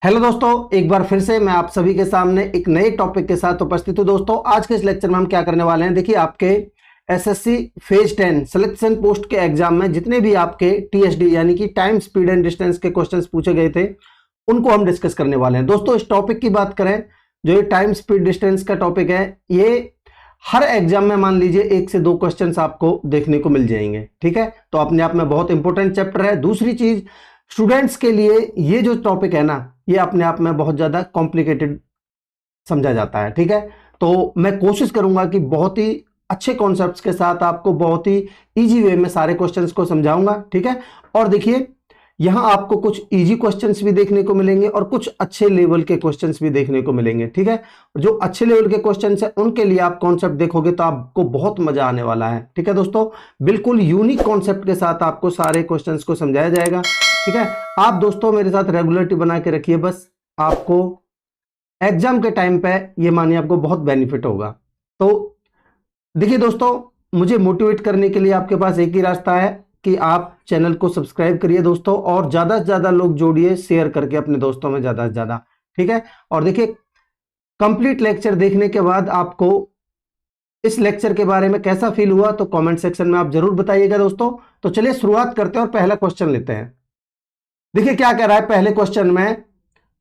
Hello दोस्तों, एक बार फिर से मैं आप सभी के सामने एक नए टॉपिक के साथ उपस्थित हूं। दोस्तों, आज के इस लेक्चर में हम क्या करने वाले हैं, देखिए आपके एसएससी फेज 10 सिलेक्शन पोस्ट के एग्जाम में जितने भी आपके टीएसडी यानी कि टाइम स्पीड एंड डिस्टेंस के क्वेश्चंस पूछे गए थे उनको हम डिस्कस करने वाले हैं। दोस्तों, इस टॉपिक की बात करें, जो ये टाइम स्पीड डिस्टेंस का टॉपिक है, ये हर एग्जाम में मान लीजिए 1 से 2 क्वेश्चंस आपको देखने को मिल जाएंगे। ठीक है, तो अपने आप में बहुत इंपॉर्टेंट चैप्टर है। दूसरी चीज, स्टूडेंट्स के लिए ये जो टॉपिक है ना, ये अपने आप में बहुत ज्यादा कॉम्प्लिकेटेड समझा जाता है। ठीक है, तो मैं कोशिश करूंगा कि बहुत ही अच्छे कॉन्सेप्ट्स के साथ आपको बहुत ही इजी वे में सारे क्वेश्चंस को समझाऊंगा। ठीक है, और देखिए यहां आपको कुछ इजी क्वेश्चंस भी देखने को मिलेंगे और कुछ अच्छे लेवल के क्वेश्चंस भी देखने को मिलेंगे। ठीक है, जो अच्छे लेवल के क्वेश्चंस हैं उनके लिए आप कॉन्सेप्ट देखोगे तो आपको बहुत मजा आने वाला है। ठीक है दोस्तों, बिल्कुल यूनिक कॉन्सेप्ट के साथ आपको सारे क्वेश्चंस को समझाया जाएगा। ठीक है, आप दोस्तों मेरे साथ रेगुलरिटी बना के रखिए, बस आपको एग्जाम के टाइम पे ये मानिए आपको बहुत बेनिफिट होगा। तो देखिए दोस्तों, मुझे मोटिवेट करने के लिए आपके पास एक ही रास्ता है कि आप चैनल को सब्सक्राइब करिए दोस्तों, और ज्यादा से ज्यादा लोग जोड़िए शेयर करके अपने दोस्तों में ज्यादा से ज्यादा। ठीक है, और देखिए कंप्लीट लेक्चर देखने के बाद आपको इस लेक्चर के बारे में कैसा फील हुआ तो कमेंट सेक्शन में आप जरूर बताइएगा दोस्तों। तो चलिए शुरुआत करते हैं और पहला क्वेश्चन लेते हैं। देखिए क्या कह रहा है पहले क्वेश्चन में,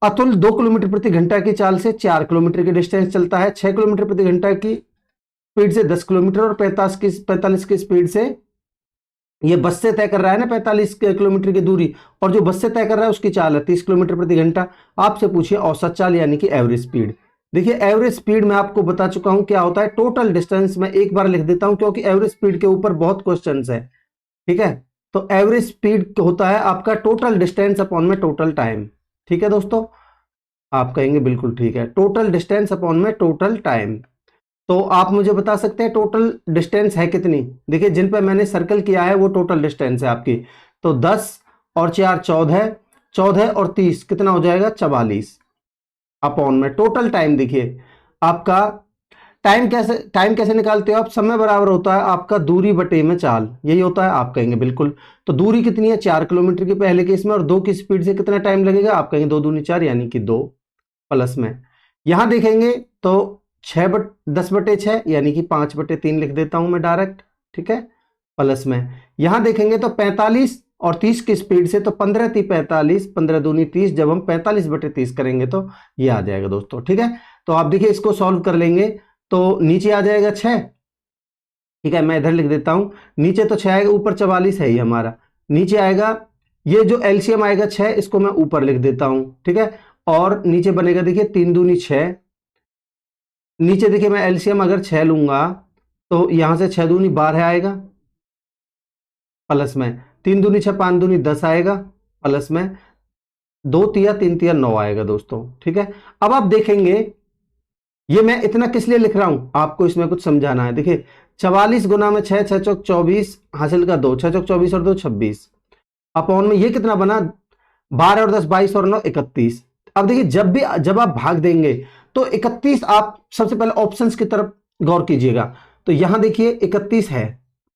अतुल 2 किलोमीटर प्रति घंटा की चाल से 4 किलोमीटर की डिस्टेंस चलता है, 6 किलोमीटर प्रति घंटा की स्पीड से 10 किलोमीटर और 45 की स्पीड से, ये बस से तय कर रहा है ना 45 किलोमीटर की दूरी, और जो बस से तय कर रहा है उसकी चाल है 30 किलोमीटर प्रति घंटा। आपसे पूछिए औसत चाल यानी कि एवरेज स्पीड। देखिए एवरेज स्पीड मैं आपको बता चुका हूं क्या होता है, टोटल डिस्टेंस। मैं एक बार लिख देता हूं क्योंकि एवरेज स्पीड के ऊपर बहुत क्वेश्चन है। ठीक है, तो एवरेज स्पीड होता है आपका टोटल डिस्टेंस अपॉन में टोटल टाइम। ठीक है दोस्तों, आप कहेंगे बिल्कुल ठीक है, टोटल डिस्टेंस अपॉन में टोटल टाइम। तो आप मुझे बता सकते हैं टोटल डिस्टेंस है कितनी। देखिए जिन पे मैंने सर्कल किया है वो टोटल डिस्टेंस है आपकी। तो 10 और 4 14, 14 और 30 कितना हो जाएगा 44 अपॉन में टोटल टाइम। देखिए आपका टाइम कैसे निकालते हो आप, समय बराबर होता है आपका दूरी बटे में चाल, यही होता है। आप कहेंगे बिल्कुल, तो दूरी कितनी है 4 किलोमीटर की पहले केस में, और 2 की स्पीड से कितना टाइम लगेगा, आप कहेंगे 2 दूनी 4 यानी कि 2 प्लस में। यहां देखेंगे तो 10/6 यानी कि 5/3 लिख देता हूं मैं डायरेक्ट। ठीक है, प्लस में यहां देखेंगे तो 45 और 30 की स्पीड से, तो 15 3 45, 15 दूनी 30, जब हम 45/30 करेंगे तो ये आ जाएगा दोस्तों। ठीक है, तो आप देखिए इसको सॉल्व कर लेंगे तो नीचे आ जाएगा 6। ठीक है, मैं इधर लिख देता हूं, नीचे तो 6 आएगा, ऊपर 44 है ही हमारा, नीचे आएगा ये जो एलसीएम आएगा 6, इसको मैं ऊपर लिख देता हूं। ठीक है, और नीचे बनेगा देखिए 3 दूनी 6, नीचे देखिए मैं एलसीएम अगर 6 लूंगा तो यहां से 6 दूनी 12 आएगा, प्लस में 3 दूनी 6 5 दूनी 10 आएगा, प्लस में 2 तिया 3 तिया 9 आएगा दोस्तों। ठीक है, अब आप देखेंगे ये मैं इतना किस लिए लिख रहा हूं, आपको इसमें कुछ समझाना है। देखिए 44 गुना में 6, 6 चौक 24 हासिल का 2, 6 चौक 24 और 2 26 अपॉन में ये कितना बना 12 और 10 22 और 9 31। अब देखिए जब आप भाग देंगे तो 31, आप सबसे पहले ऑप्शंस की तरफ गौर कीजिएगा। तो यहां देखिए 31 है,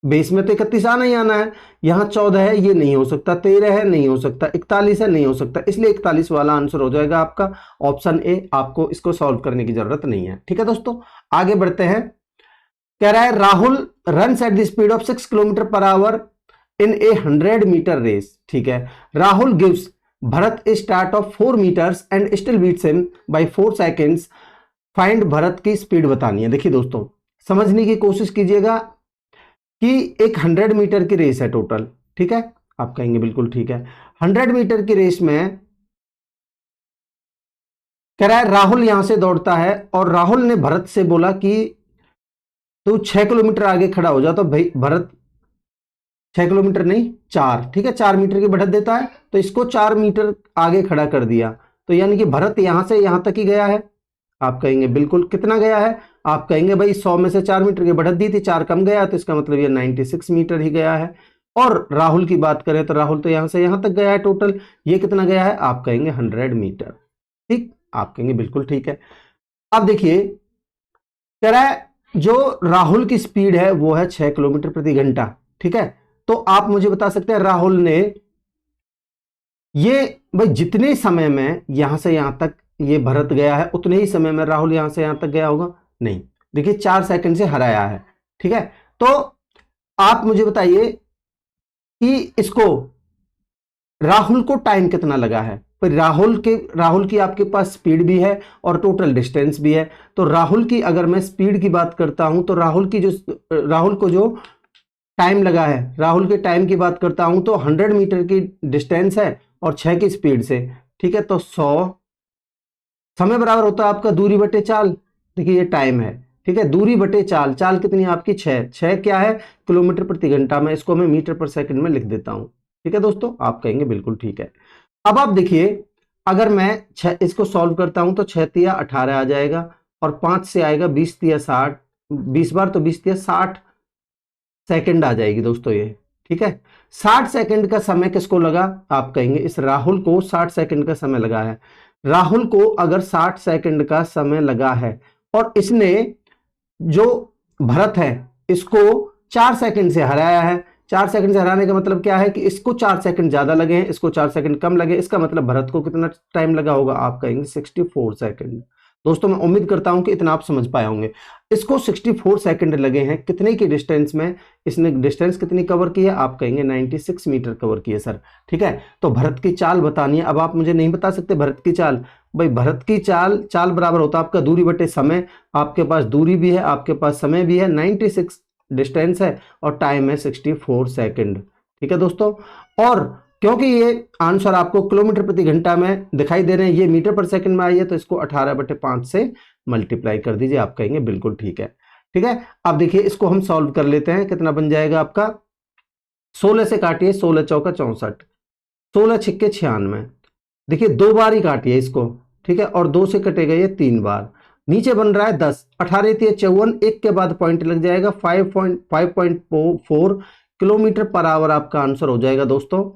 बेस में तो 31 आना ही आना है। यहां 14 है, ये नहीं हो सकता, 13 है नहीं हो सकता, 41 है नहीं हो सकता, इसलिए 41 वाला आंसर हो जाएगा आपका ऑप्शन ए। आपको इसको सॉल्व करने की जरूरत नहीं है। ठीक है दोस्तों, आगे बढ़ते हैं। कह रहा है Rahul runs at the speed of 6 kilometre per hour in a 100 metre race. ठीक है, Rahul gives Bharat a start of 4 metres and still beats him by 4 seconds, find Bharat की स्पीड बतानी है। देखिए दोस्तों, समझने की कोशिश कीजिएगा कि एक 100 मीटर की रेस है टोटल। ठीक है, आप कहेंगे बिल्कुल ठीक है, 100 मीटर की रेस में कह रहा है राहुल यहां से दौड़ता है और राहुल ने भरत से बोला कि तू 6 किलोमीटर आगे खड़ा हो जा। तो भाई भरत 6 किलोमीटर नहीं 4, ठीक है 4 मीटर की बढ़त देता है, तो इसको 4 मीटर आगे खड़ा कर दिया। तो यानी कि भरत यहां से यहां तक ही गया है। आप कहेंगे बिल्कुल कितना गया है, आप कहेंगे भाई 100 में से 4 मीटर की बढ़त दी थी, 4 कम गया, तो इसका मतलब ये 96 मीटर ही गया है। और राहुल की बात करें तो राहुल तो यहां से यहां तक गया है टोटल, ये कितना गया है, आप कहेंगे 100 मीटर। ठीक, आप कहेंगे बिल्कुल ठीक है। अब देखिए कह रहा है जो राहुल की स्पीड है वो है 6 किलोमीटर प्रति घंटा। ठीक है, तो आप मुझे बता सकते हैं राहुल ने ये भाई जितने समय में यहां से यहां तक ये भरत गया है उतने ही समय में राहुल यहां से यहां तक गया होगा? नहीं, देखिए 4 सेकंड से हराया है। ठीक है, तो आप मुझे बताइए कि इसको राहुल को टाइम कितना लगा है? पर राहुल की आपके पास स्पीड भी है और टोटल डिस्टेंस भी है। तो राहुल की अगर मैं स्पीड की बात करता हूं तो राहुल को जो टाइम लगा है, राहुल के टाइम की बात करता हूं तो 100 मीटर की डिस्टेंस है और 6 की स्पीड से। ठीक है, तो 100 समय बराबर होता है आपका दूरी बटे चाल। देखिए ये टाइम है, ठीक है, दूरी बटे चाल। चाल कितनी है आपकी? 6 क्या है? किलोमीटर प्रति घंटा में, इसको मैं मीटर पर सेकंड में लिख देता हूं। ठीक है दोस्तों, आप कहेंगे बिल्कुल ठीक है। अब आप देखिए, अगर मैं इसको सॉल्व करता हूं तो 6 तिया 18 आ जाएगा और 5 से आएगा 20 तिया 60, 20 बार तो 20 तिया 60 सेकंड आ जाएगी दोस्तों ये। ठीक है, 60 सेकंड का समय किसको लगा? आप कहेंगे इस राहुल को 60 सेकंड का समय लगा है। राहुल को अगर 60 सेकंड का समय लगा है और इसने जो भरत है इसको 4 सेकंड से हराया है, 4 सेकंड से हराने का मतलब क्या है कि इसको 4 सेकंड ज्यादा लगे हैं, इसको 4 सेकंड कम लगे, इसका मतलब भरत को कितना टाइम लगा होगा? आप कहेंगे 64 सेकंड। दोस्तों मैं उम्मीद करता हूं कि इतना आप समझ पाए होंगे। इसको 64 सेकंड लगे हैं कितने की डिस्टेंस में? इसने डिस्टेंस कितनी कवर की है? आप कहेंगे 96 मीटर कवर की है सर। ठीक है, तो भरत की चाल बतानी है। अब आप मुझे नहीं बता सकते भरत की चाल? भाई भरत की चाल, चाल बराबर होता है आपका दूरी बटे समय। आपके पास दूरी भी है, आपके पास समय भी है, 96 डिस्टेंस है और टाइम है 64 सेकंड। ठीक है दोस्तों, और क्योंकि ये आंसर आपको किलोमीटर प्रति घंटा में दिखाई दे रहे हैं, ये मीटर पर सेकंड में आई है, तो इसको 18/5 से मल्टीप्लाई कर दीजिए। आप कहेंगे बिल्कुल ठीक है। ठीक है, अब देखिए इसको हम सॉल्व कर लेते हैं। कितना बन जाएगा आपका? 16 से काटिए, 16 चौका 64, 16 छिक्के 96। देखिए 2 बार ही काटिए इसको। ठीक है, और 2 से कटेगा ये 3 बार। नीचे बन रहा है 10, 18 × 54, एक के बाद पॉइंट लग जाएगा, 5.4 किलोमीटर पर आवर आपका आंसर हो जाएगा दोस्तों।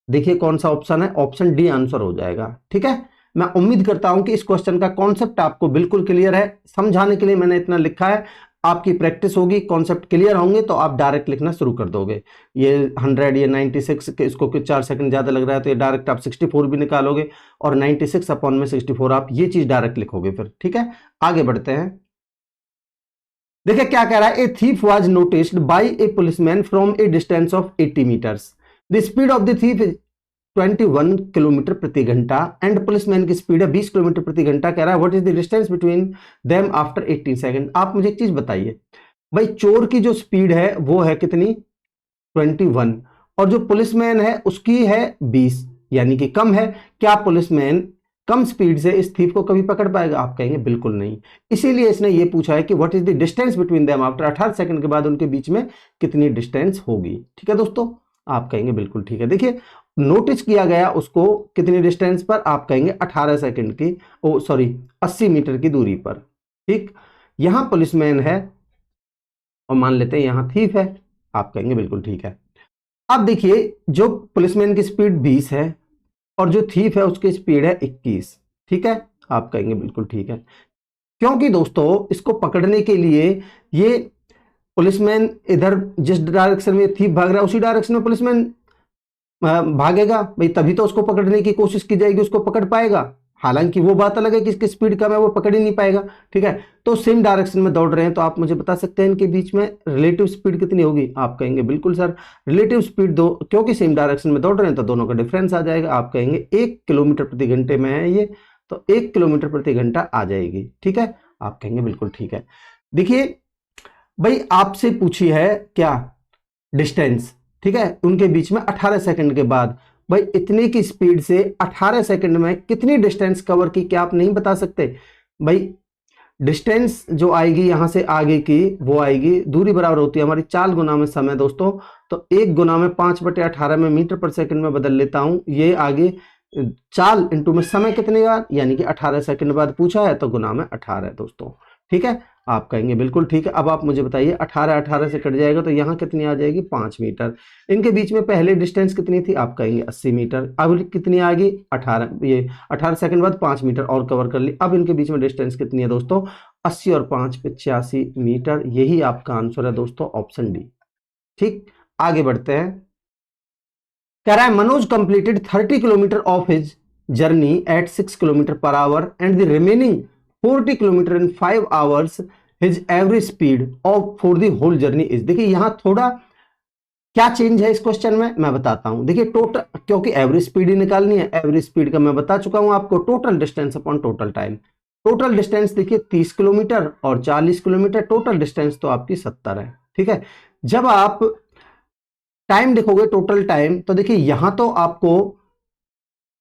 देखिए कौन सा ऑप्शन है? ऑप्शन डी आंसर हो जाएगा। ठीक है, मैं उम्मीद करता हूं कि इस क्वेश्चन का कॉन्सेप्ट आपको बिल्कुल क्लियर है। समझाने के लिए मैंने इतना लिखा है, आपकी प्रैक्टिस होगी, कॉन्सेप्ट क्लियर होंगे तो आप डायरेक्ट लिखना शुरू कर दोगे। ये 100, ये 96 के, इसको 4 सेकंड ज्यादा लग रहा है तो ये डायरेक्ट आप 64 भी निकालोगे और 96 अपॉन में 64 आप ये चीज डायरेक्ट लिखोगे फिर। ठीक है, आगे बढ़ते हैं। देखिए क्या कह रहा है? A thief was noticed by a policeman from a distance of 80 metres. The speed of the thief is 21 kilometre प्रति घंटा एंड पुलिसमैन की स्पीड है 20 किलोमीटर प्रति घंटा। कह रहा है what is the distance between them after 18 second. आप मुझे एक चीज बताइए, भाई चोर की जो स्पीड है वो है कितनी? 21, और जो पुलिसमैन है उसकी है 20, यानी कि कम है। क्या पुलिसमैन कम स्पीड से इस थीफ को कभी पकड़ पाएगा? आप कहेंगे बिल्कुल नहीं। इसीलिए इसने ये पूछा है कि what is the distance between them after 18 second के बाद उनके बीच में कितनी डिस्टेंस होगी। ठीक है दोस्तों, आप कहेंगे बिल्कुल ठीक है। देखिए नोटिस किया गया उसको कितनी डिस्टेंस पर? आप कहेंगे 18 सेकंड की, ओ सॉरी 80 मीटर की दूरी पर। ठीक, यहां पुलिसमैन है और मान लेते हैं यहां थीफ है। आप कहेंगे बिल्कुल ठीक है। अब देखिए जो पुलिसमैन की स्पीड 20 है और जो थीफ है उसकी स्पीड है 21। ठीक है, आप कहेंगे बिल्कुल ठीक है, क्योंकि दोस्तों इसको पकड़ने के लिए ये पुलिसमैन इधर जिस डायरेक्शन में थीफ भाग रहा है उसी डायरेक्शन में पुलिसमैन भागेगा भाई, तभी तो उसको पकड़ने की कोशिश की जाएगी, उसको पकड़ पाएगा। हालांकि वो बात अलग है कि इसकी स्पीड कम है, वो पकड़ ही नहीं पाएगा। ठीक है, तो सेम डायरेक्शन में दौड़ रहे हैं, तो आप मुझे बता सकते हैं इनके बीच में रिलेटिव स्पीड कितनी होगी? आप कहेंगे बिल्कुल सर, रिलेटिव स्पीड दो, क्योंकि सेम डायरेक्शन में दौड़ रहे हैं तो दोनों का डिफरेंस आ जाएगा। आप कहेंगे 1 किलोमीटर प्रति घंटे में है ये, तो 1 किलोमीटर प्रति घंटा आ जाएगी। ठीक है, आप कहेंगे बिल्कुल ठीक है। देखिए भाई आपसे पूछी है क्या? डिस्टेंस। ठीक है, उनके बीच में 18 सेकंड के बाद, भाई इतने की स्पीड से 18 सेकंड में कितनी डिस्टेंस कवर की? क्या आप नहीं बता सकते? भाई डिस्टेंस जो आएगी यहां से आगे की वो आएगी, दूरी बराबर होती है हमारी चाल गुना में समय दोस्तों। तो 1 गुना में 5/18 में मीटर पर सेकंड में बदल लेता हूं, ये आगे चाल इंटू में समय कितने बार, यानी कि 18 सेकंड बाद पूछा है तो गुना में 18 है दोस्तों। ठीक है, आप कहेंगे बिल्कुल ठीक है। अब आप मुझे बताइए 18 से कट जाएगा तो यहाँ कितनी आ जाएगी? 5 मीटर। इनके बीच में पहले डिस्टेंस कितनी थी? आप कहेंगे 80 मीटर। अब कितनी आ गई? 18, ये 18 सेकंड बाद 5 मीटर और कवर कर ली। अब इनके बीच में डिस्टेंस कितनी है दोस्तों? 80 और 5 85 मीटर। यही आपका आंसर है दोस्तों, ऑप्शन डी। ठीक, आगे बढ़ते हैं। कह रहा है Manoj completed 30 kilometre of his journey at 6 kilometre per hour and the remaining 40 kilometre in 5 hours his average speed of for the whole journey is. देखिए यहां थोड़ा क्या चेंज है इस क्वेश्चन में मैं बताता हूं। देखिए टोटल, क्योंकि एवरेज स्पीड ही निकालनी है, एवरेज स्पीड का मैं बता चुका हूं आपको, total distance upon total time. Total distance देखिए 30 किलोमीटर और 40 किलोमीटर, टोटल डिस्टेंस तो आपकी 70 है। ठीक है, जब आप टाइम देखोगे टोटल टाइम, तो देखिए यहां तो आपको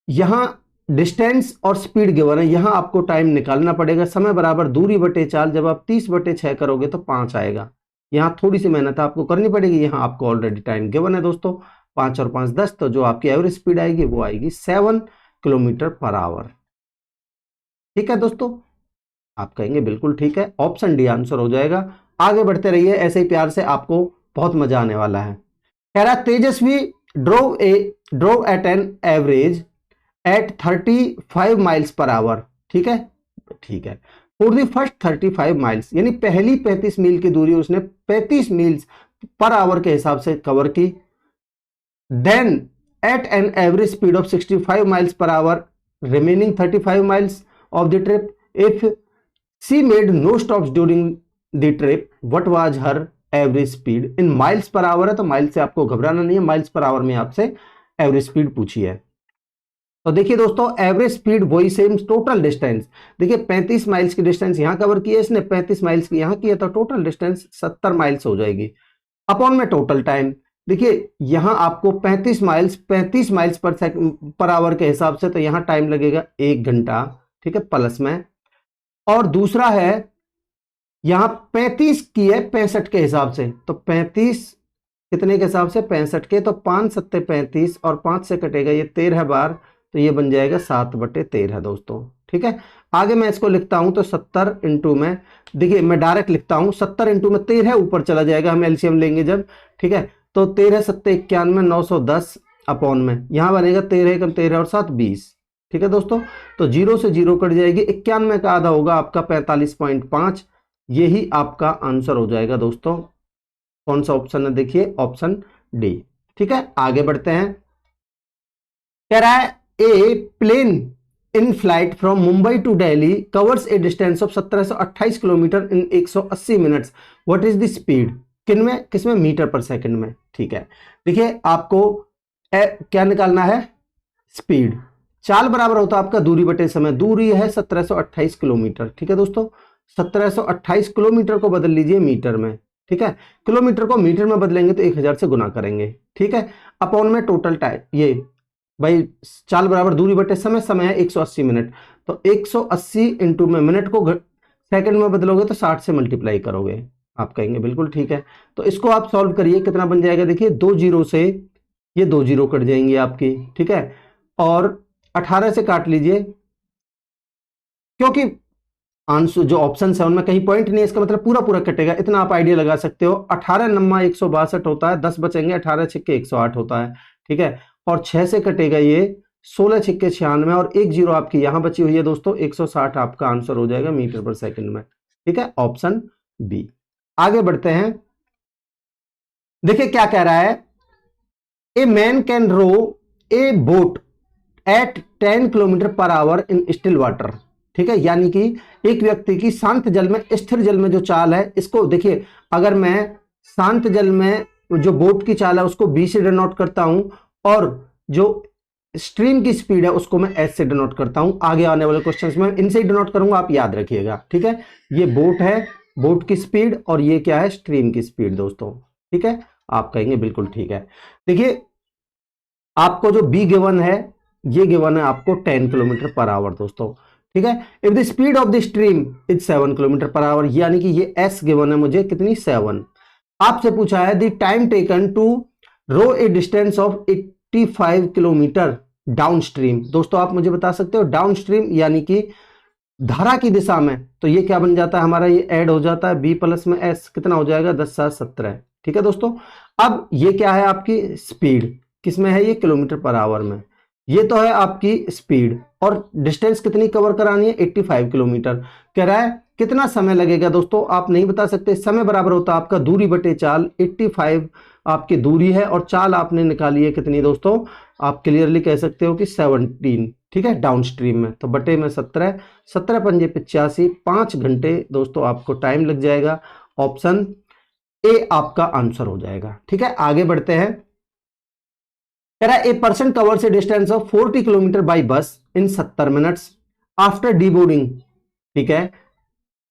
यहां डिस्टेंस और स्पीड गिवन है, यहां आपको टाइम निकालना पड़ेगा। समय बराबर दूरी बटे 4, जब आप 30/6 करोगे तो 5 आएगा। यहां थोड़ी सी मेहनत आपको करनी पड़ेगी, यहां आपको ऑलरेडी टाइम गिवन है दोस्तों, 5 और 5 10, तो जो आपकी एवरेज स्पीड आएगी वो आएगी 7 किलोमीटर पर आवर। ठीक है दोस्तों, आप कहेंगे बिल्कुल ठीक है, ऑप्शन डी आंसर हो जाएगा। आगे बढ़ते रहिए, ऐसे ही प्यार से, आपको बहुत मजा आने वाला है। कह रहा Tejasvi drove at an average at 35 miles per hour. ठीक है, ठीक है, फॉर द फर्स्ट 35 माइल्स, यानी पहली 35 मील की दूरी उसने 35 मील्स पर आवर के हिसाब से कवर की। Then at an average speed of 65 miles per hour remaining 35 miles of the trip, if she made no stops during the trip, what was her average speed in miles per hour है, तो miles से आपको घबराना नहीं है, miles per our में आपसे average speed पूछी है। तो देखिए दोस्तों, एवरेज स्पीड वही सेम, टोटल डिस्टेंस देखिए 35 माइल्स की डिस्टेंस यहां कवर की है इसने, 35 माइल्स की यहां की है, तो टोटल डिस्टेंस 70 माइल्स हो जाएगी। अपॉन में टोटल टाइम, देखिए यहां आपको 35 माइल्स पर आवर के हिसाब से, तो यहां टाइम लगेगा 1 घंटा। ठीक है, प्लस में, और दूसरा है यहां 35 की है 65 के हिसाब से, तो 35 कितने के हिसाब से, 65 के, तो 5 सत्ते 35 और 5 से कटेगा ये 13 बार, तो ये बन जाएगा 7/13 दोस्तों। ठीक है, आगे मैं इसको लिखता हूं, तो 70 इंटू में, देखिए मैं डायरेक्ट लिखता हूं, 70 इंटू में 13 ऊपर चला जाएगा, हम एलसीएम लेंगे जब। ठीक है, तो 13 सत्ते 91, 910 अपॉन में यहां बनेगा 13 कम 13 और 7 20। ठीक है दोस्तों, तो 0 से 0 कट जाएगी, 91 का आधा होगा आपका 45.5, यही आपका आंसर हो जाएगा दोस्तों। कौन सा ऑप्शन है, देखिए ऑप्शन डी। ठीक है, आगे बढ़ते हैं। कह रहा है a plane in flight from Mumbai to Delhi covers a distance of 1728 kilometre in 180 minutes, what is the speed, किनमें किसमें, मीटर पर सेकंड में। ठीक है, देखिए आपको क्या निकालना है, स्पीड। चाल बराबर होता है आपका दूरी बटे समय, दूरी है 1728 किलोमीटर। ठीक है दोस्तों, 1728 किलोमीटर को बदल लीजिए मीटर में। ठीक है, किलोमीटर को मीटर में बदलेंगे तो 1000 से गुना करेंगे। ठीक है, अपॉन में टोटल टाइम, ये भाई चाल बराबर दूरी बटे समय, समय है 180 मिनट, तो 180 इंटू में मिनट को सेकंड में बदलोगे तो 60 से मल्टीप्लाई करोगे। आप कहेंगे बिल्कुल ठीक है, तो इसको आप सॉल्व करिए, कितना बन जाएगा, देखिए 2 जीरो से ये 2 जीरो कट जाएंगे आपकी। ठीक है, और 18 से काट लीजिए, क्योंकि आंसर जो ऑप्शन है उनमें कहीं पॉइंट नहीं है, इसका मतलब पूरा पूरा कटेगा, इतना आप आइडिया लगा सकते हो। 18 नम्मा 162 होता है, 10 बचेंगे, 18 छिक्के 108 होता है। ठीक है, और 6 से कटेगा ये 16 छिक्के 96, और 1 जीरो आपकी यहां बची हुई है दोस्तों, 160 आपका आंसर हो जाएगा मीटर पर सेकंड में। ठीक है, ऑप्शन बी। आगे बढ़ते हैं, देखिए क्या कह रहा है, a man can row a boat at 10 kilometre per hour in still water. ठीक है, यानी कि एक व्यक्ति की शांत जल में, स्थिर जल में जो चाल है, इसको देखिए, अगर मैं शांत जल में जो बोट की चाल है उसको बी से डिनोट करता हूं, और जो स्ट्रीम की स्पीड है उसको मैं एस से डिनोट करता हूं। आगे आने वाले क्वेश्चंस में इनसे ही डिनोट करूंगा, आप याद रखिएगा। ठीक है, ये बोट है, बोट की स्पीड, और ये क्या है, स्ट्रीम की स्पीड दोस्तों। ठीक है, आप कहेंगे बिल्कुल ठीक है। देखिए आपको जो बी गिवन है, ये गिवन है आपको 10 किलोमीटर पर आवर दोस्तों। ठीक है, if the speed of the stream is 7 kilometre per our, यानी कि ये एस गिवन है मुझे, कितनी, 7। आपसे पूछा है the time taken to row a distance of 85 kilometre downstream. दोस्तों आप मुझे बता सकते हो, डाउन स्ट्रीम यानी कि धारा की दिशा में, तो ये क्या बन जाता है हमारा, ये ऐड हो जाता है बी प्लस में एस, कितना हो जाएगा, 10 7 17। ठीक है दोस्तों, अब ये क्या है आपकी स्पीड, किसमें है, ये किलोमीटर पर आवर में, ये तो है आपकी स्पीड, और डिस्टेंस कितनी कवर करानी है, 85 किलोमीटर। कह रहा है कितना समय लगेगा, दोस्तों आप नहीं बता सकते, समय बराबर होता है आपका दूरी बटे चाल, 85 आपकी दूरी है और चाल आपने निकाली है कितनी दोस्तों, आप क्लियरली कह सकते हो कि 17, ठीक है, डाउन स्ट्रीम में। तो बटे में 17, 17 पंजे 85, 5 घंटे दोस्तों आपको टाइम लग जाएगा। ऑप्शन ए आपका आंसर हो जाएगा। ठीक है, आगे बढ़ते हैं। कह रहा है a person covers a distance of 40 kilometre by bus in 70 minutes after deboarding. ठीक है,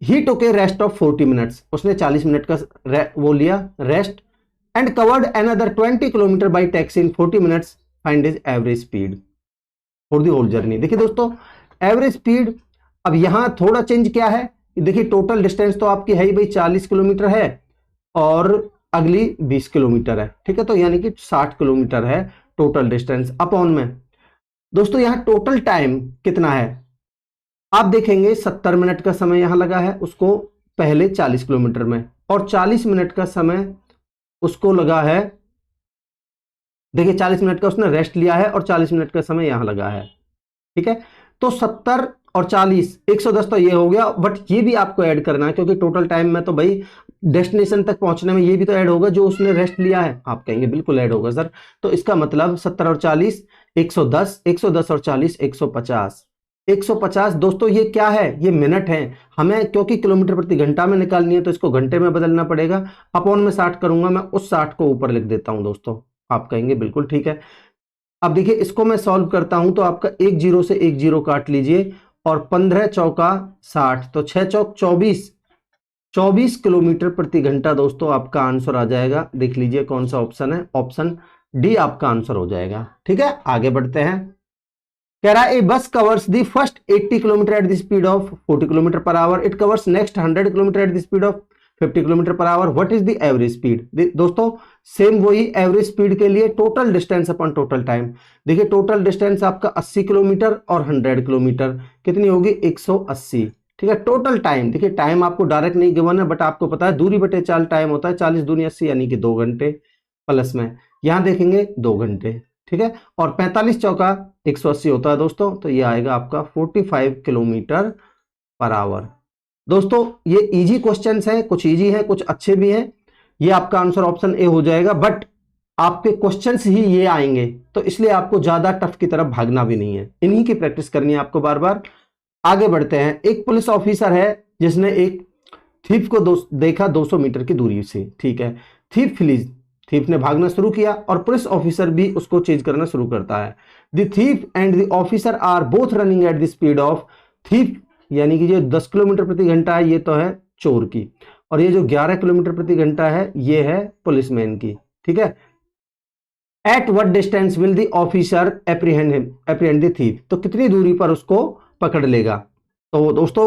he took a rest of 40 minutes, उसने 40 मिनट का वो लिया rest, and covered another 20 kilometre by taxi in 40 minutes, find his average speed for the whole journey. देखिए दोस्तों, average speed, अब यहां थोड़ा चेंज क्या है, देखिए टोटल डिस्टेंस तो आपकी है ही भाई 40 किलोमीटर है और अगली 20 किलोमीटर है। ठीक है, तो यानी कि 60 किलोमीटर है टोटल डिस्टेंस अपॉन में दोस्तों यहां टोटल टाइम कितना है, आप देखेंगे 70 मिनट का समय यहां लगा है उसको पहले 40 किलोमीटर में, और 40 मिनट का समय उसको लगा है, देखिए 40 मिनट का उसने रेस्ट लिया है और 40 मिनट का समय यहां लगा है। ठीक है, तो 70 और 40 110 तो ये हो गया, बट ये भी आपको ऐड करना है क्योंकि टोटल टाइम में तो भाई डेस्टिनेशन तक पहुंचने में ये भी तो ऐड होगा जो उसने रेस्ट लिया है। आप कहेंगे बिल्कुल ऐड होगा सर, तो इसका मतलब 70 और 40 110, 110 और 40 150, 150 दोस्तों ये क्या है, ये मिनट है, हमें क्योंकि किलोमीटर प्रति घंटा में निकालनी है तो इसको घंटे में बदलना पड़ेगा। अपॉन में 60 करूंगा, मैं उस 60 को ऊपर लिख देता हूं दोस्तों। आप कहेंगे बिल्कुल ठीक है। अब देखिए इसको मैं सॉल्व करता हूं तो आपका 1 0 से 1 0 काट लीजिए और 15 चौका 60, तो 6 चौक 24, 24 किलोमीटर प्रति घंटा दोस्तों आपका आंसर आ जाएगा। देख लीजिए कौन सा ऑप्शन है, ऑप्शन डी आपका आंसर हो जाएगा। ठीक है, आगे बढ़ते हैं। कह रहा है ए बस covers the first 80 kilometre eight the speed of 40 kilometre per our, it covers next 100 kilometre eight the speed of 50 kilometre per hour, what is the average speed. दोस्तों सेम वही एवरेज स्पीड के लिए total distance upon total time. देखिए total distance आपका 80 kilometre और 100 kilometre कितनी होगी 180। ठीक है, टोटल टाइम, देखिए टाइम आपको डायरेक्ट नहीं गिवन है बट आपको पता है दूरी बटे चाल टाइम होता है, 40 दूनी 80 यानी कि 2 घंटे, प्लस में यहां देखेंगे 2 घंटे। ठीक है, और 45 चौका 180 होता है दोस्तों, तो ये आएगा आपका 45 किलोमीटर पर आवर। दोस्तों ये इजी क्वेश्चंस हैं, कुछ इजी हैं कुछ अच्छे भी हैं, ये आपका आंसर ऑप्शन ए हो जाएगा, बट आपके क्वेश्चंस ही ये आएंगे तो इसलिए आपको ज्यादा टफ की तरफ भागना भी नहीं है, इन्हीं की प्रैक्टिस करनी है आपको बार बार। आगे बढ़ते हैं। एक पुलिस ऑफिसर है जिसने एक थीफ को देखा 200 मीटर की दूरी से। ठीक है, थीफ ने भागना शुरू किया और पुलिस ऑफिसर भी उसको चेज करना शुरू करता है। The thief and the officer are both running at the speed of, thief यानी कि जो 10 किलोमीटर प्रति घंटा है ये तो है चोर की, और ये जो 11 किलोमीटर प्रति घंटा है ये है पुलिसमैन की। ठीक है, at what distance will the officer apprehend the thief, तो कितनी दूरी पर उसको पकड़ लेगा। तो दोस्तों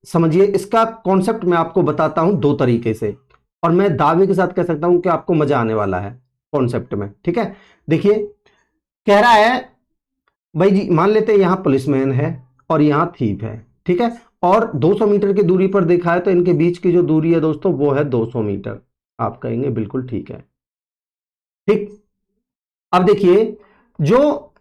समझिए इसका कॉन्सेप्ट मैं आपको बताता हूं 2 तरीके से, और मैं दावे के साथ कह सकता हूं कि आपको मजा आने वाला है कॉन्सेप्ट में। ठीक है, देखिए कह रहा है भाई जी मान लेते हैं यहां पुलिसमैन है और यहां थीफ है। ठीक है, और 200 मीटर की दूरी पर देखा है तो इनके बीच की जो दूरी है दोस्तों वो है 200 मीटर। आप कहेंगे बिल्कुल ठीक है। ठीक, अब देखिए जो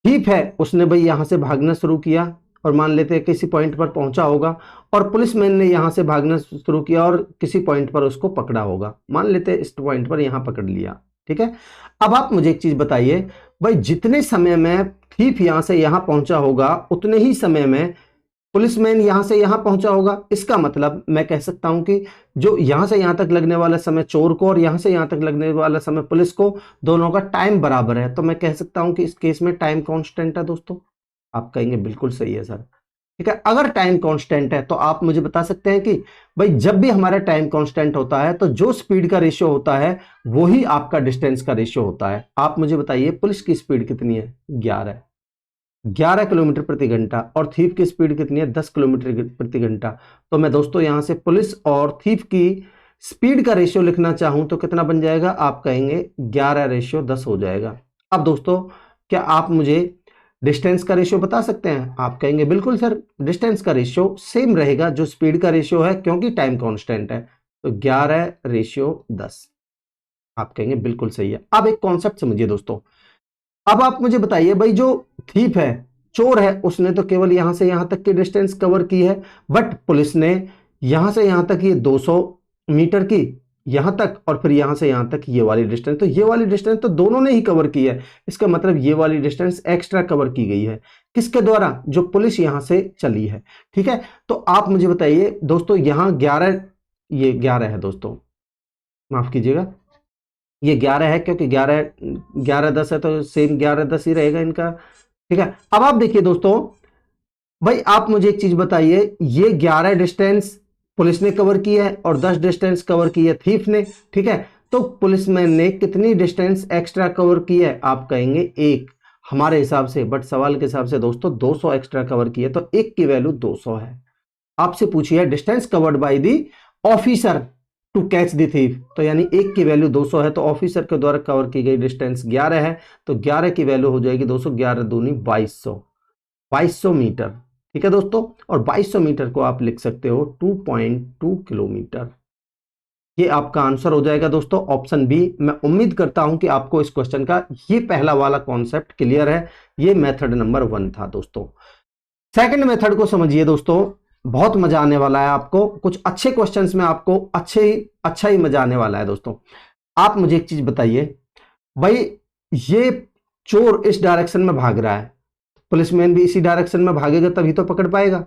थीफ है उसने भाई यहां से भागना शुरू किया और मान लेते हैं किसी पॉइंट पर पहुंचा होगा, और पुलिसमैन ने यहां से भागना शुरू किया और किसी पॉइंट पर उसको पकड़ा होगा, मान लेते हैं इस पॉइंट पर यहां पकड़ लिया। ठीक है, अब आप मुझे एक चीज बताइए भाई जितने समय में थीफ यहां से यहां पहुंचा होगा उतने ही समय में पुलिसमैन यहां से यहां पहुंचा होगा। इसका मतलब मैं कह सकता हूं कि जो यहां से यहां तक लगने वाला समय चोर को और यहां से यहां तक लगने वाला समय पुलिस को, दोनों का टाइम बराबर है, तो मैं कह सकता हूं कि इस केस में टाइम कांस्टेंट है दोस्तों। आप कहेंगे बिल्कुल सही है सर। ठीक है, अगर टाइम कांस्टेंट है तो आप मुझे बता सकते हैं कि भाई जब भी हमारा टाइम कांस्टेंट होता है तो जो स्पीड का रेशियो होता है वही आपका डिस्टेंस का रेशियो होता है। आप मुझे बताइए पुलिस की स्पीड कितनी है, 11 किलोमीटर प्रति घंटा, और थीफ की स्पीड कितनी है 10 किलोमीटर प्रति घंटा। तो मैं दोस्तों यहां से पुलिस और थीफ की स्पीड का रेशियो लिखना चाहूं तो कितना बन जाएगा, आप कहेंगे 11:10 हो जाएगा। अब दोस्तों क्या आप मुझे डिस्टेंस का रेशियो बता सकते हैं? आप कहेंगे बिल्कुल सर डिस्टेंस का रेशियो सेम रहेगा जो स्पीड का रेशियो है क्योंकि टाइम कांस्टेंट है, तो 11:10। आप कहेंगे बिल्कुल सही है। अब एक कॉन्सेप्ट समझिए दोस्तों, अब आप मुझे बताइए भाई जो थीफ है चोर है उसने तो केवल यहां से यहां तक की डिस्टेंस कवर की है, बट पुलिस ने यहां से यहां तक ये 200 मीटर की यहां तक और फिर यहां से यहां तक ये वाली डिस्टेंस, तो ये वाली डिस्टेंस तो दोनों ने ही कवर की है, इसका मतलब ये वाली डिस्टेंस एक्स्ट्रा कवर की गई है किसके द्वारा, जो पुलिस यहां से चली है। ठीक है, तो आप मुझे बताइए दोस्तों, यहां 11, ये 11 है दोस्तों, माफ कीजिएगा, ये 11 है क्योंकि 11 10 है तो सेम 11 10 ही रहेगा इनका। ठीक है, अब आप देखिए दोस्तों, भाई आप मुझे एक चीज बताइए, ये 11 डिस्टेंस पुलिस ने कवर की है और 10 डिस्टेंस कवर की है थीफ ने। ठीक है, तो पुलिसमैन ने कितनी डिस्टेंस एक्स्ट्रा कवर की है, आप कहेंगे 1 हमारे हिसाब से, बट सवाल के हिसाब से दोस्तों 200 एक्स्ट्रा कवर की है, तो 1 की वैल्यू 200 है। आपसे पूछिए distance covered by the officer to catch the thief, तो यानी 1 की वैल्यू 200 है, तो ऑफिसर के द्वारा कवर की गई डिस्टेंस 11 है, तो 11 की वैल्यू हो जाएगी दोस्तों 11 दूनी 2200 मीटर। ठीक है दोस्तों, और 2200 मीटर को आप लिख सकते हो 2.2 किलोमीटर। ये आपका आंसर हो जाएगा दोस्तों ऑप्शन बी। मैं उम्मीद करता हूं कि आपको इस क्वेश्चन का ये पहला वाला कॉन्सेप्ट क्लियर है। ये मेथड नंबर 1 था दोस्तों। सेकंड मेथड को समझिए दोस्तों, बहुत मजा आने वाला है आपको, कुछ अच्छे क्वेश्चंस में आपको अच्छा ही मजा आने वाला है दोस्तों। आप मुझे एक चीज बताइए, भाई ये चोर इस डायरेक्शन में भाग रहा है, पुलिसमैन भी इसी डायरेक्शन में भागेगा तभी तो पकड़ पाएगा।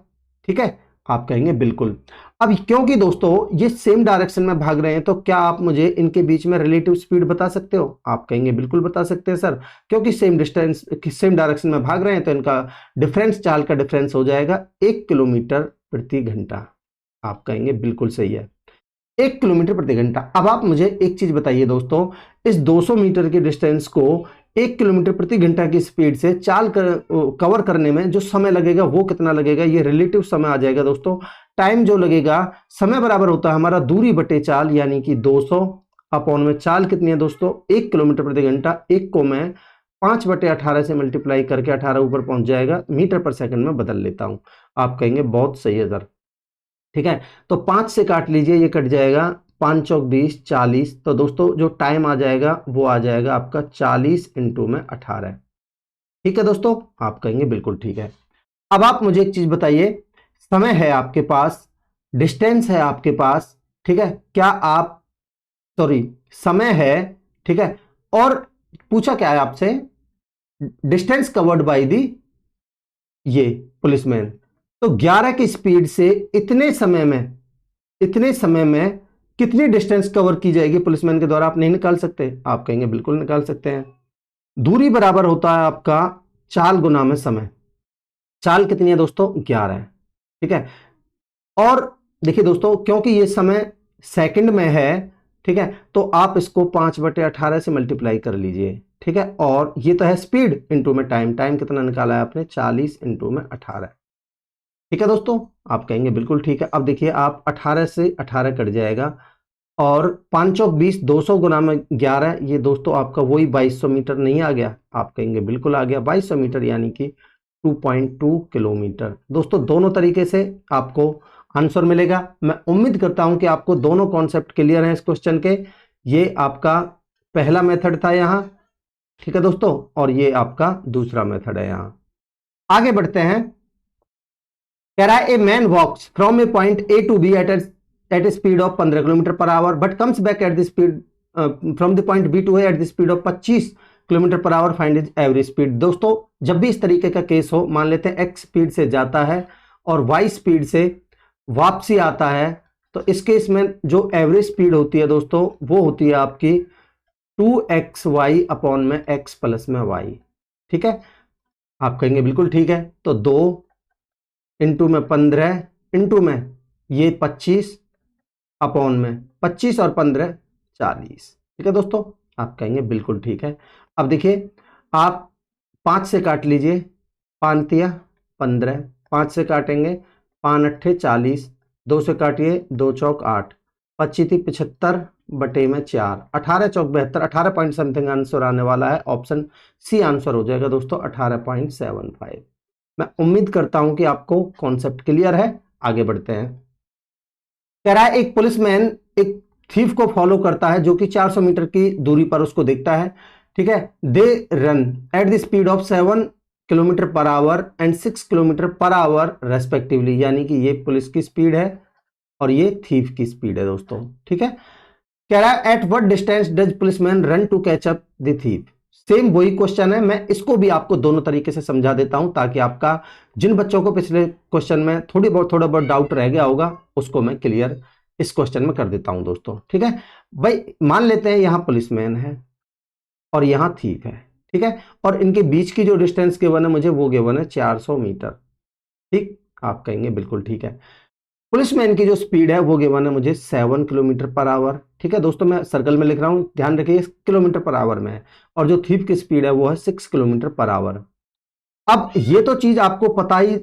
ठीक है, आप कहेंगे बिल्कुल। अब क्योंकि दोस्तों ये सेम डायरेक्शन में भाग रहे हैं, तो क्या आप मुझे इनके बीच में रिलेटिव स्पीड बता सकते हो, आप कहेंगे बिल्कुल बता सकते हैं सर, क्योंकि सेम डिस्टेंस सेम डायरेक्शन में भाग रहे हैं, तो इनका डिफरेंस, चाल का डिफरेंस हो जाएगा 1 किलोमीटर प्रति घंटा। आप कहेंगे बिल्कुल सही है, 1 किलोमीटर प्रति घंटा। अब आप मुझे एक चीज बताइए दोस्तों, इस 200 मीटर के डिस्टेंस को 1 किलोमीटर प्रति घंटा की स्पीड से कवर करने में जो समय लगेगा वो कितना लगेगा, ये रिलेटिव समय आ जाएगा दोस्तों। टाइम जो लगेगा, समय बराबर होता है हमारा दूरी बटे चाल, यानी कि 200 अपॉन में चाल कितनी है दोस्तों 1 किलोमीटर प्रति घंटा। 1 को मैं 5/18 से मल्टीप्लाई करके 18 ऊपर पहुंच जाएगा, मीटर पर सेकंड में बदल लेता हूं। आप कहेंगे बहुत सही है सर। ठीक है, तो 5 से काट लीजिए, ये कट जाएगा 5 चौक 20, 40। तो दोस्तों जो टाइम आ जाएगा वो आ जाएगा आपका 40 इंटू में 18। ठीक है दोस्तों, आप कहेंगे बिल्कुल ठीक है। अब आप मुझे एक चीज बताइए, समय है आपके पास, डिस्टेंस है आपके पास, ठीक है, क्या आप, सॉरी, समय है, ठीक है, और पूछा क्या है आपसे, डिस्टेंस कवर्ड बाय दी ये पुलिसमैन, तो 11 की स्पीड से इतने समय में कितनी डिस्टेंस कवर की जाएगी पुलिसमैन के द्वारा, आप नहीं निकाल सकते, आप कहेंगे बिल्कुल निकाल सकते हैं। दूरी बराबर होता है आपका चाल गुना में समय। चाल कितनी है दोस्तों 11 है। ठीक है, और देखिए दोस्तों क्योंकि ये समय सेकंड में है, ठीक है, तो आप इसको 5/18 से मल्टीप्लाई कर लीजिए। ठीक है, और ये तो है स्पीड इंटू में टाइम, टाइम कितना निकाला है आपने 40 इंटू में 18। ठीक है दोस्तों, आप कहेंगे बिल्कुल ठीक है। अब देखिए आप 18 से 18 कट जाएगा, और 5 चौक 20, 200 गुना में 11, ये दोस्तों आपका वही 2200 मीटर नहीं आ गया, आप कहेंगे बिल्कुल आ गया 2200 मीटर, यानी कि 2.2 किलोमीटर। दोस्तों दोनों तरीके से आपको आंसर मिलेगा। मैं उम्मीद करता हूं कि आपको दोनों कॉन्सेप्ट क्लियर हैं इस क्वेश्चन के। ये आपका पहला मेथड था यहां, ठीक है दोस्तों, और ये आपका दूसरा मेथड है यहां। आगे बढ़ते हैं। कह रहा है a man walks from a point A to B at a speed of 15 kilometre per hour but comes back at the speed from the point B to A at the speed of 25 kilometre per hour, find his average speed. दोस्तों जब भी इस तरीके का case हो, मान लेते हैं एक्स स्पीड से जाता है और वाई स्पीड से वापसी आता है, तो इस केस में जो एवरेज स्पीड होती है दोस्तों वो होती है आपकी 2xy अपॉन में x प्लस में y। ठीक है, आप कहेंगे बिल्कुल ठीक है, तो 2 इंटू में 15 इंटू में ये 25 अपॉन में 25 और 15 40। ठीक है दोस्तों, आप कहेंगे बिल्कुल ठीक है। अब देखिए आप 5 से काट लीजिए, 5 तिया 15, 5 से काटेंगे 5 अट्ठे 40, 2 से काटिए 2 चौक 8, 25 थी 75 बटे में 4, 18 चौक 72, 18 पॉइंट समथिंग आंसर आने वाला है, ऑप्शन सी आंसर हो जाएगा दोस्तों 18.75। मैं उम्मीद करता हूं कि आपको कॉन्सेप्ट क्लियर है। आगे बढ़ते हैं। कह रहा है एक पुलिसमैन एक थीफ को फॉलो करता है जो कि 400 मीटर की दूरी पर उसको देखता है। ठीक है, they run at the speed of 7 kilometre per hour and 6 kilometre per our respectively, यानी कि ये पुलिस की स्पीड है और ये थीफ की स्पीड है दोस्तों। ठीक है, कह रहा है at what distance does policeman run to catch up the thief. Same वही क्वेश्चन है, मैं इसको भी आपको दोनों तरीके से समझा देता हूं ताकि आपका जिन बच्चों को पिछले क्वेश्चन में थोड़ा बहुत डाउट रह गया होगा उसको मैं क्लियर इस क्वेश्चन में कर देता हूं दोस्तों। ठीक है भाई, मान लेते हैं यहां पुलिसमैन है और यहां थीफ है, ठीक है, और इनके बीच की जो डिस्टेंस गिवन है मुझे वो गिवन है 400 मीटर। ठीक, आप कहेंगे बिल्कुल ठीक है। पुलिसमैन की जो स्पीड है वो गिवन है मुझे 7 किलोमीटर पर आवर। ठीक है दोस्तों, मैं सर्कल में लिख रहा हूं, ध्यान रखिए किलोमीटर पर आवर में है, और जो थीफ की स्पीड है वो है 6 किलोमीटर पर आवर। अब ये तो चीज आपको पता ही,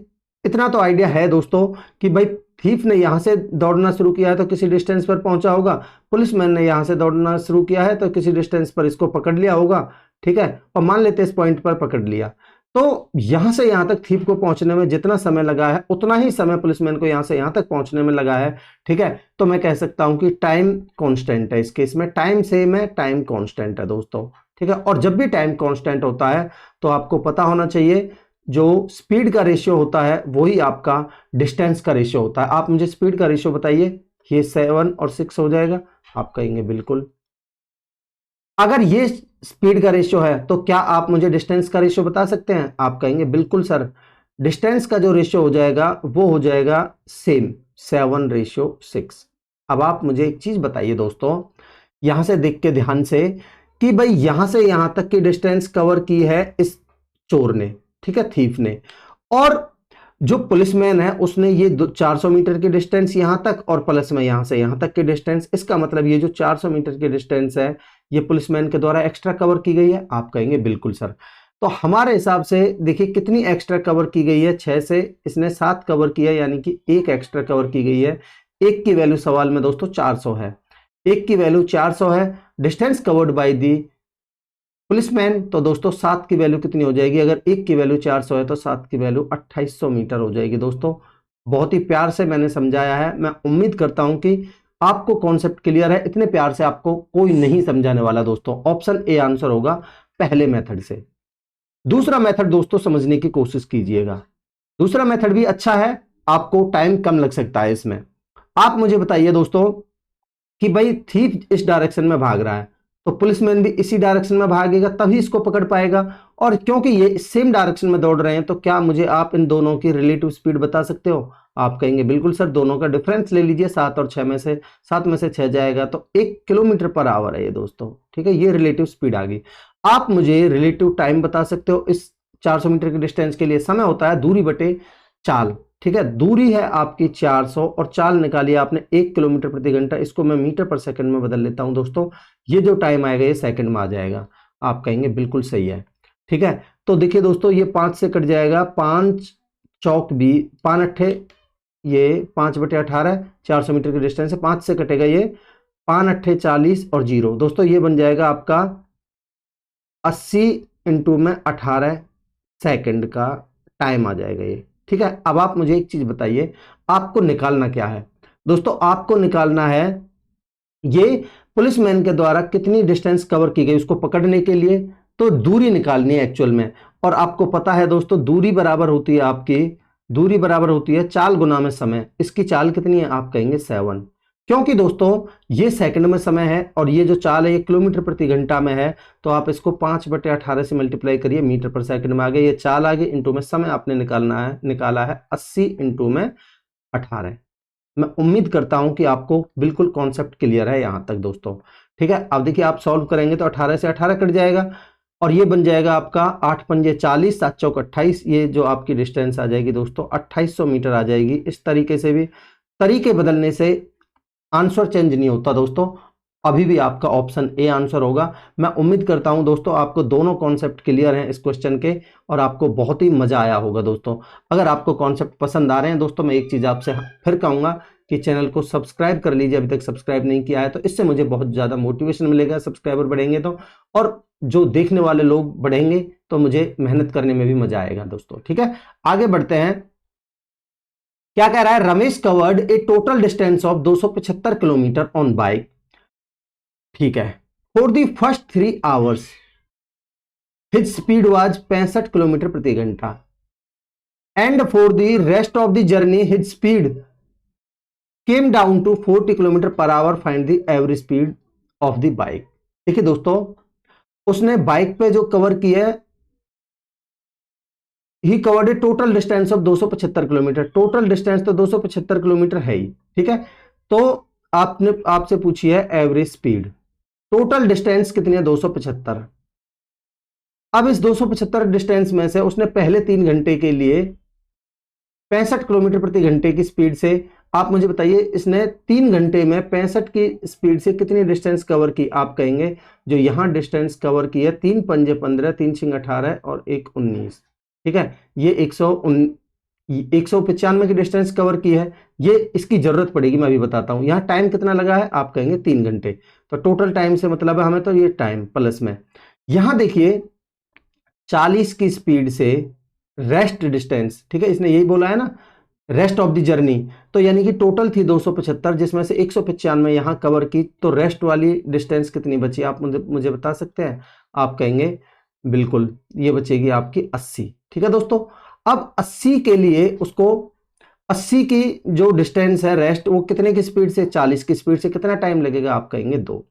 इतना तो आइडिया है दोस्तों कि भाई थीफ ने यहां से दौड़ना शुरू किया है तो किसी डिस्टेंस पर पहुंचा होगा, पुलिसमैन ने यहां से दौड़ना शुरू किया है तो किसी डिस्टेंस पर इसको पकड़ लिया होगा। ठीक है, और मान लेते इस पॉइंट पर पकड़ लिया, तो यहां से यहां तक थीफ को पहुंचने में जितना समय लगा है उतना ही समय पुलिसमैन को यहां से यहां तक पहुंचने में लगा है। ठीक है, तो मैं कह सकता हूं कि टाइम कांस्टेंट है इस केस में, टाइम सेम है, टाइम कांस्टेंट है दोस्तों। ठीक है, और जब भी टाइम कांस्टेंट होता है तो आपको पता होना चाहिए जो स्पीड का रेशियो होता है वही आपका डिस्टेंस का रेशियो होता है। आप मुझे स्पीड का रेशियो बताइए, ये 7 और 6 हो जाएगा, आप कहेंगे बिल्कुल। अगर ये स्पीड का रेशियो है तो क्या आप मुझे डिस्टेंस का रेशियो बता सकते हैं? आप कहेंगे बिल्कुल सर, डिस्टेंस का जो रेशियो हो जाएगा वो हो जाएगा सेम 7:6। अब आप मुझे एक चीज बताइए दोस्तों, यहां से देख के ध्यान से, कि भाई यहां से यहां तक की डिस्टेंस कवर की है इस चोर ने, ठीक है, थीफ ने, और जो पुलिसमैन है उसने ये 400 मीटर की डिस्टेंस यहां तक और प्लस में यहां से यहां तक की डिस्टेंस, इसका मतलब ये जो 400 मीटर की डिस्टेंस है ये पुलिसमैन के द्वारा एक्स्ट्रा कवर की गई है। आप कहेंगे बिल्कुल सर। तो हमारे हिसाब से देखिए कितनी एक्स्ट्रा कवर की गई है, 6 से इसने 7 कवर किया, यानी कि एक एक्स्ट्रा कवर की गई है। एक की वैल्यू सवाल में दोस्तों 400 है, एक की वैल्यू 400 है, distance covered by the policeman, तो दोस्तों 7 की वैल्यू कितनी हो जाएगी? अगर एक की वैल्यू 400 है तो 7 की वैल्यू 2800 मीटर हो जाएगी दोस्तों। बहुत ही प्यार से मैंने समझाया है, मैं उम्मीद करता हूं कि आपको कॉन्सेप्ट क्लियर है। इतने प्यार से आपको कोई नहीं समझाने वाला दोस्तों। ऑप्शन ए आंसर होगा पहले मेथड से। दूसरा मेथड दोस्तों समझने की कोशिश कीजिएगा, दूसरा मेथड भी अच्छा है, आपको टाइम कम लग सकता है इसमें। आप मुझे बताइए दोस्तों कि भाई थीफ इस डायरेक्शन में भाग रहा है तो पुलिसमैन भी इसी डायरेक्शन में भागेगा तभी इसको पकड़ पाएगा, और क्योंकि ये सेम डायरेक्शन में दौड़ रहे हैं तो क्या मुझे आप इन दोनों की रिलेटिव स्पीड बता सकते हो? आप कहेंगे बिल्कुल सर, दोनों का डिफरेंस ले लीजिए, 7 और 6 में से 7 में से 6 जाएगा तो 1 किलोमीटर पर आवर है ये दोस्तों। ठीक है, ये रिलेटिव स्पीड आ गई। आप मुझे रिलेटिव टाइम बता सकते हो इस 400 मीटर की डिस्टेंस के लिए? समय होता है दूरी बटे चाल। ठीक है, दूरी है आपकी 400 और चाल निकाली आपने 1 किलोमीटर प्रति घंटा, इसको मैं मीटर पर सेकंड में बदल लेता हूं दोस्तों, ये जो टाइम आएगा ये सेकंड में आ जाएगा। आप कहेंगे बिल्कुल सही है। ठीक है, तो देखिए दोस्तों ये 5 से कट जाएगा, 5 चौक 20, 5 अट्ठे, ये 5/18, 400 मीटर की डिस्टेंस है, 5 से कटेगा ये, 5 अट्ठे 40 और 0 दोस्तों, ये बन जाएगा आपका 80 इंटू में 18 सेकंड का टाइम आ जाएगा ये। ठीक है, अब आप मुझे एक चीज बताइए, आपको निकालना क्या है दोस्तों? आपको निकालना है ये पुलिसमैन के द्वारा कितनी डिस्टेंस कवर की गई उसको पकड़ने के लिए, तो दूरी निकालनी है एक्चुअल में। और आपको पता है दोस्तों दूरी बराबर होती है आपकी, दूरी बराबर होती है चाल गुना में समय। इसकी चाल कितनी है? आप कहेंगे 7, क्योंकि दोस्तों ये सेकंड में समय है और ये जो चाल है ये किलोमीटर प्रति घंटा में है, तो आप इसको 5/18 से मल्टीप्लाई करिए, मीटर पर सेकंड में आ गया, ये चाल आ गई, इंटू में समय आपने निकाला है 80 इंटू में 18। मैं उम्मीद करता हूं कि आपको बिल्कुल कॉन्सेप्ट क्लियर है यहां तक दोस्तों। ठीक है, अब देखिए आप सॉल्व करेंगे तो 18 से 18 कट जाएगा और ये बन जाएगा आपका 8 पंजे 40, 7 चौक 28, ये जो आपकी डिस्टेंस आ जाएगी दोस्तों 2800 मीटर आ जाएगी। इस तरीके से भी, तरीके बदलने से आंसर चेंज नहीं होता दोस्तों, अभी भी आपका ऑप्शन ए आंसर होगा। मैं उम्मीद करता हूं दोस्तों आपको दोनों कॉन्सेप्ट क्लियर हैं इस क्वेश्चन के और आपको बहुत ही मजा आया होगा दोस्तों। अगर आपको कॉन्सेप्ट पसंद आ रहे हैं दोस्तों, मैं एक चीज आपसे फिर कहूंगा कि चैनल को सब्सक्राइब कर लीजिए, अभी तक सब्सक्राइब नहीं किया है तो, इससे मुझे बहुत ज्यादा मोटिवेशन मिलेगा, सब्सक्राइबर बढ़ेंगे तो, और जो देखने वाले लोग बढ़ेंगे तो मुझे मेहनत करने में भी मजा आएगा दोस्तों। ठीक है, आगे बढ़ते हैं। क्या कह रहा है? Ramesh covered a total distance of 275 kilometre on bike, ठीक है, for the first 3 hours his speed was 65 kilometre प्रति घंटा, and for the rest of the journey his speed came down to 40 kilometre per hour, find the average speed of the bike. देखिए दोस्तों, उसने bike पे जो cover किया है, he covered a total distance of 275 kilometre. Total distance तो 275 kilometre है ही, ठीक है। तो आपने आपसे पूछी है एवरेज स्पीड, टोटल डिस्टेंस कितनी है 275। अब इस 275 डिस्टेंस में से उसने पहले 3 घंटे के लिए 65 किलोमीटर प्रति घंटे की स्पीड से, आप मुझे बताइए इसने 3 घंटे में 65 की स्पीड से कितनी डिस्टेंस कवर की। आप कहेंगे जो यहां डिस्टेंस कवर की है 3 पंजे 15, 3 छिंग 18 और 1 19, ठीक है, ये 195 की डिस्टेंस कवर की है। ये इसकी जरूरत पड़ेगी, मैं अभी बताता हूं। यहाँ टाइम कितना लगा है, आप कहेंगे 3 घंटे, तो टोटल टाइम से मतलब है हमें तो ये टाइम प्लस में, यहां देखिए 40 की स्पीड से रेस्ट डिस्टेंस, ठीक है, इसने यही बोला है ना, रेस्ट ऑफ द जर्नी, तो यानी कि टोटल थी 275, जिसमें से 195 यहां कवर की, तो रेस्ट वाली डिस्टेंस कितनी बची आप मुझे बता सकते हैं। आप कहेंगे बिल्कुल ये बचेगी आपकी 80, ठीक है दोस्तों। अब 80 के लिए उसको 80 की जो डिस्टेंस है रेस्ट, वो कितने की स्पीड से, 40 की स्पीड से, कितना टाइम लगेगा, आप कहेंगे 2,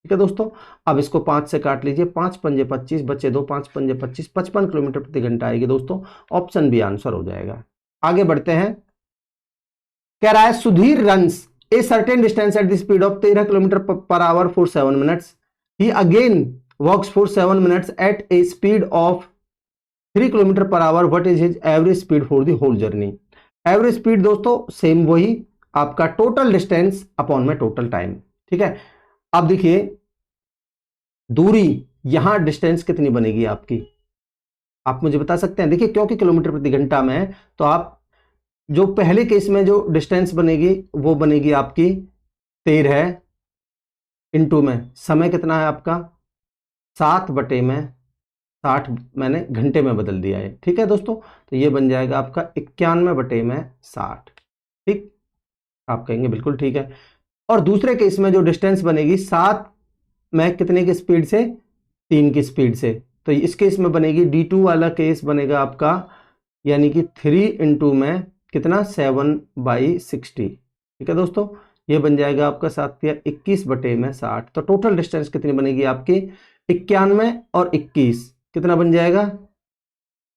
ठीक है दोस्तों। अब इसको 5 से काट लीजिए, 5 पंजे 25 बचे 2, 5 पंजे 25, 55 किलोमीटर प्रति घंटा आएगी दोस्तों। ऑप्शन बी आंसर हो जाएगा। आगे बढ़ते हैं, कह रहा है Sudhir runs a certain distance at the speed of 13 kilometre per hour for 7 minutes, he again walks for 7 minutes at a speed of 3 kilometre per hour, what is his average speed for the whole journey. Average speed दोस्तों same वही, आपका total distance upon में total time, ठीक है। अब देखिए दूरी, यहां डिस्टेंस कितनी बनेगी आपकी, आप मुझे बता सकते हैं। देखिए क्योंकि किलोमीटर प्रति घंटा में है, तो आप जो पहले केस में जो डिस्टेंस बनेगी वो बनेगी आपकी 13 इंटू में समय कितना है आपका 7/60, मैंने घंटे में बदल दिया है, ठीक है दोस्तों। तो ये बन जाएगा आपका 91/60, ठीक, आप कहेंगे बिल्कुल ठीक है। और दूसरे केस में जो डिस्टेंस बनेगी 7 में कितने की स्पीड से, 3 की स्पीड से, तो इस केस में बनेगी D2 वाला केस बनेगा आपका, यानी कि 3 इंटू में कितना 7/60, ठीक है दोस्तों। ये बन जाएगा आपका 7 या 21/60। तो टोटल डिस्टेंस कितनी बनेगी आपकी 91 और 21 कितना बन जाएगा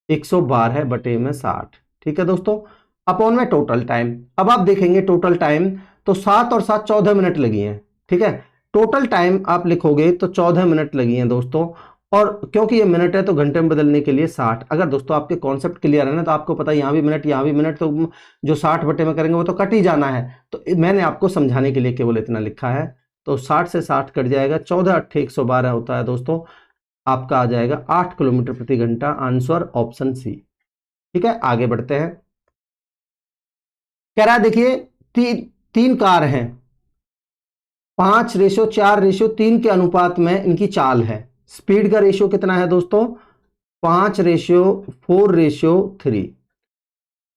112/60, ठीक है दोस्तों, अपॉन में टोटल टाइम। अब आप देखेंगे टोटल टाइम तो 7 और 7 14 मिनट लगी हैं, ठीक है। टोटल टाइम आप लिखोगे तो 14 मिनट लगी हैं दोस्तों, और क्योंकि ये मिनट है तो घंटे में बदलने के लिए 60। अगर दोस्तों आपके कॉन्सेप्ट क्लियर है ना, तो आपको पता है यहाँ भी मिनट यहाँ भी मिनट, तो जो 60 बटे में करेंगे वो तो कट ही जाना है। तो मैंने आपको समझाने के लिए केवल इतना लिखा है। तो 60 से 60 कट जाएगा, 14 8 112 होता है दोस्तों, आपका आ जाएगा 8 किलोमीटर प्रति घंटा, आंसर ऑप्शन सी, ठीक है। आगे बढ़ते हैं, कह रहा है देखिए तीन कार हैं, 5:4:3 के अनुपात में इनकी चाल है। स्पीड का रेशियो कितना है दोस्तों 5:4:3।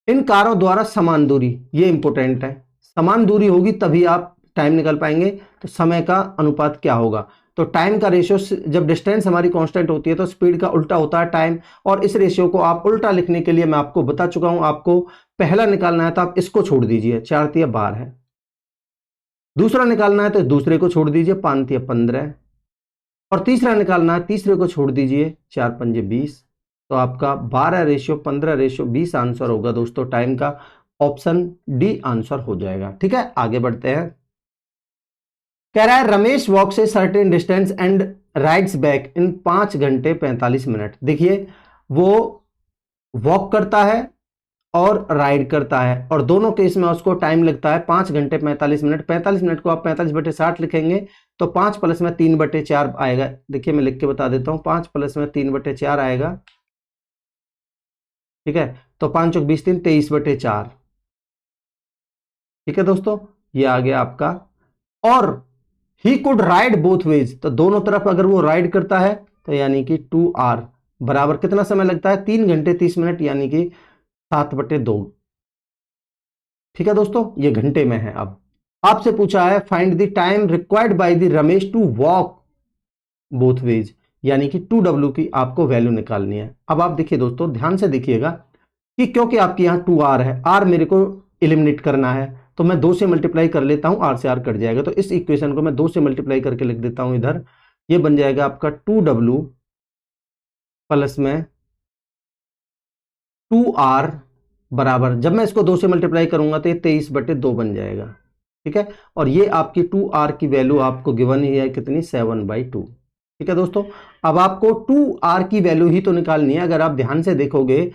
इन कारों द्वारा समान दूरी, ये इंपोर्टेंट है, समान दूरी होगी तभी आप टाइम निकल पाएंगे। तो समय का अनुपात क्या होगा, तो टाइम का रेशियो, जब डिस्टेंस हमारी कांस्टेंट होती है तो स्पीड का उल्टा होता है टाइम, और इस रेशियो को आप उल्टा लिखने के लिए मैं आपको बता चुका हूं। आपको पहला निकालना है तो आप इसको छोड़ दीजिए, 4 तिया 12 है। दूसरा निकालना है तो दूसरे को छोड़ दीजिए, 5 तिया 15, और तीसरा निकालना है, तीसरे को छोड़ दीजिए, 4 पंजे 20। तो आपका 12:15:20 आंसर होगा दोस्तों टाइम का, ऑप्शन डी आंसर हो जाएगा, ठीक है। आगे बढ़ते हैं, कह रहा है Ramesh walks a certain distance and rides back in 5 घंटे 45 मिनट। देखिए वो वॉक करता है और राइड करता है, और दोनों केस में उसको टाइम लगता है 5 घंटे 45 मिनट। 45 मिनट को आप 45/60 लिखेंगे तो 5 प्लस में 3/4 आएगा। देखिए मैं लिख के बता देता हूं, 5 प्लस में 3/4 आएगा, ठीक है। तो 5 चौक 20 3 23/4, ठीक है दोस्तों, ये आ गया आपका। और he could ride both ways, तो दोनों तरफ अगर वो राइड करता है तो यानी कि 2R बराबर कितना समय लगता है 3 घंटे 30 मिनट, यानी कि 7/2, ठीक है दोस्तों, ये घंटे में है। अब आपसे पूछा है find the time required by the Ramesh to walk both ways, यानी कि 2W की आपको वैल्यू निकालनी है। अब आप देखिए दोस्तों ध्यान से देखिएगा कि क्योंकि आपके यहां 2R है, R मेरे को एलिमिनेट करना है, तो मैं 2 से मल्टीप्लाई कर लेता हूं, आर से आर कट जाएगा, तो इस इक्वेशन को मैं 2 से मल्टीप्लाई करके लिख देता हूं इधर। ये बन जाएगा आपका 2W प्लस में 2R बराबर, जब मैं इसको 2 से मल्टीप्लाई करूंगा तो ये 23/2 बन जाएगा। ठीक है, और ये आपकी 2R की वैल्यू आपको गिवन ही है कितनी, 7/2। ठीक है दोस्तों, अब आपको 2R की वैल्यू ही तो निकालनी है। अगर आप ध्यान से देखोगे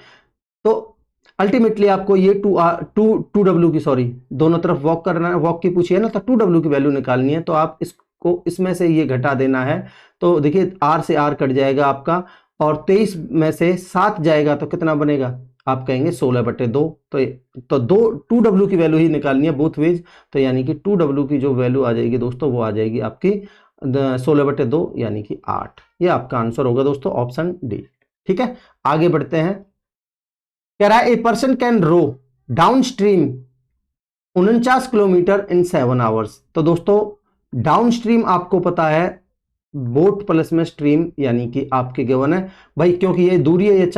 तो अल्टीमेटली आपको ये 2W की, सॉरी, दोनों तरफ वॉक करना है, वॉक की पूछी है ना, तो 2W की वैल्यू निकालनी है, तो आप इसको इसमें से ये घटा देना है। तो देखिए R से R कट जाएगा आपका, और 23 में से 7 जाएगा तो कितना बनेगा, आप कहेंगे 16/2। तो 2W की वैल्यू ही निकालनी है बोथ वेज, तो यानी कि 2W की जो वैल्यू आ जाएगी दोस्तों वो आ जाएगी आपकी 16/2 यानी कि 8। ये आपका आंसर होगा दोस्तों ऑप्शन डी। ठीक है, आगे बढ़ते हैं। कह रहा है a person can row downstream 49 kilometre in 7 hours. तो दोस्तों डाउन स्ट्रीम आपको पता है बोट प्लस में स्ट्रीम यानी कि आपके गिवन है भाई, क्योंकि ये दूरी है, ये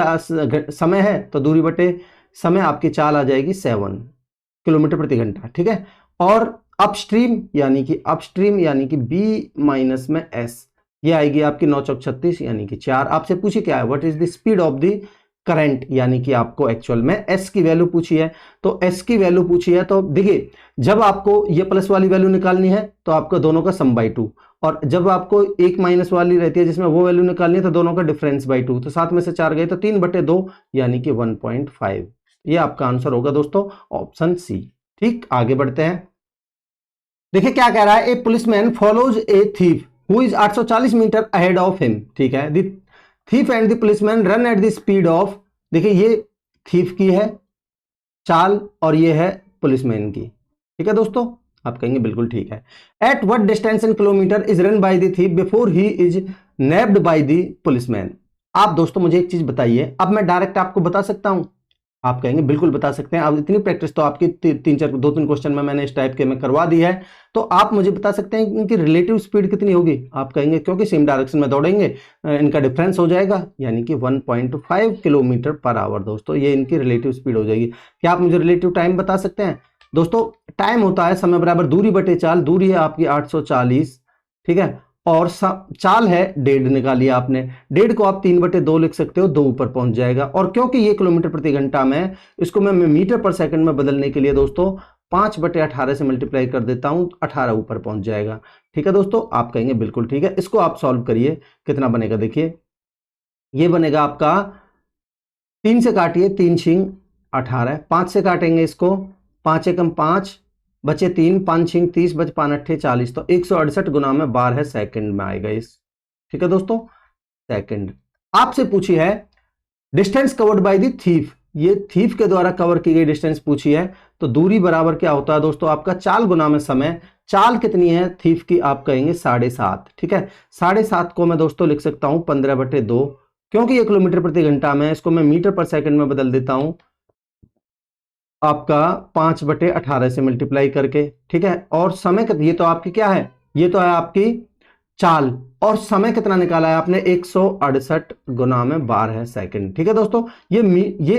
समय है, तो दूरी बटे समय आपकी चाल आ जाएगी 7 किलोमीटर प्रति घंटा। ठीक है, और अपस्ट्रीम यानी कि बी माइनस में एस, ये आएगी आपकी 9 चौक 36 यानी कि 4। आपसे पूछी क्या है, what is the speed of the current, यानी कि आपको एक्चुअल में एस की वैल्यू पूछी है। तो एस की वैल्यू पूछी है, तो देखिए जब आपको ये प्लस वाली वैल्यू निकालनी है तो आपको दोनों का सम बाई 2, और जब आपको एक माइनस वाली रहती है जिसमें वो वैल्यू निकालनी है तो दोनों का डिफरेंस बाई 2, तो 7 में से 4 गए तो 3/2 यानी कि 1.5। ये आपका आंसर होगा दोस्तों ऑप्शन सी। ठीक, आगे बढ़ते हैं। देखिए क्या कह रहा है, a policeman follows a thief who is 840 metre ahead of him. ठीक है, the thief and the policeman run at the speed of, देखिए ये थीफ की है चाल और ये है पुलिसमैन की। ठीक है दोस्तों, आप कहेंगे बिल्कुल ठीक है। At what distance in kilometre is run by the thief before he is nabbed by the policeman. आप दोस्तों मुझे एक चीज बताइए, अब मैं डायरेक्ट आपको बता सकता हूं, आप कहेंगे बिल्कुल बता सकते हैं। अब इतनी प्रैक्टिस तो आपकी 2-3 क्वेश्चन में मैंने इस टाइप के में करवा दी है, तो आप मुझे बता सकते हैं इनकी रिलेटिव स्पीड कितनी होगी। आप कहेंगे क्योंकि सेम डायरेक्शन में दौड़ेंगे इनका डिफरेंस हो जाएगा, यानी कि 1.5 किलोमीटर पर आवर। दोस्तों ये इनकी रिलेटिव स्पीड हो जाएगी। क्या आप मुझे रिलेटिव टाइम बता सकते हैं? दोस्तों टाइम होता है समय बराबर दूरी बटे चाल, दूरी है आपकी 840, ठीक है, और चाल है 1.5 निकालिए आपने, 1.5 को आप 3/2 लिख सकते हो, 2 ऊपर पहुंच जाएगा। और क्योंकि ये किलोमीटर प्रति घंटा में, इसको मैं मीटर पर सेकंड में बदलने के लिए दोस्तों 5/18 से मल्टीप्लाई कर देता हूं, 18 ऊपर पहुंच जाएगा। ठीक है दोस्तों, आप कहेंगे बिल्कुल ठीक है। इसको आप सॉल्व करिए, कितना बनेगा देखिए, ये बनेगा आपका 3 से काटिए, 3 छिंग 18, 5 से काटेंगे इसको, 5 एकम 5 बचे 3, 5 छिंग 30 बच 5 अट्ठे 40, तो 168 गुना में 12 सेकंड में आएगा इस। ठीक है दोस्तों, सेकंड। आपसे पूछी है distance covered bye the thief, ये थीफ के द्वारा कवर की गई डिस्टेंस पूछी है, तो दूरी बराबर क्या होता है दोस्तों आपका चाल गुना में समय। चाल कितनी है थीफ की, आप कहेंगे 7.5। ठीक है, 7.5 को मैं दोस्तों लिख सकता हूं 15/2, क्योंकि ये किलोमीटर प्रति घंटा में, इसको मैं मीटर पर सेकंड में बदल देता हूं आपका 5/18 से मल्टीप्लाई करके। ठीक है, और समय ये तो आपकी क्या है, ये तो है आपकी चाल, और समय कितना निकाला है आपने 168 गुना में 12 सेकंड। ठीक है दोस्तों, ये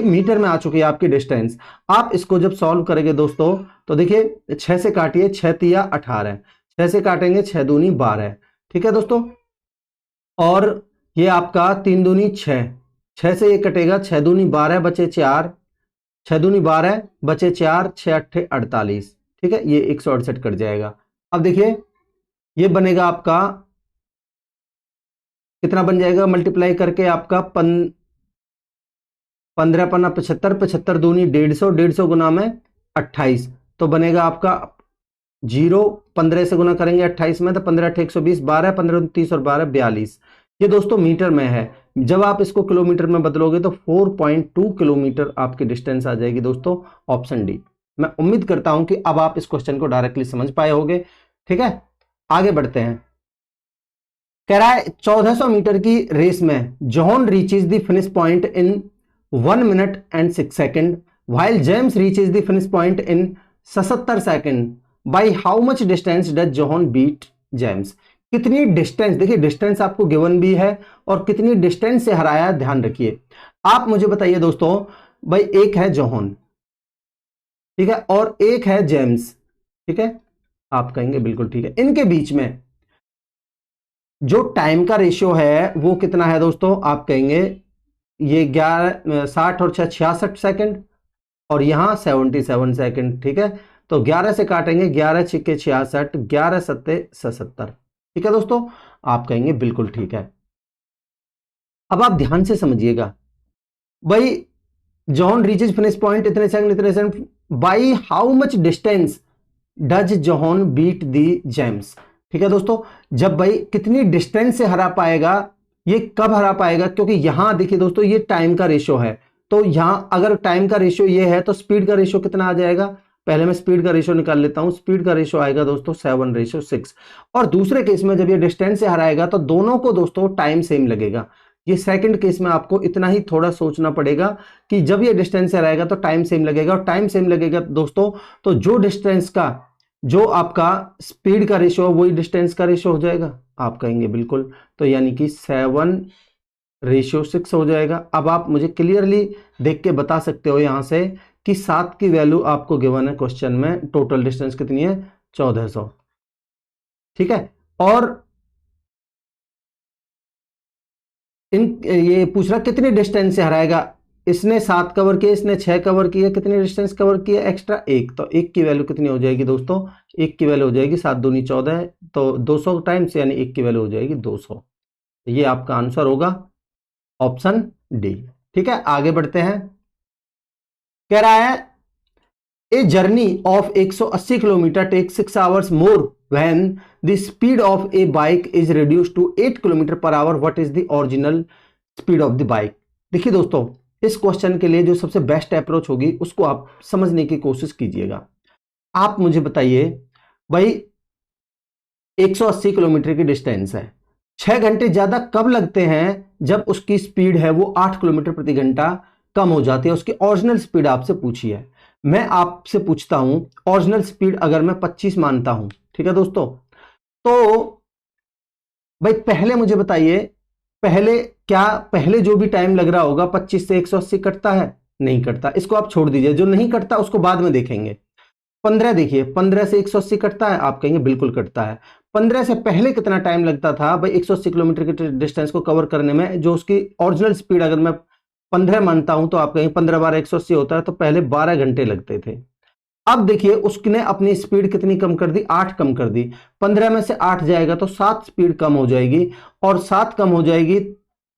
मीटर में आ चुकी है आपकी डिस्टेंस। आप इसको जब सॉल्व करेंगे दोस्तों तो देखिए 6 से काटिए, 6 तिया 18, 6 से काटेंगे 6 दूनी 12। ठीक है दोस्तों, और ये आपका 3 दूनी 6, 6 से ये कटेगा, 6 दूनी 12 बचे 4, 6 दूनी 12 बचे 4, 6 अट्ठे 48। ठीक है, ये 168 कट जाएगा। अब देखिए ये बनेगा आपका कितना बन जाएगा, मल्टीप्लाई करके आपका 15 पन्ना 75, 75 दूनी 150, 150 गुना में 28, तो बनेगा आपका 0, 15 से गुना करेंगे 28 में तो 15 अट्ठे 120, 12 15 30 और 12 42। ये दोस्तों मीटर में है, जब आप इसको किलोमीटर में बदलोगे तो 4.2 किलोमीटर आपकी डिस्टेंस आ जाएगी दोस्तों, ऑप्शन डी। मैं उम्मीद करता हूं कि अब आप इस क्वेश्चन को डायरेक्टली समझ पाए होंगे। ठीक है, आगे बढ़ते हैं। कह रहा है 1400 मीटर की रेस में John reaches the finish point in 1 minute and 6 second, while James reaches the finish point in 77 second, by how much distance does John beat James. कितनी डिस्टेंस, देखिए डिस्टेंस आपको गिवन भी है और कितनी डिस्टेंस से हराया ध्यान रखिए। आप मुझे बताइए दोस्तों, भाई एक है जॉन, ठीक है, और एक है जेम्स। ठीक है, आप कहेंगे बिल्कुल ठीक है। इनके बीच में जो टाइम का रेशियो है वो कितना है दोस्तों, आप कहेंगे ये 60 और 66 सेकंड, और यहां 77 सेकंड। ठीक है, तो 11 से काटेंगे, 11 छिक्के 66, 11 सत्ते 77। ठीक है दोस्तों, आप कहेंगे बिल्कुल ठीक है। अब आप ध्यान से समझिएगा भाई, जॉन रीचेज फिनिश पॉइंट इतने second, by how much distance does John beat the James. ठीक है दोस्तों, जब भाई कितनी डिस्टेंस से हरा पाएगा, ये कब हरा पाएगा, क्योंकि यहां देखिए दोस्तों ये टाइम का रेशियो है, तो यहां अगर टाइम का रेशियो ये है तो स्पीड का रेशियो कितना आ जाएगा, पहले मैं स्पीड का रेशियो निकाल लेता हूं। स्पीड का रेशियो आएगा दोस्तों 7:6। और दूसरे केस में जब ये डिस्टेंस से हराएगा तो दोनों को दोस्तों टाइम सेम लगेगा। ये सेकंड केस में आपको इतना ही थोड़ा सोचना पड़ेगा कि जब ये डिस्टेंस से रहेगा तो टाइम सेम लगेगा, और टाइम सेम लगेगा दोस्तों तो जो डिस्टेंस का जो आपका स्पीड का रेशियो वही डिस्टेंस का रेशियो हो जाएगा। आप कहेंगे बिल्कुल, तो यानी कि 7:6 हो जाएगा। अब आप मुझे क्लियरली देख के बता सकते हो यहां से कि 7 की वैल्यू आपको गिवन है क्वेश्चन में, टोटल डिस्टेंस कितनी है 1400। ठीक है, और ये पूछ रहा कितनी डिस्टेंस से हराएगा, इसने 7 कवर किया, इसने 6 कवर किया, कितनी डिस्टेंस कवर किया एक्स्ट्रा 1, तो 1 की वैल्यू कितनी हो जाएगी दोस्तों, 1 की वैल्यू हो जाएगी 7 दूनी 14, तो 200 टाइम्स, यानी 1 की वैल्यू हो जाएगी 200। ये आपका आंसर होगा ऑप्शन डी। ठीक है, आगे बढ़ते हैं। कह रहा है a journey of 180 kilometre take 6 hours more when the speed of a bike is reduce to 8 kilometre per hour, what is the original speed of the bike. देखिए दोस्तों, इस क्वेश्चन के लिए जो सबसे बेस्ट अप्रोच होगी उसको आप समझने की कोशिश कीजिएगा। आप मुझे बताइए भाई, 180 किलोमीटर की डिस्टेंस है, 6 घंटे ज्यादा कब लगते हैं जब उसकी स्पीड है वो 8 किलोमीटर प्रति घंटा कम हो जाती है। उसकी ओरिजिनल स्पीड आपसे पूछी है, मैं आपसे पूछता हूं ओरिजिनल स्पीड अगर मैं 25 मानता हूं, ठीक है दोस्तों, तो भाई पहले मुझे बताइए, पहले जो भी टाइम लग रहा होगा 25 से 180 कटता है, नहीं कटता, इसको आप छोड़ दीजिए, जो नहीं कटता उसको बाद में देखेंगे। 15 देखिए, 15 से 180 कटता है, आप कहेंगे बिल्कुल कटता है। 15 से पहले कितना टाइम लगता था भाई 180 किलोमीटर की डिस्टेंस को कवर करने में, जो उसकी ओरिजिनल स्पीड अगर मैं 15 मानता हूं तो आप कहेंगे 15 12 180 होता है, तो पहले 12 घंटे लगते थे। अब देखिए उसने अपनी स्पीड कितनी कम कर दी, 8 कम कर दी, 15 में से 8 जाएगा तो 7 स्पीड कम हो जाएगी, और 7 कम हो जाएगी।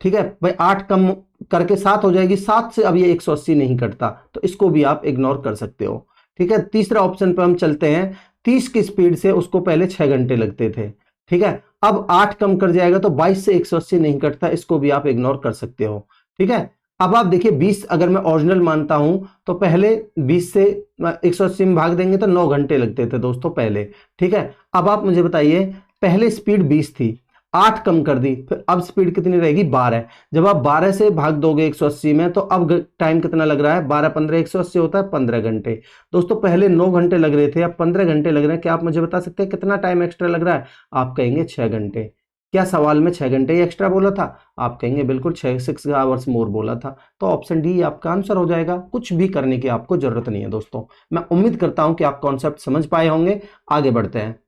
ठीक है भाई, 8 कम करके 7 हो जाएगी, 7 से अब ये 180 नहीं कटता, तो इसको भी आप इग्नोर कर सकते हो। ठीक है, तीसरा ऑप्शन पर हम चलते हैं। 30 की स्पीड से उसको पहले 6 घंटे लगते थे, ठीक है, अब 8 कम कर जाएगा तो 22 से 180 नहीं कटता, इसको भी आप इग्नोर कर सकते हो। ठीक है, अब आप देखिए 20 अगर मैं ओरिजिनल मानता हूं तो पहले 20 से 180 में भाग देंगे तो 9 घंटे लगते थे दोस्तों पहले। ठीक है, अब आप मुझे बताइए, पहले स्पीड 20 थी, 8 कम कर दी, फिर अब स्पीड कितनी रहेगी 12। जब आप 12 से भाग दोगे 180 में तो अब टाइम कितना लग रहा है, 12 15 180 होता है 15 घंटे। दोस्तों पहले 9 घंटे लग रहे थे, अब 15 घंटे लग रहे हैं। क्या आप मुझे बता सकते हैं कितना टाइम एक्स्ट्रा लग रहा है, आप कहेंगे 6 घंटे। क्या सवाल में 6 घंटे ही एक्स्ट्रा बोला था, आप कहेंगे बिल्कुल 6 आवर्स मोर बोला था, तो ऑप्शन डी आपका आंसर हो जाएगा। कुछ भी करने की आपको जरूरत नहीं है दोस्तों। मैं उम्मीद करता हूं कि आप कॉन्सेप्ट समझ पाए होंगे। आगे बढ़ते हैं।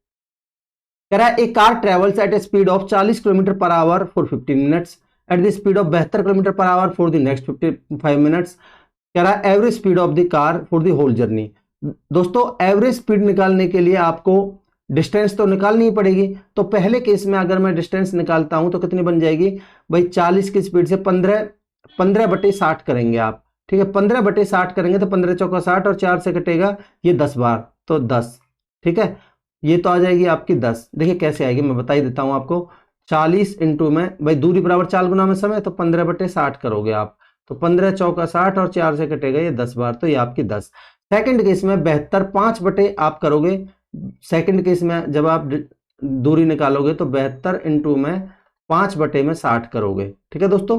कह रहा है a car travels at a speed of 40 kilometre per hour for 15 minutes at the speed of 72 kilometre per hour for the next 55 minutes. कह रहा है average speed of the car for the whole journey. दोस्तों average speed निकालने के लिए आपको distance तो निकालनी ही पड़ेगी, तो पहले केस में अगर मैं डिस्टेंस निकालता हूं तो कितनी बन जाएगी भाई, 40 की स्पीड से 15/60 करेंगे आप। ठीक है, 15/60 करेंगे तो 15 चौका 60 और 4 से कटेगा ये 10 बार, तो 10। ठीक है, ये तो आ जाएगी आपकी 10। देखिए कैसे आएगी, मैं बता ही देता हूं आपको। 40 इंटू में भाई दूरी बराबर 4 गुना में समय, तो 15/60 करोगे आप, तो 15 चौका 60 और 4 से कटेगा ये 10 बार, तो ये आपकी 10। सेकंड केस में 72 5 आप करोगे। सेकंड केस में जब आप दूरी निकालोगे तो 72 इंटू में 5/60 करोगे। ठीक है दोस्तों,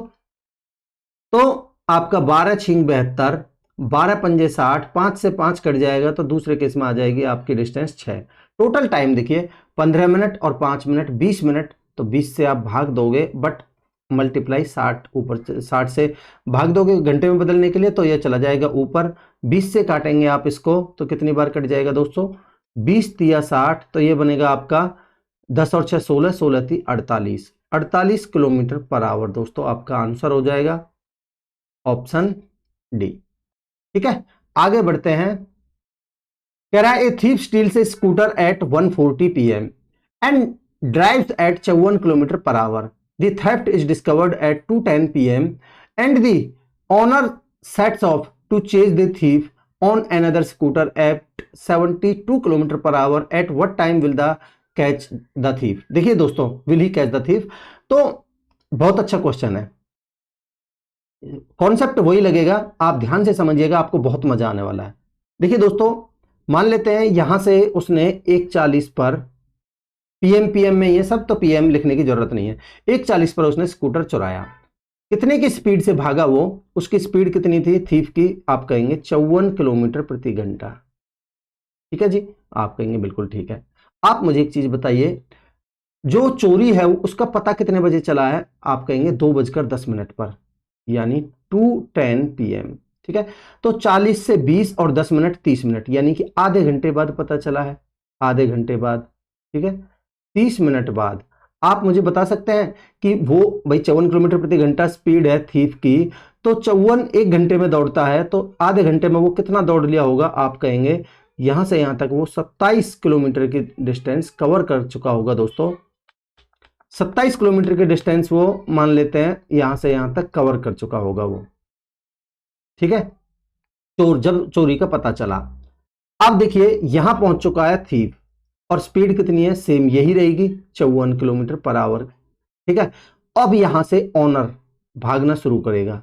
तो आपका 12 छींग 72, 12 पंजे 60, 5 से 5 कट जाएगा, तो दूसरे केस में आ जाएगी आपकी डिस्टेंस 6। टोटल टाइम देखिए 15 मिनट और 5 मिनट 20 मिनट, तो 20 से आप भाग दोगे, बट मल्टीप्लाई 60, ऊपर 60 से भाग दोगे घंटे में बदलने के लिए तो ये चला जाएगा ऊपर। 20 से काटेंगे आप इसको तो कितनी बार कट जाएगा दोस्तों, 20 तिया 60, तो ये बनेगा आपका 10 और 6 16, 16 ती 48, 48 किलोमीटर पर आवर दोस्तों आपका आंसर हो जाएगा ऑप्शन डी। ठीक है, आगे बढ़ते हैं। कह रहा है a thief steals a scooter at 1:40 PM and drives at 54 kilometre per hour. The theft is discovered at 2:10 PM and the owner sets off to chase the thief on another scooter at 72 km per hour. At what time will the catch the thief? देखिए दोस्तों, will he catch the thief? तो बहुत अच्छा question है, concept वही लगेगा, आप ध्यान से समझिएगा, आपको बहुत मजा आने वाला है। देखिए दोस्तों, मान लेते हैं यहां से उसने 1:40 पर पीएम में, ये सब तो पीएम लिखने की जरूरत नहीं है, 1:40 पर उसने स्कूटर चुराया। कितने की स्पीड से भागा वो, उसकी स्पीड कितनी थी थीफ की, आप कहेंगे 54 किलोमीटर प्रति घंटा। ठीक है जी, आप कहेंगे बिल्कुल ठीक है। आप मुझे एक चीज बताइए, जो चोरी है उसका पता कितने बजे चला है, आप कहेंगे 2:10 पर, यानी 2:10 PM। ठीक है, तो 40 से 20 और 10 मिनट 30 मिनट, यानी कि आधे घंटे बाद पता चला है, आधे घंटे बाद। ठीक है, 30 मिनट बाद आप मुझे बता सकते हैं कि वो भाई 54 किलोमीटर प्रति घंटा स्पीड है थीफ की, तो 54 1 घंटे में दौड़ता है, तो आधे घंटे में वो कितना दौड़ लिया होगा, आप कहेंगे यहां से यहां तक वो 27 किलोमीटर की डिस्टेंस कवर कर चुका होगा दोस्तों। 27 किलोमीटर की डिस्टेंस वो मान लेते हैं यहां से यहां तक कवर कर चुका होगा वो। ठीक है, जब चोरी का पता चला, अब देखिए यहां पहुंच चुका है थीफ और स्पीड कितनी है, सेम यही रहेगी 54 किलोमीटर पर आवर। ठीक है, अब यहां से ऑनर भागना शुरू करेगा।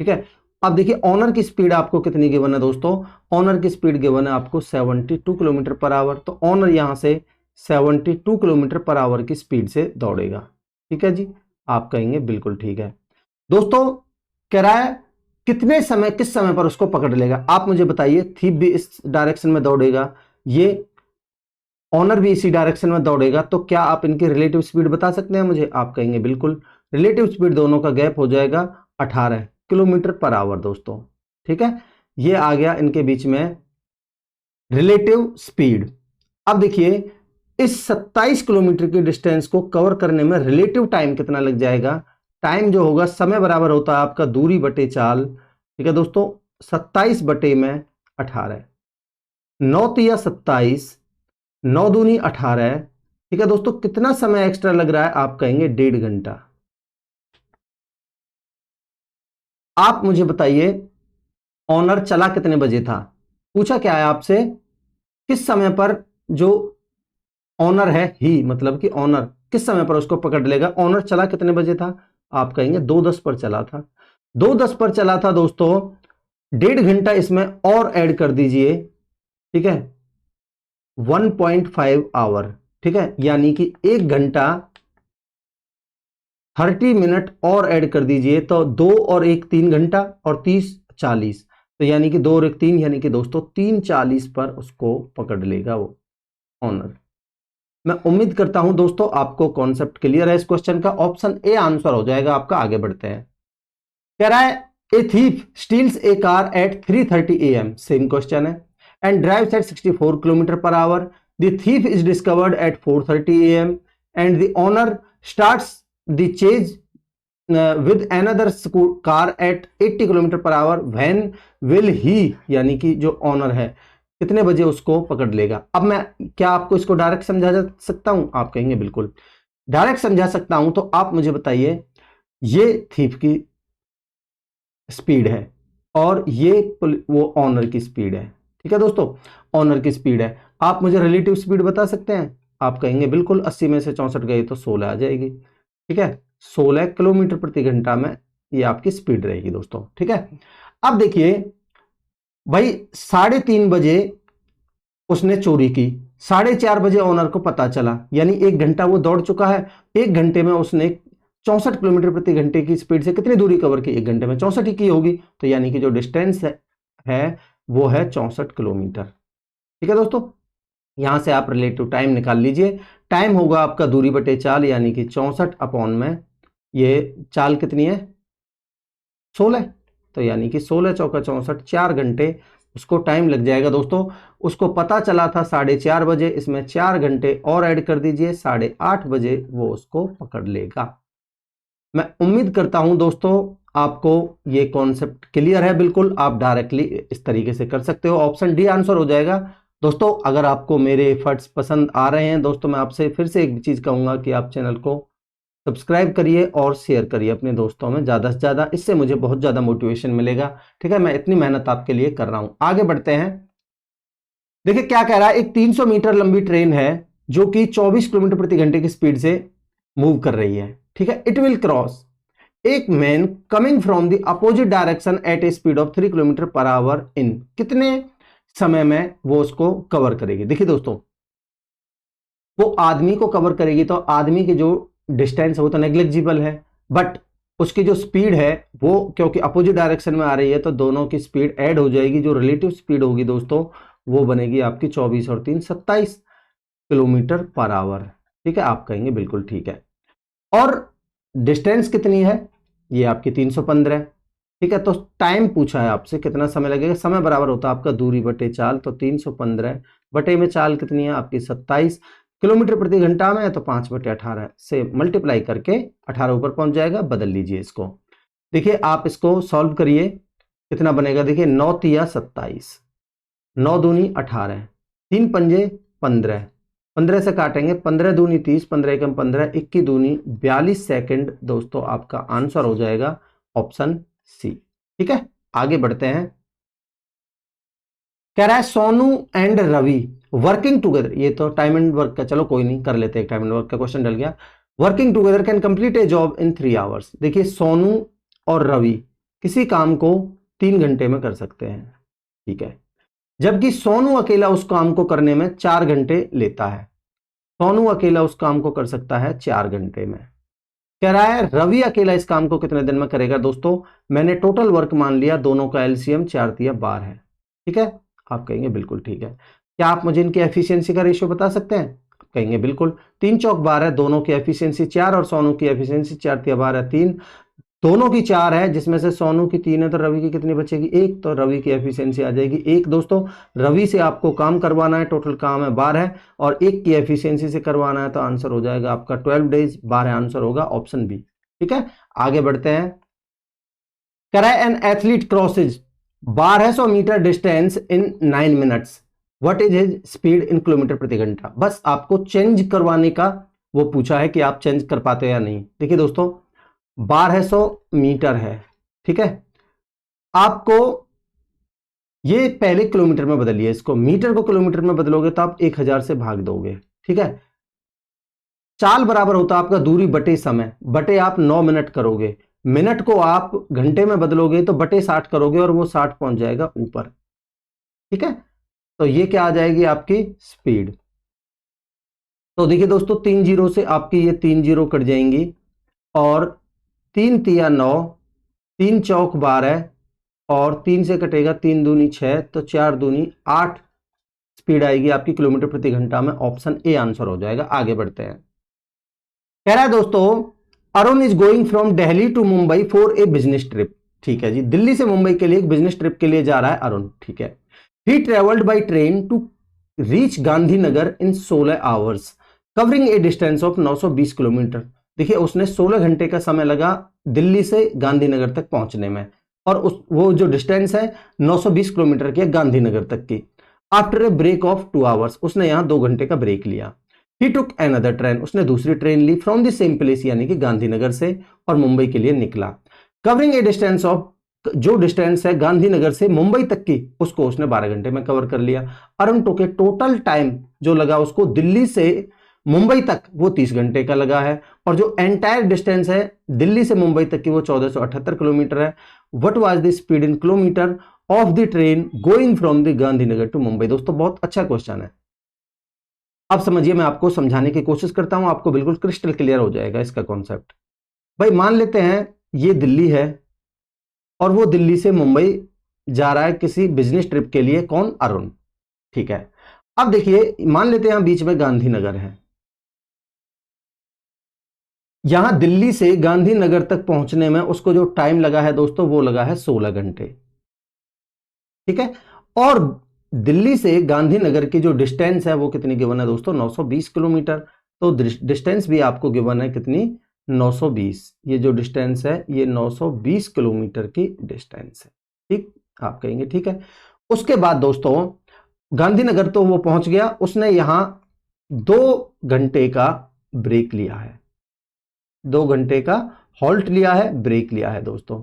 ठीक है, अब देखिए ऑनर की स्पीड आपको कितनी गिवन है दोस्तों, ऑनर की स्पीड गिवन है आपको 72 किलोमीटर पर आवर, तो ऑनर यहां से 72 किलोमीटर पर आवर की स्पीड से दौड़ेगा। ठीक है जी, आप कहेंगे बिल्कुल ठीक है। दोस्तों कह रहा है कितने समय, किस समय पर उसको पकड़ लेगा, आप मुझे बताइए। थीफ भी इस डायरेक्शन में दौड़ेगा, ये ऑनर भी इसी डायरेक्शन में दौड़ेगा, तो क्या आप इनकी रिलेटिव स्पीड बता सकते हैं मुझे, आप कहेंगे बिल्कुल। रिलेटिव स्पीड दोनों का गैप हो जाएगा 18 किलोमीटर पर आवर दोस्तों। ठीक है, ये आ गया इनके बीच में रिलेटिव स्पीड। अब देखिए इस 27 किलोमीटर की डिस्टेंस को कवर करने में रिलेटिव टाइम कितना लग जाएगा, टाइम जो होगा समय बराबर होता है आपका दूरी बटे चाल। ठीक है दोस्तों, 27 बटे में 18, 9 तिया 27, 9 दूनी 18। ठीक है दोस्तों, कितना समय एक्स्ट्रा लग रहा है, आप कहेंगे 1.5 घंटा। आप मुझे बताइए ऑनर चला कितने बजे था, पूछा क्या है आपसे, किस समय पर जो ऑनर है ही, मतलब कि ऑनर किस समय पर उसको पकड़ लेगा, ऑनर चला कितने बजे था, आप कहेंगे 2:10 पर चला था। 2:10 पर चला था दोस्तों, 1.5 घंटा इसमें और ऐड कर दीजिए। ठीक है, 1.5 आवर। ठीक है, यानी कि 1 घंटा 30 मिनट और ऐड कर दीजिए, तो 2 और 1 3 घंटा और 30 40, तो यानी कि 2 और 1 3, यानी कि दोस्तों 3:40 पर उसको पकड़ लेगा वो ऑनर। मैं उम्मीद करता हूं दोस्तों आपको कॉन्सेप्ट क्लियर है इस क्वेश्चन का, ऑप्शन ए आंसर हो जाएगा आपका। आगे बढ़ते हैं। कह रहा है a thief steals a car at 3:30 AM, same question है, and drives at 64 kilometre per hour. The thief is discovered at 4:30 AM and the owner starts the chase with another car at 80 kilometre per hour. When will he, यानी कि जो honour है कितने बजे उसको पकड़ लेगा। अब मैं क्या आपको इसको डायरेक्ट समझा सकता हूं, आप कहेंगे बिल्कुल डायरेक्ट समझा सकता हूं, तो आप मुझे बताइए ये थीफ की स्पीड है और ये वो ऑनर की स्पीड है। ठीक है दोस्तों, ऑनर की स्पीड है, आप मुझे रिलेटिव स्पीड बता सकते हैं, आप कहेंगे बिल्कुल 80 में से 64 गई तो 16 आ जाएगी। ठीक है, 16 किलोमीटर प्रति घंटा में ये आपकी स्पीड रहेगी दोस्तों। ठीक है, अब देखिए भाई 3:30 बजे उसने चोरी की, 4:30 बजे ऑनर को पता चला, यानी 1 घंटा वो दौड़ चुका है। 1 घंटे में उसने 64 किलोमीटर प्रति घंटे की स्पीड से कितनी दूरी कवर की, 1 घंटे में 64 ही की होगी, तो यानी कि जो डिस्टेंस है वो है 64 किलोमीटर। ठीक है दोस्तों, यहां से आप रिलेटिव टाइम निकाल लीजिए, टाइम होगा आपका दूरी बटे चाल, यानी कि 64 अपॉन में ये चाल कितनी है 16, तो यानी कि 16 चौका 64, 4 घंटे उसको टाइम लग जाएगा दोस्तों। उसको पता चला था 4:30 बजे, इसमें 4 घंटे और ऐड कर दीजिए, 8:30 बजे वो उसको पकड़ लेगा। मैं उम्मीद करता हूं दोस्तों आपको ये कॉन्सेप्ट क्लियर है बिल्कुल। आप डायरेक्टली इस तरीके से कर सकते हो, ऑप्शन डी आंसर हो जाएगा। दोस्तों अगर आपको मेरे एफर्ट्स पसंद आ रहे हैं दोस्तों, मैं आपसे फिर से एक चीज कहूंगा कि आप चैनल को सब्सक्राइब करिए और शेयर करिए अपने दोस्तों में ज़्यादा से ज़्यादा, इससे मुझे बहुत ज़्यादा मोटिवेशन मिलेगा। ठीक है, मैं इतनी मेहनत आपके लिए कर रहा हूं। आगे बढ़ते हैं। देखिए क्या कह रहा है, एक 300 मीटर लंबी ट्रेन है जो कि 24 किलोमीटर प्रति घंटे की स्पीड से मूव कर रही है। ठीक है, इट विल क्रॉस एक man coming from the opposite direction at a speed of 3 kilometre per hour in कितने समय में वो उसको कवर करेगी। देखिए दोस्तों, वो आदमी को कवर करेगी तो आदमी की जो डिस्टेंस है वो तो नेग्लिजिबल है, बट उसकी जो स्पीड है वो क्योंकि अपोजिट डायरेक्शन में आ रही है तो दोनों की स्पीड ऐड हो जाएगी। जो रिलेटिव स्पीड होगी दोस्तों वो बनेगी आपकी 24 और 3 27 किलोमीटर पर आवर। ठीक है, आप कहेंगे बिल्कुल ठीक है। और डिस्टेंस कितनी है, ये आपकी 315। ठीक है, तो टाइम पूछा है आपसे कितना समय लगेगा। समय बराबर होता है आपका दूरी बटे चाल, तो 315 बटे में चाल कितनी है आपकी 27 किलोमीटर प्रति घंटा में है, तो 5/18 से मल्टीप्लाई करके 18 ऊपर पहुंच जाएगा। बदल लीजिए इसको। देखिए आप इसको सॉल्व करिए, कितना बनेगा। देखिए 9 तिया 27, 9 दूनी 18, 3 पंजे 15, 15 से काटेंगे, 15 दूनी 30, 15 एकम 15, 21 दूनी 42 सेकंड। दोस्तों आपका आंसर हो जाएगा ऑप्शन सी। ठीक है, आगे बढ़ते हैं। कह रहा है Sonu and Ravi working together, ये तो टाइम एंड वर्क का, चलो कोई नहीं कर लेते, एक टाइम एंड वर्क का क्वेश्चन डल गया। Working together can complete A job in 3 hours. देखिए सोनू और रवि किसी काम को 3 घंटे में कर सकते हैं। ठीक है, जबकि सोनू अकेला उस काम को करने में 4 घंटे लेता है। सोनू अकेला उस काम को कर सकता है 4 घंटे में। कह रहा है रवि अकेला इस काम को कितने दिन में करेगा। दोस्तों मैंने टोटल वर्क मान लिया, दोनों का एलसीएम 4 तिया 12 है। ठीक है, आप कहेंगे बिल्कुल ठीक है। क्या आप मुझे इनकी एफिशिएंसी का रेशियो बता सकते हैं। आप कहेंगे बिल्कुल, 3 चौक 12, दोनों की एफिशिएंसी 4 और सोनू की एफिशिएंसी 4 तिया 12 3, दोनों की 4 है, जिसमें से सोनू की 3 है, तो रवि की कितनी बचेगी 1, तो रवि की एफिशिएंसी आ जाएगी 1। दोस्तों रवि से आपको काम करवाना है, टोटल काम है 12 और 1 की एफिशिएंसी से करवाना है, तो आंसर हो जाएगा आपका 12 डेज, 12 आंसर होगा ऑप्शन बी। ठीक है, आगे बढ़ते हैं। कह रहा है an athlete crosses 1200 metre distance in 9 minutes, what is his speed in kilometre प्रति घंटा। बस आपको चेंज करवाने का वो पूछा है कि आप चेंज कर पाते हो या नहीं। देखिए दोस्तों 1200 मीटर है। ठीक है, आपको ये पहले किलोमीटर में बदलिए, इसको मीटर को किलोमीटर में बदलोगे तो आप 1000 से भाग दोगे। ठीक है, चाल बराबर होता है आपका दूरी बटे समय, बटे आप 9 मिनट करोगे, मिनट को आप घंटे में बदलोगे तो बटे 60 करोगे और वो 60 पहुंच जाएगा ऊपर। ठीक है, तो ये क्या आ जाएगी आपकी स्पीड। तो देखिए दोस्तों 3 जीरो से आपकी ये 3 जीरो कट जाएंगी और 3 तिया 9, 3 चौक 12 और 3 से कटेगा 3 दूनी 6, तो 4 दूनी 8 स्पीड आएगी आपकी किलोमीटर प्रति घंटा में। ऑप्शन ए आंसर हो जाएगा। आगे बढ़ते हैं। कह रहा है दोस्तों Arun is going from Delhi to Mumbai for a business trip. ठीक है जी, दिल्ली से मुंबई के लिए एक बिजनेस ट्रिप के लिए जा रहा है अरुण। ठीक है, he travelled by train to reach Gandhinagar in 16 hours covering a distance of 920 kilometre. देखिए उसने 16 घंटे का समय लगा दिल्ली से गांधीनगर तक पहुंचने में, और वो जो डिस्टेंस है 920 किलोमीटर की है गांधीनगर तक की। After a break of 2 hours, उसने यहां 2 घंटे का ब्रेक लिया। ही टुक अनदर ट्रेन, उसने दूसरी ट्रेन ली फ्रॉम द सेम प्लेस यानी कि गांधीनगर से, और मुंबई के लिए निकला। कवरिंग ए डिस्टेंस ऑफ, जो डिस्टेंस है गांधीनगर से मुंबई तक की उसको उसने 12 घंटे में कवर कर लिया। अरुण टुके टोटल टाइम जो लगा उसको दिल्ली से मुंबई तक वो 30 घंटे का लगा है, और जो एंटायर डिस्टेंस है दिल्ली से मुंबई तक की वो 1478 किलोमीटर है। What was the speed in kilometre of the train going from the Gandhinagar to Mumbai. दोस्तों बहुत अच्छा क्वेश्चन है। अब समझिए, मैं आपको समझाने की कोशिश करता हूं, आपको बिल्कुल क्रिस्टल क्लियर हो जाएगा इसका कॉन्सेप्ट। भाई मान लेते हैं ये दिल्ली है और वो दिल्ली से मुंबई जा रहा है किसी बिजनेस ट्रिप के लिए, कौन, अरुण। ठीक है, अब देखिए मान लेते हैं बीच में गांधीनगर है, यहां दिल्ली से गांधीनगर तक पहुंचने में उसको जो टाइम लगा है दोस्तों वो लगा है 16 घंटे। ठीक है, और दिल्ली से गांधीनगर की जो डिस्टेंस है वो कितनी गिवन है दोस्तों, 920 किलोमीटर। तो डिस्टेंस भी आपको गिवन है कितनी, 920। ये जो डिस्टेंस है ये 920 किलोमीटर की डिस्टेंस है। ठीक, आप कहेंगे ठीक है। उसके बाद दोस्तों गांधीनगर तो वो पहुंच गया, उसने यहां 2 घंटे का ब्रेक लिया है, 2 घंटे का हॉल्ट लिया है, ब्रेक लिया है दोस्तों।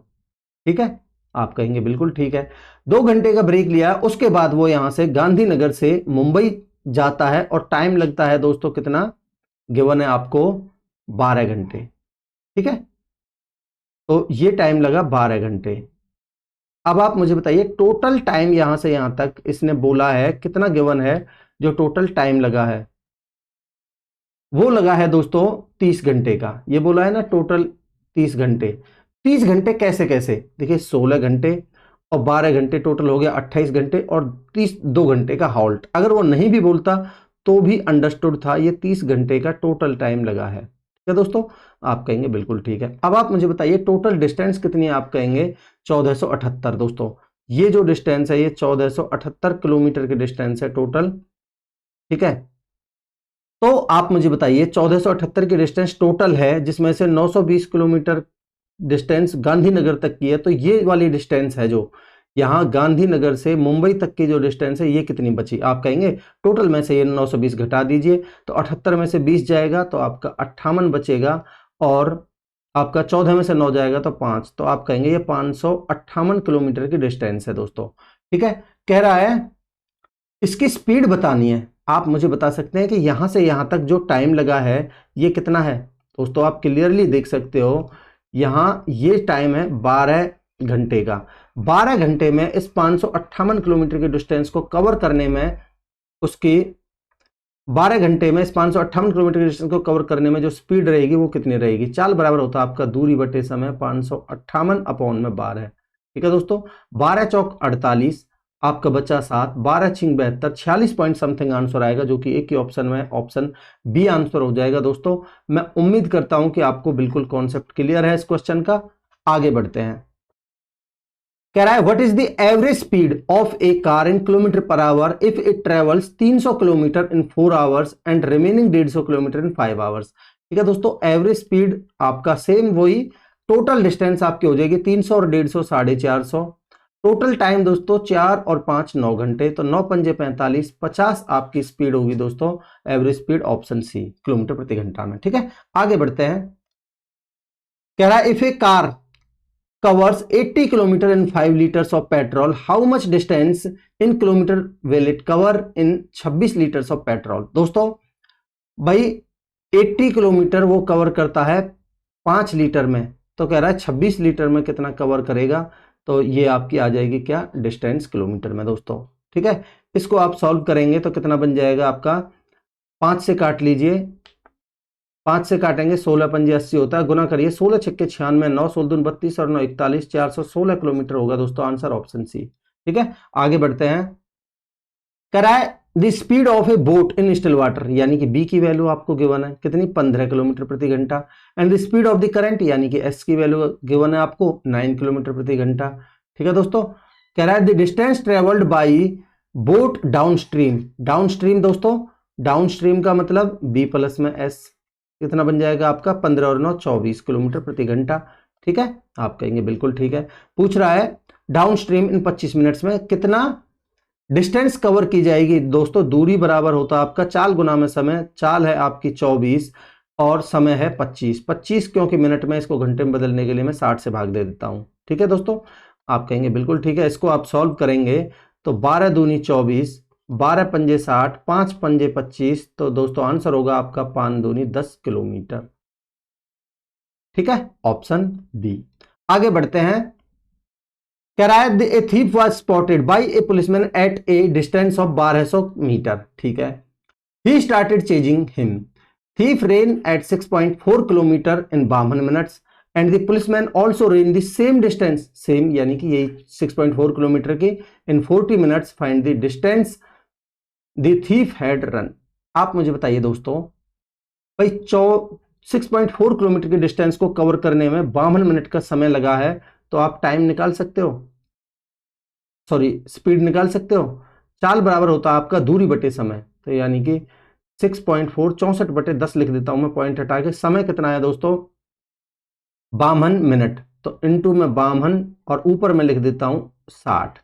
ठीक है, आप कहेंगे बिल्कुल ठीक है। 2 घंटे का ब्रेक लिया, उसके बाद वो यहां से गांधीनगर से मुंबई जाता है और टाइम लगता है दोस्तों कितना, गिवन है आपको 12 घंटे। ठीक है, तो ये टाइम लगा 12 घंटे। अब आप मुझे बताइए टोटल टाइम यहां से यहां तक इसने बोला है कितना गिवन है, जो टोटल टाइम लगा है वो लगा है दोस्तों 30 घंटे का। ये बोला है ना टोटल 30 घंटे। 30 घंटे कैसे कैसे, देखिए 16 घंटे और 12 घंटे टोटल हो गया 28 घंटे, और 2 घंटे का हॉल्ट। अगर वो नहीं भी बोलता तो भी अंडरस्टूड था, ये 30 घंटे का टोटल टाइम लगा है। ठीक है दोस्तों, आप कहेंगे बिल्कुल ठीक है। अब आप मुझे बताइए टोटल डिस्टेंस कितनी है, आप कहेंगे 1478 दोस्तों। ये जो डिस्टेंस है ये 1478 किलोमीटर की डिस्टेंस है टोटल। ठीक है, तो आप मुझे बताइए 1478 की डिस्टेंस टोटल है, जिसमें से 920 किलोमीटर डिस्टेंस गांधीनगर तक की है। तो ये वाली डिस्टेंस है जो यहां गांधीनगर से मुंबई तक की जो डिस्टेंस है ये कितनी बची, आप कहेंगे टोटल में से ये 920 घटा दीजिए तो 78 में से 20 जाएगा तो आपका 58 बचेगा, और आपका 14 में से 9 जाएगा तो 5, तो आप कहेंगे ये 558 किलोमीटर की डिस्टेंस है दोस्तों। ठीक है, कह रहा है इसकी स्पीड बतानी है। आप मुझे बता सकते हैं कि यहां से यहां तक जो टाइम लगा है ये कितना है दोस्तों, आप क्लियरली देख सकते हो यहां ये टाइम है 12 घंटे का। 12 घंटे में इस 558 किलोमीटर के डिस्टेंस को कवर करने में उसकी 12 घंटे में इस 558 किलोमीटर के डिस्टेंस को कवर करने में जो स्पीड रहेगी वो कितनी रहेगी, चाल बराबर होता है आपका दूरी बटे समय 558 अपॉन में 12। ठीक है दोस्तों, 12 चौक 48, आपका बचा 7, 12 छिंग 72, 46 पॉइंट समथिंग आंसर आएगा, जो कि एक ही ऑप्शन में ऑप्शन बी आंसर हो जाएगा दोस्तों। मैं उम्मीद करता हूं कि आपको बिल्कुल कॉन्सेप्ट क्लियर है इस क्वेश्चन का। आगे बढ़ते हैं, कह रहा है what is the average speed of A car in kilometre per hour if it travels 300 kilometre in 4 hours and remaining 150 kilometre in 5 hours. ठीक है दोस्तों, एवरेज स्पीड आपका सेम वही, टोटल डिस्टेंस आपकी हो जाएगी 300 और 150 450। टोटल टाइम दोस्तों 4 और 5 9 घंटे, तो 9 पंजे 45, 50 आपकी स्पीड होगी दोस्तों, average speed option C kilometre प्रति घंटा में। ठीक है, आगे बढ़ते हैं, कह रहा है if A car covers 80 kilometer in 5 liters of petrol, how much distance in kilometer will it cover in 26 liters of petrol। दोस्तों भाई 80 किलोमीटर वो कवर करता है 5 लीटर में, तो कह रहा है 26 लीटर में कितना कवर करेगा, तो ये आपकी आ जाएगी क्या डिस्टेंस किलोमीटर में दोस्तों। ठीक है, इसको आप सॉल्व करेंगे तो कितना बन जाएगा आपका, 5 से काट लीजिए, 5 से काटेंगे 16 पंजे 80 होता है, गुना करिए 16 छक्के 96, 9 16 दून 32 और 9 41, 416 किलोमीटर होगा दोस्तों, आंसर ऑप्शन सी। ठीक है, आगे बढ़ते हैं, कराए the speed of A boat in still water, यानी कि बी की वैल्यू आपको गिवन है कितनी 15 किलोमीटर प्रति घंटा, and the speed of the current यानी कि एस की वैल्यू गिवन है आपको 9 किलोमीटर प्रति घंटा। ठीक है दोस्तों, कह रहा है the distance travelled by boat down stream. Down stream दोस्तों, डाउन स्ट्रीम का मतलब बी प्लस में एस, कितना बन जाएगा आपका 15 और 9 24 किलोमीटर प्रति घंटा। ठीक है, आप कहेंगे बिल्कुल ठीक है। पूछ रहा है डाउन स्ट्रीम इन 25 मिनट्स में कितना डिस्टेंस कवर की जाएगी दोस्तों, दूरी बराबर होता है आपका चाल गुना में समय, चाल है आपकी 24 और समय है 25, क्योंकि मिनट में इसको घंटे में बदलने के लिए मैं 60 से भाग दे देता हूं। ठीक है दोस्तों, आप कहेंगे बिल्कुल ठीक है। इसको आप सॉल्व करेंगे तो 12 दूनी 24, 12 पंजे 60, 5 पंजे 25, तो दोस्तों आंसर होगा आपका 5 दूनी 10 किलोमीटर। ठीक है, ऑप्शन बी। आगे बढ़ते हैं, कह रहा है a thief was spotted by a policeman at a distance of 1200 metre. ठीक है, he started chasing him, thief ran at 6.4 kilometre in 52 minutes and the policeman also ran the same distance, same यानी कि यही 6.4 kilometre की in 40 minutes, find the distance the thief had run. आप मुझे बताइए दोस्तों भाई 6.4 किलोमीटर की डिस्टेंस को कवर करने में 52 मिनट का समय लगा है, तो आप टाइम निकाल सकते हो, सॉरी स्पीड निकाल सकते हो। चाल बराबर होता है आपका दूरी बटे समय, तो यानी कि 6.4 64/10 लिख देता हूं मैं पॉइंट हटा के। समय कितना है दोस्तों 52 मिनट, तो इनटू में 52 और ऊपर में लिख देता हूं 60।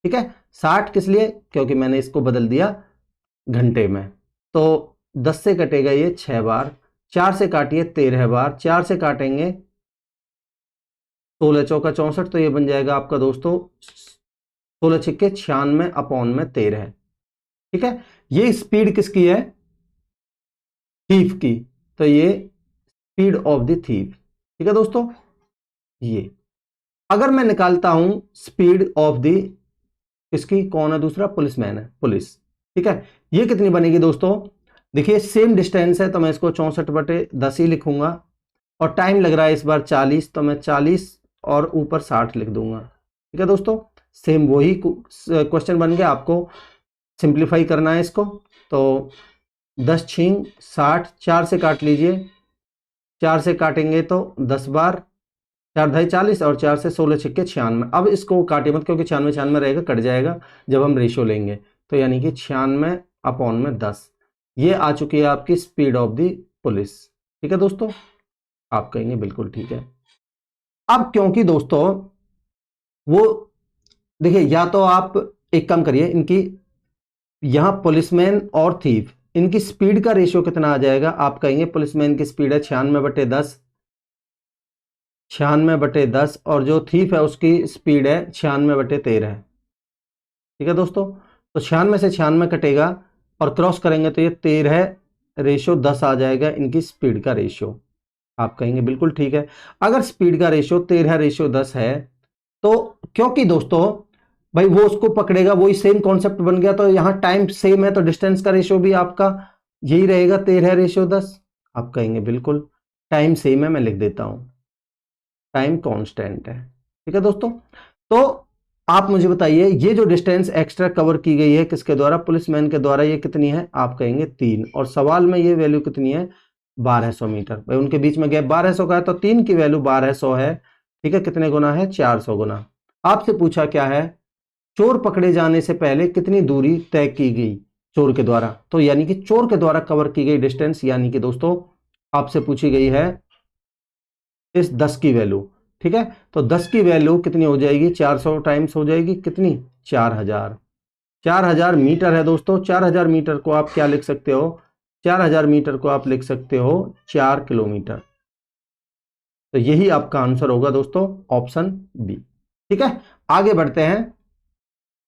ठीक है, 60 किस लिए, क्योंकि मैंने इसको बदल दिया घंटे में। तो 10 से कटेगा ये 6 बार, 4 से काटिए 13 बार, 4 से काटेंगे 16 चौका 64, तो ये बन जाएगा आपका दोस्तों 16 छिक्के 96/13। ठीक है, ये स्पीड किसकी है, थीफ की, तो ये स्पीड ऑफ द थीफ। ठीक है दोस्तों, ये अगर मैं निकालता हूं स्पीड ऑफ द, इसकी कौन है दूसरा, पुलिसमैन है, पुलिस। ठीक है, ये कितनी बनेगी दोस्तों, देखिए सेम डिस्टेंस है तो मैं इसको 64/10 ही लिखूंगा, और टाइम लग रहा है इस बार 40, तो मैं 40 और ऊपर 60 लिख दूंगा। ठीक है दोस्तों, सेम वही क्वेश्चन बन गया, आपको सिंप्लीफाई करना है इसको। तो 10 छींग 60, 4 से काट लीजिए, 4 से काटेंगे तो 10 बार, 4 ढाई 40 और 4 से 16 छिक्के 96। अब इसको काटिए मत, क्योंकि 96 96 रहेगा, कट जाएगा जब हम रेशो लेंगे, तो यानी कि 96/10 ये आ चुकी है आपकी स्पीड ऑफ द पुलिस। ठीक है दोस्तों, आप कहेंगे बिल्कुल ठीक है। अब क्योंकि दोस्तों वो देखिए, या तो आप एक काम करिए, इनकी यहां पुलिसमैन और थीफ, इनकी स्पीड का रेशियो कितना आ जाएगा, आप कहेंगे पुलिसमैन की स्पीड है 96/10, 96/10, और जो थीफ है उसकी स्पीड है 96/13। ठीक है दोस्तों, तो 96 से 96 कटेगा और क्रॉस करेंगे तो ये 13/10 आ जाएगा इनकी स्पीड का रेशियो। आप कहेंगे बिल्कुल ठीक है। अगर स्पीड का रेशियो 13/10 है, तो क्योंकि दोस्तों भाई वो उसको पकड़ेगा, वही सेम कॉन्सेप्ट बन गया, तो यहां टाइम सेम है तो डिस्टेंस का रेशियो भी आपका यही रहेगा 13/10। आप कहेंगे बिल्कुल टाइम सेम है, मैं लिख देता हूं टाइम कांस्टेंट है। ठीक है दोस्तों, तो आप मुझे बताइए ये जो डिस्टेंस एक्स्ट्रा कवर की गई है किसके द्वारा, पुलिसमैन के द्वारा, ये कितनी है, आप कहेंगे 3, और सवाल में ये वैल्यू कितनी है 1200 मीटर। भाई उनके बीच में गैप 1200 का है, तो 3 की वैल्यू 1200 है। ठीक है, कितने गुना है, 400 गुना। आपसे पूछा क्या है, चोर पकड़े जाने से पहले कितनी दूरी तय की गई चोर के द्वारा, तो यानी कि चोर के द्वारा कवर की गई डिस्टेंस, यानी कि दोस्तों आपसे पूछी गई है इस 10 की वैल्यू। ठीक है, तो 10 की वैल्यू कितनी हो जाएगी, 400 टाइम्स हो जाएगी कितनी, 4000। 4000 मीटर है दोस्तों। 4000 मीटर को आप क्या लिख सकते हो, 4000 मीटर को आप लिख सकते हो 4 किलोमीटर। तो यही आपका आंसर होगा दोस्तों, ऑप्शन बी। ठीक है, आगे बढ़ते हैं।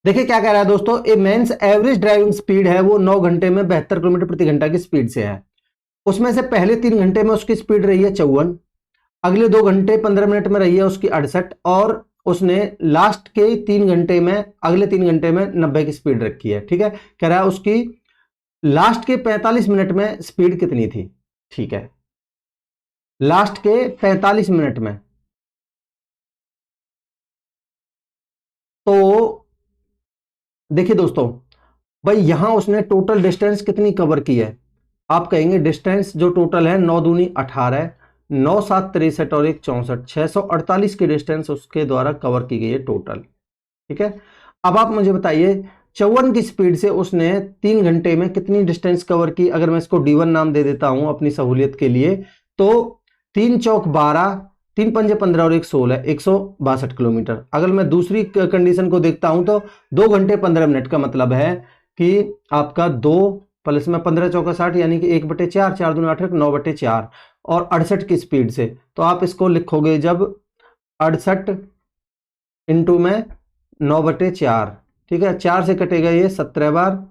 देखिए क्या कह रहा है दोस्तों, ए मैन्स एवरेज ड्राइविंग स्पीड है वो 9 घंटे में 72 किलोमीटर प्रति घंटा की स्पीड से है। उसमें से पहले 3 घंटे में उसकी स्पीड रही है 54, अगले 2 घंटे 15 मिनट में रही है उसकी 68, और उसने लास्ट के 3 घंटे में, अगले 3 घंटे में 90 की स्पीड रखी है। ठीक है, कह रहा है उसकी लास्ट के 45 मिनट में स्पीड कितनी थी। ठीक है, लास्ट के 45 मिनट में, तो देखिए दोस्तों भाई यहां उसने टोटल डिस्टेंस कितनी कवर की है, आप कहेंगे डिस्टेंस जो टोटल है 9 दूनी 18, 9 7 63 और 1 64, 648 की डिस्टेंस उसके द्वारा कवर की गई है टोटल। ठीक है, अब आप मुझे बताइए 54 की स्पीड से उसने 3 घंटे में कितनी डिस्टेंस कवर की। अगर मैं इसको D1 नाम दे देता हूं अपनी सहूलियत के लिए, तो 3 चौक 12, 3 पंजे 15 और 1 16, 162 किलोमीटर। अगर मैं दूसरी कंडीशन को देखता हूं तो 2 घंटे 15 मिनट का मतलब है कि आपका 2 प्लस में 15 चौका 60, यानी कि 1/4, 4 दूनी 8, 9/4 और 68 की स्पीड से। तो आप इसको लिखोगे जब 68 इंटू में 9/4। ठीक है, 4 से कटेगा ये 17 बार,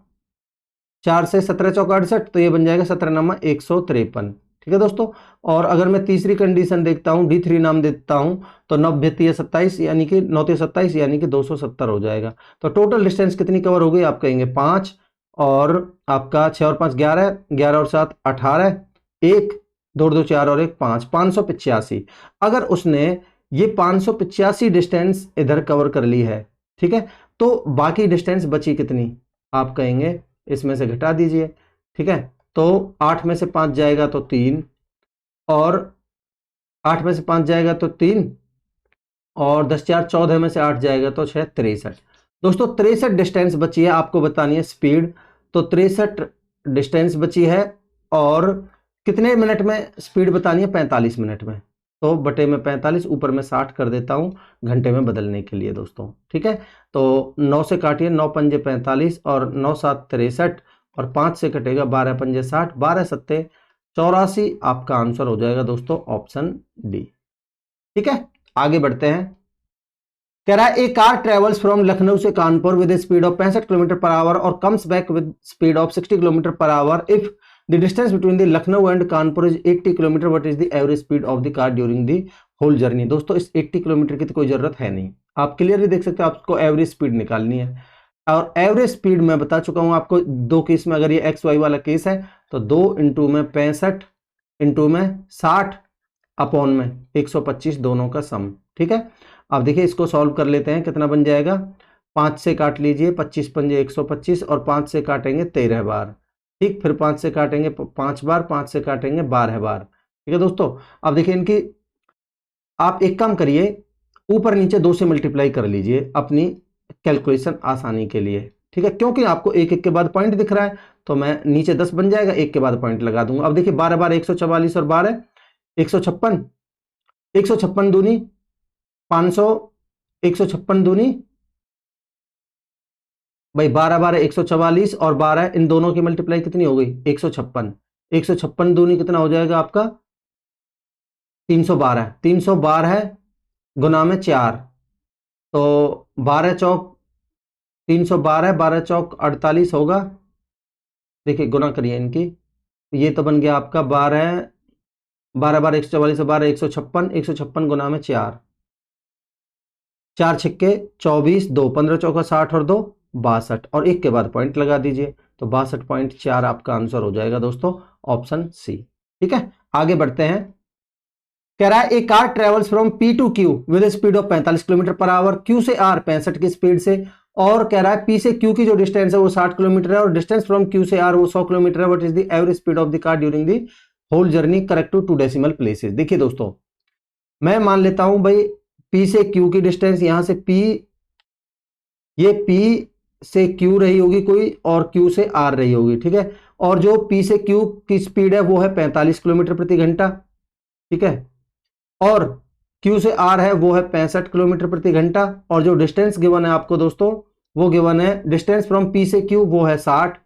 4 से 17 चौका 68, तो ये बन जाएगा 17 नामा 153। ठीक है दोस्तों, और अगर मैं तीसरी कंडीशन देखता हूं, D3 नाम देता हूं, तो 9 27, यानी कि 9 27, यानी कि 270 हो जाएगा। तो टोटल डिस्टेंस कितनी कवर हो गई, आप कहेंगे 5, और आपका 6 और 5 11, 11 और 7 18, 1 2 2 4 और 1 5, 585। अगर उसने ये 585 डिस्टेंस इधर कवर कर ली है, ठीक है, तो बाकी डिस्टेंस बची कितनी, आप कहेंगे इसमें से घटा दीजिए। ठीक है, तो 8 में से 5 जाएगा तो 3, और 8 में से 5 जाएगा तो 3, और 10 4 14 में से 8 जाएगा तो 6 63। दोस्तों 63 डिस्टेंस बची है, आपको बतानी है स्पीड। तो 63 डिस्टेंस बची है और कितने मिनट में स्पीड बतानी है? 45 मिनट में। तो बटे में 45, ऊपर में 60 कर देता हूं घंटे में बदलने के लिए दोस्तों, ठीक है। तो 9 से काटिए, 9 पंजे 45 और 9 7 63 और 5 से कटेगा 12 पंजे 60, 12 सत्ते 84। आपका आंसर हो जाएगा दोस्तों ऑप्शन डी, ठीक है। आगे बढ़ते हैं। कह रहा है a car travels from Lucknow से Kanpur with speed of 65 kilometre per hour और comes back with speed of 60 kilometre per hour if the distance between the Lucknow and Kanpur is 80 kilometre, what is the average speed of the car during the whole journey. दोस्तों इस 80 kilometre की तो कोई जरूरत है नहीं, आप क्लियरली देख सकते हो, आपको एवरेज स्पीड निकालनी है। और एवरेज स्पीड मैं बता चुका हूं आपको दो केस में। अगर ये एक्स वाई वाला केस है तो 2 इंटू में 65 इंटू में 60 अपॉन में 125 दोनों का सम, ठीक है। अब देखिए इसको सॉल्व कर लेते हैं, कितना बन जाएगा? 5 से काट लीजिए, 25 पंजे 125 और 5 से काटेंगे 13 बार, ठीक। फिर 5 से काटेंगे 5 बार, 5 से काटेंगे 12 बार, ठीक है दोस्तों। अब देखिए इनकी, आप एक काम करिए, ऊपर नीचे 2 से मल्टीप्लाई कर लीजिए अपनी कैलकुलेशन आसानी के लिए, ठीक है। क्योंकि आपको एक एक के बाद पॉइंट दिख रहा है तो मैं नीचे 10 बन जाएगा, एक के बाद पॉइंट लगा दूंगा। अब देखिए 12 बार 144 और 12 156, 156 दूनी 500, 156 दूनी भाई 12 12 144 और 12 इन दोनों की मल्टीप्लाई कितनी हो गई? 156, 156 दूनी कितना हो जाएगा आपका? 312, 312 गुना में 4, तो 12 चौक 312, 12 चौक 48 होगा। देखिए गुना करिए इनकी, ये तो बन गया आपका 12 12 बार 144 और 12 156, 156 गुना में 4, 4 छिक्के 24, 2 15 चौका 60 और 2 62 और एक के बाद पॉइंट लगा दीजिए, तो 62.4 आपका आंसर हो जाएगा दोस्तों ऑप्शन सी, ठीक है। आगे बढ़ते हैं। कह रहा है a car travels from P to Q with speed of 45 kilometre per hour, Q से आर 65 की स्पीड से, और कह रहा है पी से क्यू की जो डिस्टेंस है वो 60 किलोमीटर है और डिस्टेंस फ्रॉम क्यू से आर वो 100 किलोमीटर है। What is the average speed of the car during the whole journey, correct to 2 decimal places. देखिए दोस्तों मैं मान लेता हूं भाई पी से क्यू की डिस्टेंस, यहां से पी, ये पी से क्यू रही होगी कोई और क्यू से आर रही होगी, ठीक है। और जो पी से क्यू की स्पीड है वो है 45 किलोमीटर प्रति घंटा, ठीक है। और क्यू से आर है वो है 65 किलोमीटर प्रति घंटा, और जो डिस्टेंस गिवन है आपको दोस्तों वो गिवन है डिस्टेंस फ्रॉम पी से क्यू वो है 60,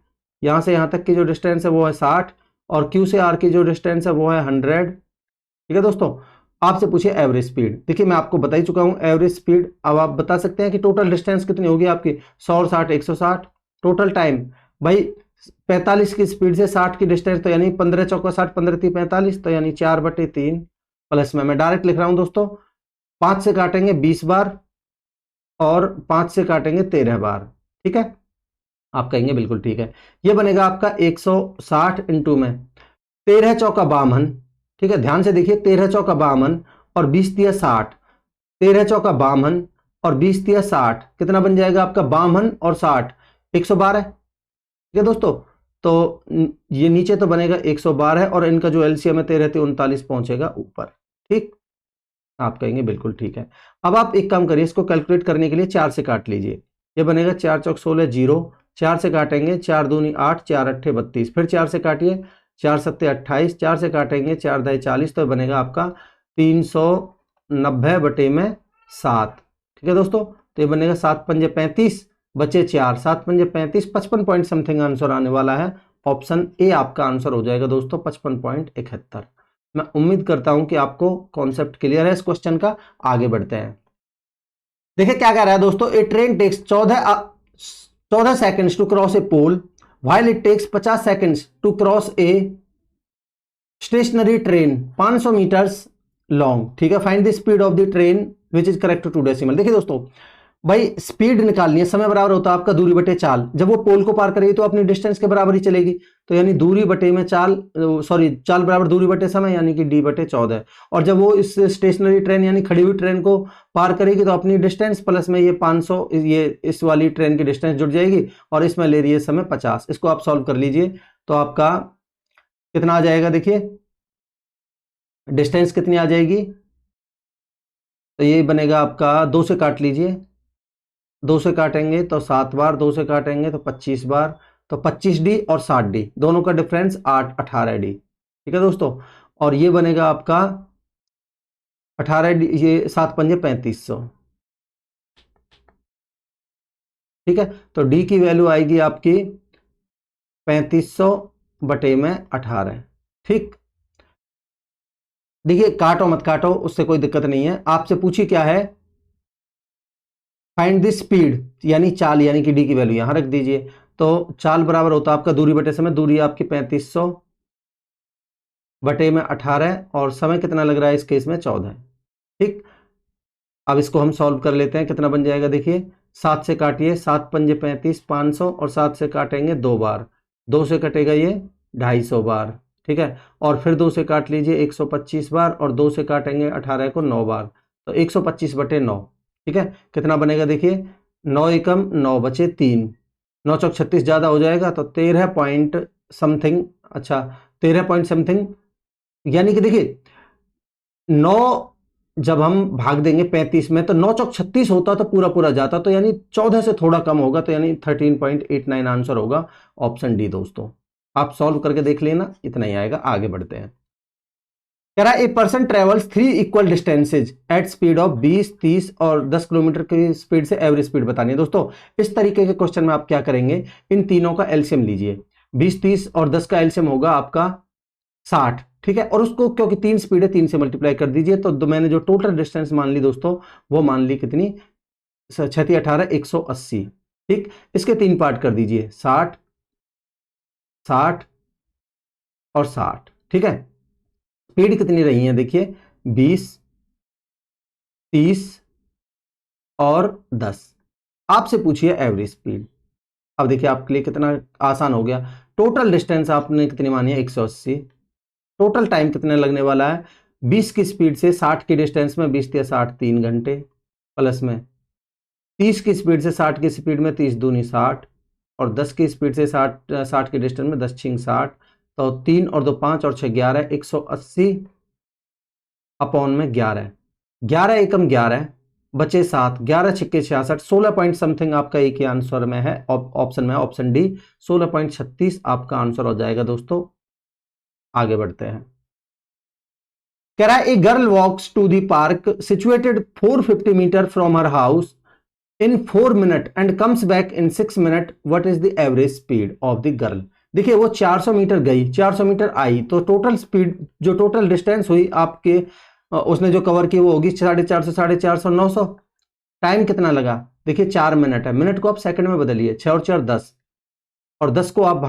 यहां से यहां तक की जो डिस्टेंस है वो है 60, और क्यू से आर की जो डिस्टेंस है वो है 100, ठीक है दोस्तों। आपसे पूछिए एवरेज स्पीड, देखिए मैं आपको बता ही चुका हूं एवरेज स्पीड। अब आप बता सकते हैं कि टोटल डिस्टेंस कितनी होगी आपकी? 100 और 60 160। टोटल टाइम भाई 45 की स्पीड से 60 की डिस्टेंस, तो यानी 15 चौका 60 15 3 45, तो यानी 4/3 प्लस में मैं डायरेक्ट लिख रहा हूं दोस्तों, 5 से काटेंगे 20 बार और 5 से काटेंगे 13 बार, ठीक है। आप कहेंगे बिल्कुल ठीक है, ये बनेगा आपका 160 इंटू में 13 चौका 52, ठीक है। ध्यान से देखिए 13 चौका 52 और 20 तिया 60, 13 चौका 52 और 20 तिया 60, कितना बन जाएगा आपका? 52 और 60 112, ठीक है दोस्तों। तो ये नीचे तो बनेगा 112 और इनका जो एलसीएम है 13 से 39 पहुंचेगा ऊपर, ठीक। आप कहेंगे बिल्कुल ठीक है। अब आप एक काम करिए, इसको कैलकुलेट करने के लिए 4 से काट लीजिए, ये बनेगा 4 चौक 16 0, 4 से काटेंगे 4 दूनी 8, 4 अट्ठे 32, फिर 4 से काटिए 4 सत्ते 28, 4 से काटेंगे 4 दाई 40, तो बनेगा आपका 390 बटे में 7, ठीक है दोस्तों। तो ये बनेगा 7 पंजे 35 बचे 4, 7 पंजे 35, 55 पॉइंट समथिंग आंसर आने वाला है। ऑप्शन ए आपका आंसर हो जाएगा दोस्तों 55.71। मैं उम्मीद करता हूं कि आपको कॉन्सेप्ट क्लियर है इस क्वेश्चन का। आगे बढ़ते हैं। देखिए क्या कह रहा है दोस्तों, a train takes 14 seconds to cross a pole while it takes 50 seconds to cross a stationary train 500 metres long, ठीक है। Find the speed of the train which is correct to 2 decimal. देखिए दोस्तों भाई स्पीड निकालनी है, समय बराबर होता है आपका दूरी बटे चाल। जब वो पोल को पार करेगी तो अपनी डिस्टेंस के बराबर ही चलेगी, तो यानी दूरी बटे में चाल, सॉरी चाल बराबर दूरी बटे समय, यानी कि d बटे 14। और जब वो इस स्टेशनरी ट्रेन यानी खड़ी हुई ट्रेन को पार करेगी तो अपनी डिस्टेंस प्लस में ये 500, ये इस वाली ट्रेन की डिस्टेंस जुड़ जाएगी, और इसमें ले रही है समय 50। इसको आप सॉल्व कर लीजिए तो आपका कितना आ जाएगा, देखिए डिस्टेंस कितनी आ जाएगी, तो ये बनेगा आपका 2 से काट लीजिए, 2 से काटेंगे तो 7 बार, 2 से काटेंगे तो 25 बार, तो 25D और 60D दोनों का डिफरेंस 18D। ठीक है दोस्तों, और ये बनेगा आपका 18D, ये 7 पंजे 3500। ठीक है, तो डी की वैल्यू आएगी आपकी 3500 बटे में 18। ठीक, देखिए काटो मत काटो, उससे कोई दिक्कत नहीं है। आपसे पूछी क्या है, फाइंड द स्पीड, यानी चाल, यानी कि डी की वैल्यू यहां रख दीजिए। तो चाल बराबर होता है आपका दूरी बटे समय, दूरी आपकी 3500 बटे में 18 और समय कितना लग रहा है इस केस में 14। ठीक, अब इसको हम सॉल्व कर लेते हैं, कितना बन जाएगा देखिए, 7 से काटिए, 7 पंजे 35, 500 और 7 से काटेंगे 2 बार, 2 से कटेगा ये 250 बार। ठीक है, और फिर 2 से काट लीजिए 125 बार और 2 से काटेंगे 18 को 9 बार, तो 125 बटे 9। ठीक है, कितना बनेगा देखिए, 9 एकम 9 बचे 3, 9 चौक 36 ज़्यादा हो जाएगा तो 13 पॉइंट समथिंग, अच्छा 13 पॉइंट समथिंग, यानी कि देखिए 9 जब हम भाग देंगे 35 में तो 9 चौक 36 होता तो पूरा पूरा जाता, तो यानी 14 से थोड़ा कम होगा, तो यानी 13.89 आंसर होगा ऑप्शन डी दोस्तों। आप सॉल्व करके देख लेना, इतना ही आएगा। आगे बढ़ते हैं, कह रहा है a person travels 3 equal distances at speed of 20, 30 और 10 किलोमीटर की स्पीड से एवरेज स्पीड बतानी है। दोस्तों इस तरीके के क्वेश्चन में आप क्या करेंगे, इन तीनों का एलसीएम लीजिए, 20, 30 और 10 का एलसीएम होगा आपका 60। ठीक है, और उसको क्योंकि 3 स्पीड है 3 से मल्टीप्लाई कर दीजिए, तो मैंने जो टोटल डिस्टेंस मान ली दोस्तों, वो मान ली कितनी, 6 18 180। ठीक, इसके 3 पार्ट कर दीजिए, 60 60 और 60। ठीक है, स्पीड कितनी रही है देखिए, 20, 30 और 10। आपसे पूछिए एवरेज स्पीड। अब देखिए आपके लिए कितना आसान हो गया, टोटल डिस्टेंस आपने कितनी मानी है 180, टोटल टाइम कितने लगने वाला है, 20 की स्पीड से 60 की डिस्टेंस में 20 या 60 3 घंटे, प्लस में 30 की स्पीड से 60 की स्पीड में 30 दूनी 60, और 10 की स्पीड से 60 की डिस्टेंस में 10 छिंग 60, तो 3 और 2 5 और 6 11, 180 अपॉन में 11, 11 एकम 11 बचे 7, 11 छिक्के 66, 16 पॉइंट समथिंग आपका एक ही आंसर में है, ऑप्शन में ऑप्शन डी 16.36 आपका आंसर हो जाएगा दोस्तों। आगे बढ़ते हैं, कह रहा है a girl walks to the park situated 450 metre from her house in 4 minute and comes back in 6 minute, what is the average speed of the girl. देखिए वो 400 मीटर गई, 400 मीटर आई, तो टोटल स्पीड जो टोटल डिस्टेंस हुई आपके, उसने जो कवर की वो होगी 450, 450, 900। टाइम कितना लगा देखिए 4 मिनट है, मिनट को आप सेकंड में बदलिए, 6 और 4 10, और 10 को आप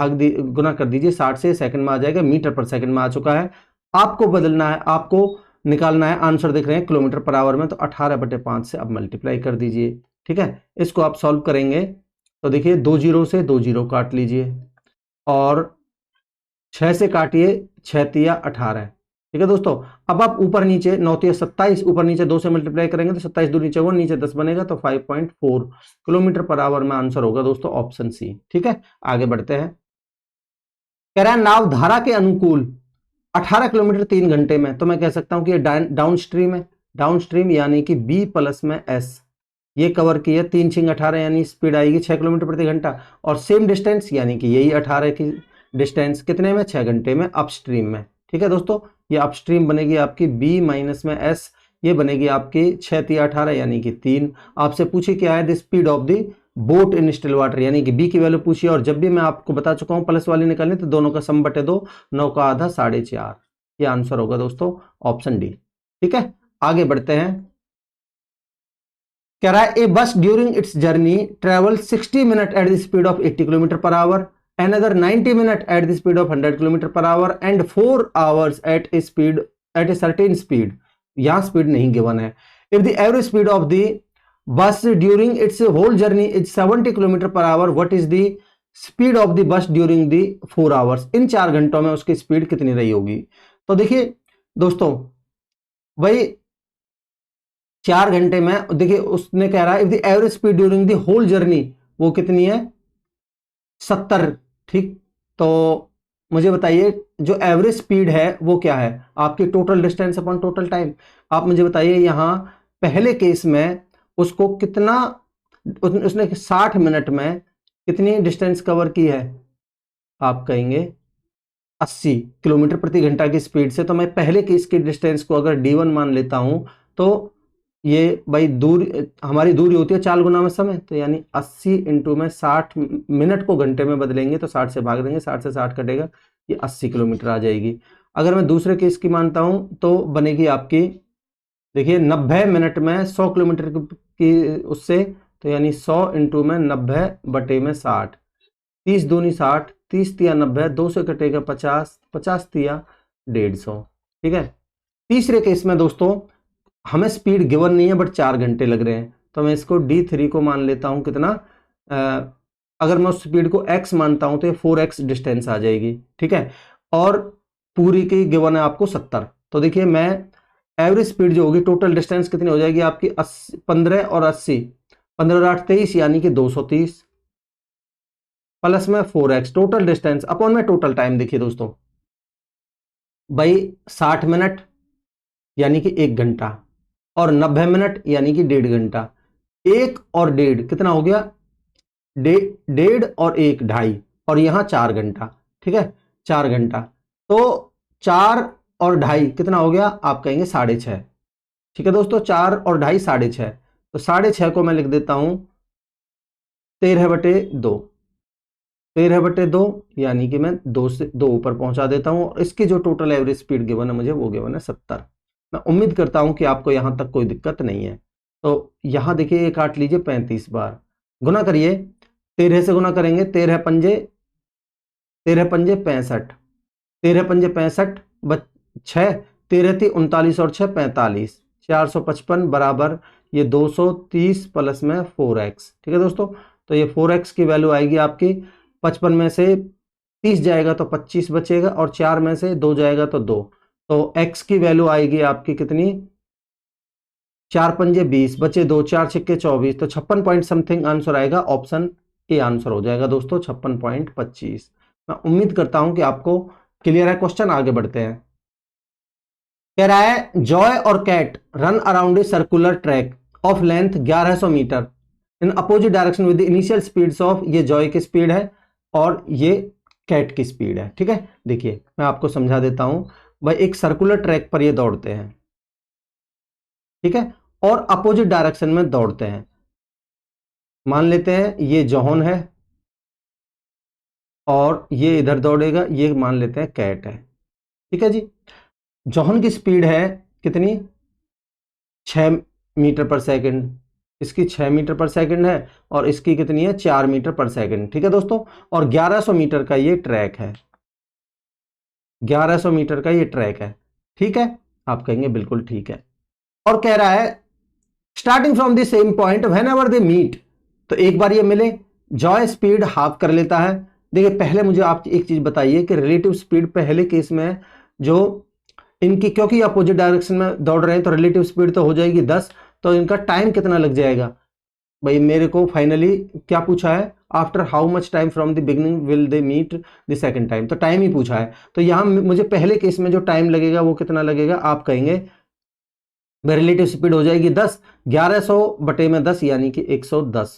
गुना कर दीजिए 60 से, सेकंड में आ जाएगा, मीटर पर सेकंड में आ चुका है। आपको बदलना है, आपको निकालना है, आंसर देख रहे हैं किलोमीटर पर आवर में, तो 18/5 से अब मल्टीप्लाई कर दीजिए। ठीक है, इसको आप सॉल्व करेंगे तो देखिए 2 जीरो से 2 जीरो काट लीजिए, और 6 से काटिए, 6 तिया 18। ठीक है दोस्तों, अब आप ऊपर नीचे 9 तिया 27, ऊपर नीचे 2 से मल्टीप्लाई करेंगे तो 27 दूनी 54, नीचे 10 बनेगा, तो 5.4 किलोमीटर पर आवर में आंसर होगा दोस्तों ऑप्शन सी। ठीक है, आगे बढ़ते हैं, कह रहा है नाव धारा के अनुकूल 18 किलोमीटर 3 घंटे में, तो मैं कह सकता हूं कि ये डाउन स्ट्रीम है, डाउन स्ट्रीम यानी कि बी प्लस में एस, ये कवर की है 3 छिंग 18, यानी स्पीड आएगी 6 किलोमीटर प्रति घंटा, और सेम डिस्टेंस यानी कि यही 18 की डिस्टेंस कितने में, 6 घंटे में अपस्ट्रीम में। ठीक है दोस्तों, ये अपस्ट्रीम बनेगी आपकी बी माइनस में एस, ये बनेगी आपकी 6 तिया 18 यानी कि 3। आपसे पूछे क्या है the speed of the boat in still water, यानी कि बी की वैल्यू पूछी, और जब भी मैं आपको बता चुका हूं प्लस वाली निकालनी, तो दोनों का सम बटे 2, 9 का आधा 4.5, ये आंसर होगा दोस्तों ऑप्शन डी। ठीक है, आगे बढ़ते हैं, कह रहा है ए बस during its journey travel 60 minute eight the speed of 80 kilometre per our, another 90 minute at the speed of 100 kilometre per our and 4 hours at a certain speed, यहां स्पीड नहीं गिवन है। if the average speed of the bus during its whole journey is 70 kilometre per hour, what is the speed of the bus during the 4 hours, इन 4 घंटों में उसकी speed कितनी रही होगी। तो देखिए दोस्तों भाई 4 घंटे में देखिए उसने कह रहा है if the average speed during the whole journey, वो कितनी है 70। ठीक, तो मुझे बताइए जो एवरेज स्पीड है वो क्या है, आपकी total distance upon total time. आप मुझे बताइए यहाँ पहले केस में उसको कितना, उसने 60 मिनट में कितनी डिस्टेंस कवर की है, आप कहेंगे 80 किलोमीटर प्रति घंटा की स्पीड से। तो मैं पहले केस की डिस्टेंस को अगर d1 मान लेता हूं तो ये भाई दूर, हमारी दूरी होती है 4 गुना में समय, तो यानी 80 इंटू में 60 मिनट को घंटे में बदलेंगे तो 60 से भाग देंगे, 60 से 60 कटेगा, ये 80 किलोमीटर आ जाएगी। अगर मैं दूसरे केस की मानता हूं तो बनेगी आपकी, देखिए 90 मिनट में 100 किलोमीटर की उससे, तो यानी 100 इंटू में 90 बटे में 60, 30 दूनी 60, 30 तिया 90, 2 से कटेगा 50, 50 तिया 150। ठीक है। तीसरे केस में दोस्तों हमें स्पीड गिवन नहीं है बट 4 घंटे लग रहे हैं, तो मैं इसको d3 को मान लेता हूं कितना, अगर मैं उस स्पीड को x मानता हूं तो ये 4x डिस्टेंस आ जाएगी। ठीक है। और पूरी की गिवन है आपको 70, तो देखिए मैं एवरेज स्पीड जो होगी, टोटल डिस्टेंस कितनी हो जाएगी आपकी 15 और 80, 15 और 8 23, यानी कि 230 प्लस में 4x टोटल डिस्टेंस अपॉन में टोटल टाइम। देखिए दोस्तों भाई 60 मिनट यानी कि 1 घंटा और 90 मिनट यानी कि 1.5 घंटा, 1 और 1.5 कितना हो गया, 1.5 और 1 2.5, और यहां 4 घंटा। ठीक है, 4 घंटा, तो 4 और 2.5 कितना हो गया, आप कहेंगे 6.5। ठीक है दोस्तों, 4 और 2.5 6.5, तो 6.5 को मैं लिख देता हूं 13/2, 13/2 यानी कि मैं 2 से 2 ऊपर पहुंचा देता हूं, और इसकी जो टोटल एवरेज स्पीड गिवन है मुझे वो गिवन है 70। मैं उम्मीद करता हूं कि आपको यहां तक कोई दिक्कत नहीं है। तो यहां देखिए ये काट लीजिए 35 बार, गुना करिए, 13 से गुना करेंगे, 13 पंजे 65, 13 पंजे 65 6, 13 थी 39 और 6 45, 455 बराबर ये 230 प्लस में 4x। ठीक है दोस्तों, तो ये 4x की वैल्यू आएगी आपकी, 55 में से 30 जाएगा तो 25 बचेगा, और 4 में से 2 जाएगा तो 2, तो x की वैल्यू आएगी आपकी कितनी, 4 पंजे 20 बचे 2, 4 छिक्के 24, तो 56 पॉइंट समथिंग आंसर आएगा, ऑप्शन ए आंसर हो जाएगा दोस्तों 56.25। मैं उम्मीद करता हूं कि आपको क्लियर है। क्वेश्चन आगे बढ़ते हैं। कह रहा है जॉय और Kat run around a circular track of length 1100 metre in opposite direction with initial speeds of, ये जॉय की स्पीड है और ये कैट की स्पीड है। ठीक है, देखिए मैं आपको समझा देता हूं भाई, एक सर्कुलर ट्रैक पर ये दौड़ते हैं, ठीक है, और अपोजिट डायरेक्शन में दौड़ते हैं। मान लेते हैं ये जॉन है और ये इधर दौड़ेगा, ये मान लेते हैं कैट है। ठीक है जी, जॉन की स्पीड है कितनी, 6 मीटर पर सेकंड, इसकी 6 मीटर पर सेकंड है, और इसकी कितनी है 4 मीटर पर सेकंड। ठीक है दोस्तों, और 1100 मीटर का ये ट्रैक है, 1100 मीटर का ये ट्रैक है। ठीक है, आप कहेंगे बिल्कुल ठीक है। और कह रहा है starting from the same point whenever they meet, तो एक बार ये मिले, जॉय स्पीड हाफ कर लेता है। देखिए पहले मुझे आप एक चीज बताइए कि रिलेटिव स्पीड पहले केस में जो इनकी, क्योंकि अपोजिट डायरेक्शन में दौड़ रहे हैं तो रिलेटिव स्पीड तो हो जाएगी 10, तो इनका टाइम कितना लग जाएगा भाई, मेरे को फाइनली क्या पूछा है, after how much time from the beginning will they meet the second time, तो टाइम ही पूछा है। तो यहां मुझे पहले केस में जो टाइम लगेगा वो कितना लगेगा, आप कहेंगे रिलेटिव स्पीड हो जाएगी 10, 1100 बटे में 10 यानी कि 110।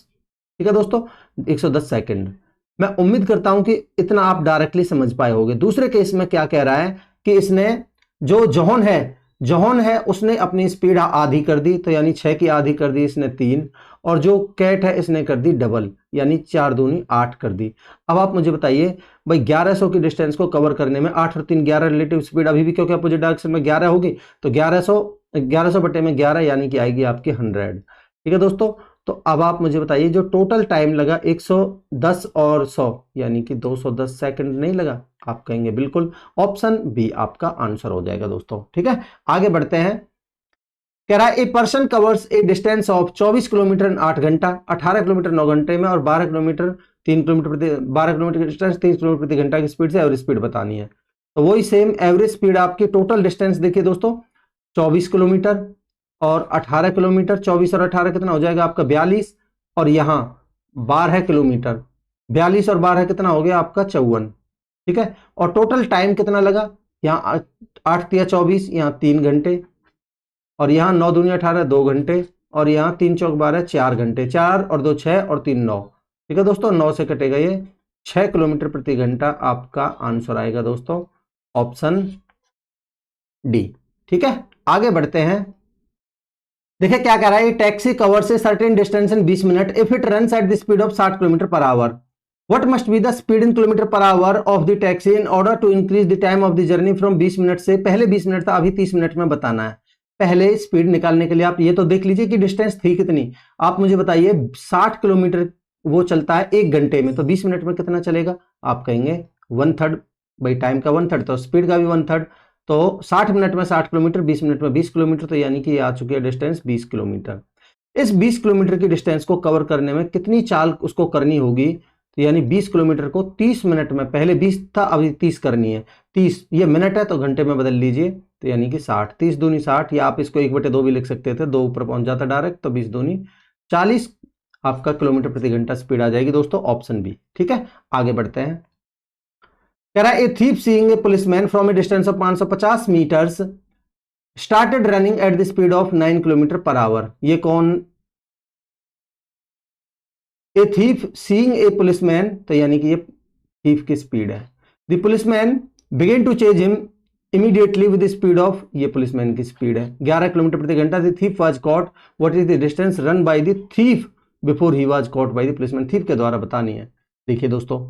ठीक है दोस्तों, 110 सेकंड। मैं उम्मीद करता हूं कि इतना आप डायरेक्टली समझ पाए होंगे। दूसरे केस में क्या कह रहा है कि इसने जो जॉन है उसने अपनी स्पीड आधी कर दी, तो यानी 6 की आधी कर दी इसने 3, और जो कैट है इसने कर दी डबल, यानी 4 दूनी 8 कर दी। अब आप मुझे बताइए भाई 1100 की डिस्टेंस को कवर करने में 8 और 3 11 रिलेटिव स्पीड अभी भी, क्योंकि अपोजिट डायरेक्शन में 11 होगी, तो 1100 बटे में 11 यानी कि आएगी आपकी 100। ठीक है दोस्तों, तो अब आप मुझे बताइए जो टोटल टाइम लगा 110 और 100 यानी कि 210 सेकंड नहीं लगा, आप कहेंगे बिल्कुल, ऑप्शन बी आपका आंसर हो जाएगा दोस्तों। ठीक है, आगे बढ़ते हैं। कह रहा है a person covers a distance of 24 kilometre इन 8 घंटा, 18 किलोमीटर 9 घंटे में, और 12 किलोमीटर 3 किलोमीटर प्रति 12 किलोमीटर डिस्टेंस 3 किलोमीटर प्रति घंटा की स्पीड से एवरेज स्पीड बतानी है। तो वही सेम एवरेज स्पीड आपकी, टोटल डिस्टेंस देखिए दोस्तों 24 किलोमीटर और 18 किलोमीटर, 24 और 18 कितना हो जाएगा आपका 42, और यहां 12 किलोमीटर, 42 और 12 कितना हो गया आपका 54। ठीक है। और टोटल टाइम कितना लगा, यहाँ 8 तिया 24, यहाँ 3 घंटे, और यहाँ 9 दूनी 18 2 घंटे, और यहाँ 3 चौक 12 4 घंटे, 4 और 2 6 और 3 9। ठीक है दोस्तों, 9 से कटेगा ये 6 किलोमीटर प्रति घंटा आपका आंसर आएगा दोस्तों, ऑप्शन डी। ठीक है, आगे बढ़ते हैं। देखिए क्या कह रहा है, taxi covers certain distance in 20 minute if it runs at the speed of 60 kilometre per hour. What must be the speed in kilometre per hour of the taxi in order to increase the time of the journey from 20 minute से, पहले 20 minute था, अभी 30 minute में बताना है। पहले speed निकालने के लिए आप ये तो देख लीजिए कि डिस्टेंस थी कितनी। आप मुझे बताइए 60 किलोमीटर वो चलता है 1 घंटे में, तो 20 मिनट में कितना चलेगा? आप कहेंगे 1/3, भाई टाइम का 1/3 तो स्पीड का भी 1/3, तो 60 मिनट में 60 किलोमीटर, 20 मिनट में 20 किलोमीटर, तो यानी कि ये आ चुकी है डिस्टेंस 20 किलोमीटर। इस 20 किलोमीटर की डिस्टेंस को कवर करने में कितनी चाल उसको करनी होगी? तो यानी 20 किलोमीटर को 30 मिनट में, पहले 20 था अभी 30 करनी है, 30 ये मिनट है तो घंटे में बदल लीजिए, तो यानी कि 60, 30 दूनी 60, या आप इसको 1/2 भी लिख सकते थे, 2 ऊपर पहुंच जाता डायरेक्ट, तो 20 दूनी 40 आपका किलोमीटर प्रति घंटा स्पीड आ जाएगी दोस्तों, ऑप्शन बी। ठीक है, आगे बढ़ते हैं। कह रहा है, a thief seeing a policeman from a distance of 550 metres started running at the speed of 9 kilometre per hour. ये कौन? A thief seeing a policeman, तो यानी कि ये थीफ की स्पीड है। The policeman begin to chase him immediately with the speed of, ये policeman की स्पीड है 11 किलोमीटर प्रति घंटा। The thief was caught, what is the distance run by the thief before he was caught by the policeman. Thief के द्वारा बतानी है। देखिए दोस्तों,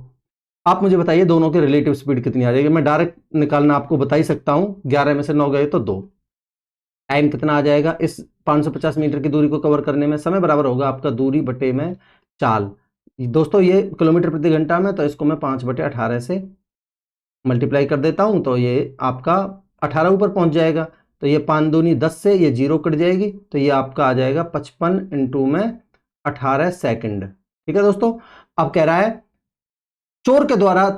आप मुझे बताइए दोनों के रिलेटिव स्पीड कितनी आ जाएगी। मैं डायरेक्ट निकालना आपको बता ही सकता हूं, 11 में से 9 गए तो 2। टाइम कितना आ जाएगा इस 550 मीटर की दूरी को कवर करने में? समय बराबर होगा आपका दूरी बटे में चाल। दोस्तों ये किलोमीटर प्रति घंटा में, तो इसको मैं 5/18 से मल्टीप्लाई कर देता हूं, तो ये आपका 18 ऊपर पहुंच जाएगा, तो ये 5 दूनी 10 से ये 0 कट जाएगी, तो ये आपका आ जाएगा 55 × 18 सेकंड। ठीक है दोस्तों, अब कह रहा है चोर के द्वारा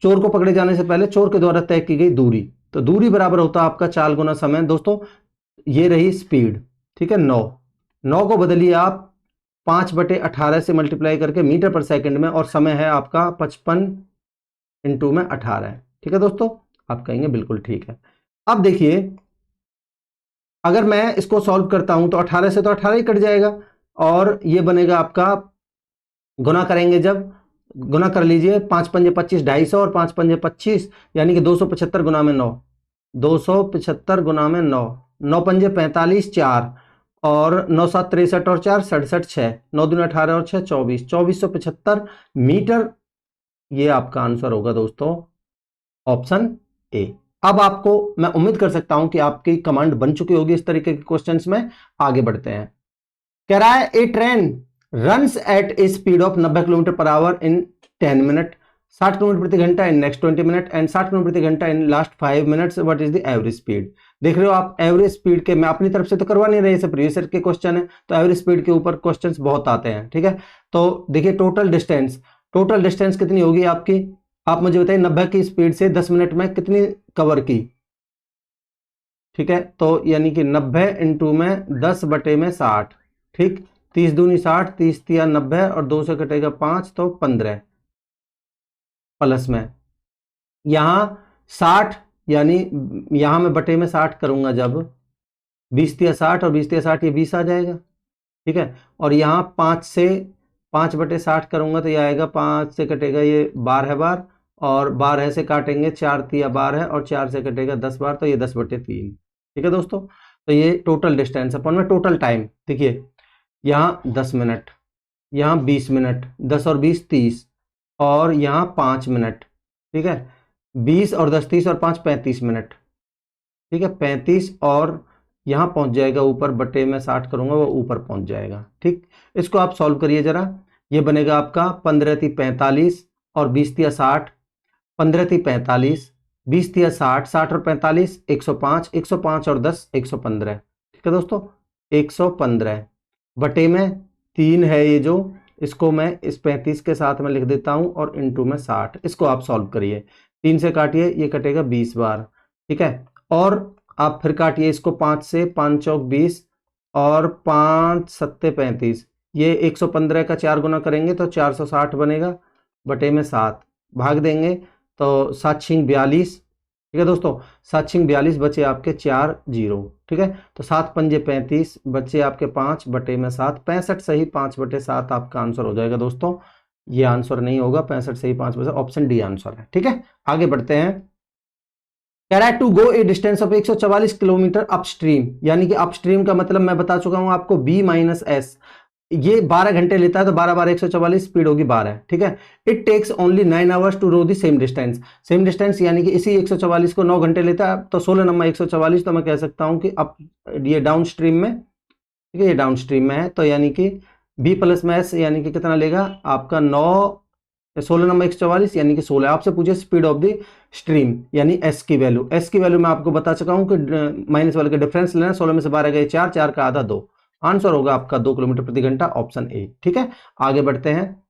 चोर को पकड़े जाने से पहले चोर के द्वारा तय की गई दूरी, तो दूरी बराबर होता है आपका चाल गुना समय। दोस्तों ये रही स्पीड, ठीक है, 9 को बदलिए आप 5/18 से मल्टीप्लाई करके मीटर पर सेकंड में, और समय है आपका 55 × 18। ठीक है दोस्तों, आप कहेंगे बिल्कुल ठीक है। अब देखिए अगर मैं इसको सॉल्व करता हूं तो 18 से तो 18 ही कट जाएगा, और ये बनेगा आपका, गुना करेंगे जब, गुना कर लीजिए, 5 पंजे 25 250, और 5 पंजे 25 यानी कि 275 गुना में 9, 275 गुना में 9, 9 पंजे 45 4, और 9 7 63 और 4 67 6, 9 दूनी 18 और 6 24, 2475 मीटर, ये आपका आंसर होगा दोस्तों, ऑप्शन ए। अब आपको मैं उम्मीद कर सकता हूं कि आपकी कमांड बन चुकी होगी इस तरीके के क्वेश्चंस में। आगे बढ़ते हैं। कह रहा है, a train runs at a speed of 90 kilometre per hour in 10 minute, 60 kilometre प्रति घंटा in next 20 minute, and 60 kilometre प्रति घंटा in last 5 minutes, what is the average speed. देख रहे हो आप, एवरेज स्पीड के मैं अपनी तरफ से तो करवा नहीं रहे, इसे प्रीवियस ईयर के क्वेश्चन है, तो एवरेज स्पीड के ऊपर क्वेश्चंस बहुत आते हैं। ठीक है, तो देखिए टोटल डिस्टेंस कितनी होगी आपकी, आप मुझे बताइए 90 की स्पीड से 10 मिनट में कितनी कवर की। ठीक है, तो यानी कि 90 × 10/60, ठीक, 30 दूनी 60, 30 तिया 90, और 2 से कटेगा 5, तो 15 प्लस में यहां 60, यानी यहां मैं बटे में 60 करूंगा जब, 20 तिया 60 और 20 तिया 60, ये 20 आ जाएगा। ठीक है, और यहाँ 5 से 5/60 करूंगा तो ये आएगा, 5 से कटेगा ये 12 बार, और 12 से काटेंगे 4 तिया 12, और 4 से कटेगा 10 बार, तो ये 10/3। ठीक है दोस्तों, तो ये टोटल डिस्टेंस अपन में टोटल टाइम देखिए, यहाँ 10 मिनट, यहाँ 20 मिनट, 10 और 20 30, और यहाँ 5 मिनट। ठीक है, 20 और 10 30 और 5 35 मिनट। ठीक है, 35, और यहाँ पहुंच जाएगा ऊपर, बटे में 60 करूंगा वो ऊपर पहुंच जाएगा। ठीक, इसको आप सॉल्व करिए जरा, ये बनेगा आपका 15 × 45 और 20 × 60, 15 × 45, 20 × 60, 60 और 45 105, 105 और 10 115। ठीक है दोस्तों, 115 बटे में 3 है ये जो, इसको मैं इस 35 के साथ में लिख देता हूं, और इंटू में 60, इसको आप सॉल्व करिए, 3 से काटिए, ये कटेगा 20 बार। ठीक है, और आप फिर काटिए इसको 5 से, 5 चौक 20, और 5 सत्ते 35, ये 115 का 4 गुना करेंगे तो 460 बनेगा, बटे में 7 भाग देंगे, तो 7×42, ठीक है दोस्तों, 7×42 बचे आपके 4 जीरो, ठीक है। तो 7×5 = 35 बचे आपके 5/7, 65 सही 5/7 आपका आंसर हो जाएगा दोस्तों। ये आंसर नहीं होगा, 65 सही 5/7, ऑप्शन डी आंसर है, ठीक है। आगे बढ़ते हैं। कह रहा है to go a distance of 144 kilometre upstream, यानी कि अपस्ट्रीम का मतलब मैं बता चुका हूं आपको, B-S, ये 12 घंटे लेता है, तो 12 12 144, स्पीड होगी 12, ठीक है। It takes only 9 hours to row the same distance, same distance यानी कि इसी 144 को 9 घंटे लेता है, तो 16 नंबर 144, तो मैं कह सकता हूं कि अब ये डाउन स्ट्रीम में, ठीक है, ये डाउन स्ट्रीम में है, तो यानी कि B+S यानी कि कितना लेगा आपका 16 नंबर 144 यानी कि 16। आपसे पूछे स्पीड ऑफ द स्ट्रीम यानी एस की वैल्यू, एस की वैल्यू मैं आपको बता चुका हूं कि माइनस वाले का डिफरेंस लेना, 16 में से 12 गए 4, 4 का आधा 2, आंसर होगा आपका 2 किलोमीटर प्रति घंटा, ऑप्शन ए, ठीक है। आगे बढ़ते हैं।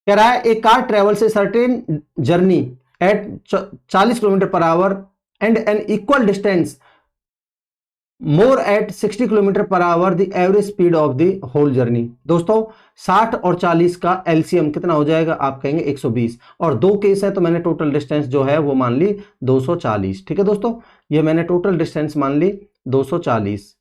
कह रहा है a car travels certain journey at 40 kilometre per hour and an equal distance more at 60 kilometre per hour the average speed of the whole journey. दोस्तों 60 और 40 का एलसीएम कितना हो जाएगा, आप कहेंगे 120, और दो केस है तो मैंने टोटल डिस्टेंस जो है वो मान ली 240, ठीक है दोस्तों। ये मैंने टोटल डिस्टेंस मान ली 240,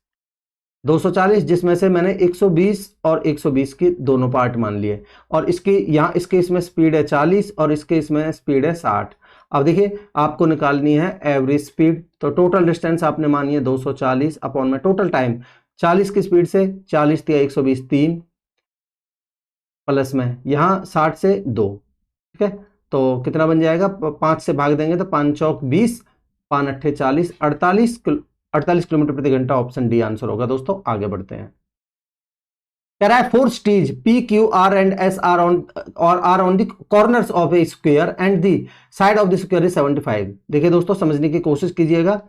जिसमें से मैंने 120 और 120 की दोनों पार्ट मान लिए, और इसकी यहाँ इसके इसमें स्पीड है 40 और इसके इसमें स्पीड है 60। अब देखिए आपको निकालनी है एवरेज स्पीड, तो टोटल डिस्टेंस आपने मानी है 240 अपॉन में टोटल टाइम 40 की स्पीड से 40 या 120 3 प्लस में यहाँ 60 से 2, ठीक है। तो कितना बन जाएगा, 5 से भाग देंगे तो 5 चौक 20, 5 अट्ठे 40, 48 किलोमीटर प्रति घंटा, ऑप्शन डी आंसर होगा दोस्तों। आगे बढ़ते हैं। कह रहा है 4 stage P, Q, R and S are on the corners of a square and the side of the square is 75। देखिए दोस्तों समझने की कोशिश कीजिएगा,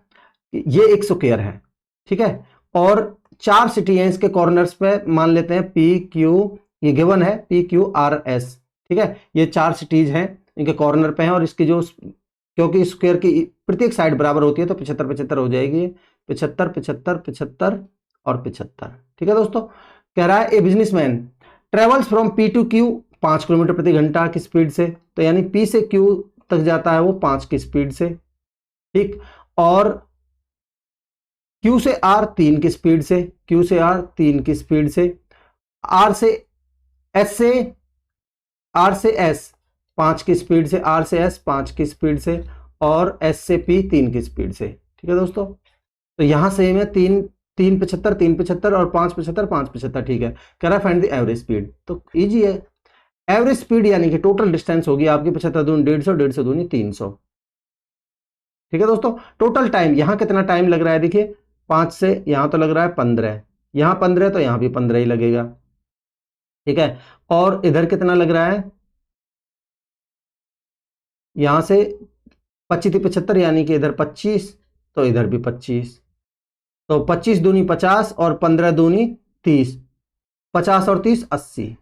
ये एक स्क्वायर है, ठीक है, और 4 सिटी हैं इसके कॉर्नर्स पे, मान लेते हैं P, Q, ये गिवन है P, Q, R, S, ठीक है। ये 4 सिटीज हैं, इनके कॉर्नर पे हैं, और इसकी जो, क्योंकि स्क्वायर की प्रत्येक साइड बराबर होती है तो 75 75 हो जाएगी, 75 75 75 और 75, ठीक है दोस्तों। कह रहा है ए businessman travels from P to Q 5 kilometre प्रति घंटा की स्पीड से, तो यानी P से Q तक जाता है वो 5 की स्पीड से, ठीक, और Q से R 3 की स्पीड से, Q से R 3 की स्पीड से, R से S 5 की स्पीड से, R से S 5 की स्पीड से, और S से P 3 की स्पीड से, ठीक है दोस्तों। तो यहां से में 3 3 75 3 75 और 5 75 5 75, ठीक है। कह रहा है फाइंड द एवरेज स्पीड, तो इजी है, एवरेज स्पीड यानी कि टोटल डिस्टेंस होगी आपकी 75 दूनी 150, 150 दूनी 300, ठीक है दोस्तों। टोटल टाइम यहां कितना टाइम लग रहा है, देखिए 5 से यहां तो लग रहा है 15, यहां 15 तो यहां भी 15 ही लगेगा, ठीक है। और इधर कितना लग रहा है, यहां से 25 75 यानी कि इधर 25, तो इधर भी 25, तो 25 दूनी 50 और 15 दूनी 30, 50 और 30 80,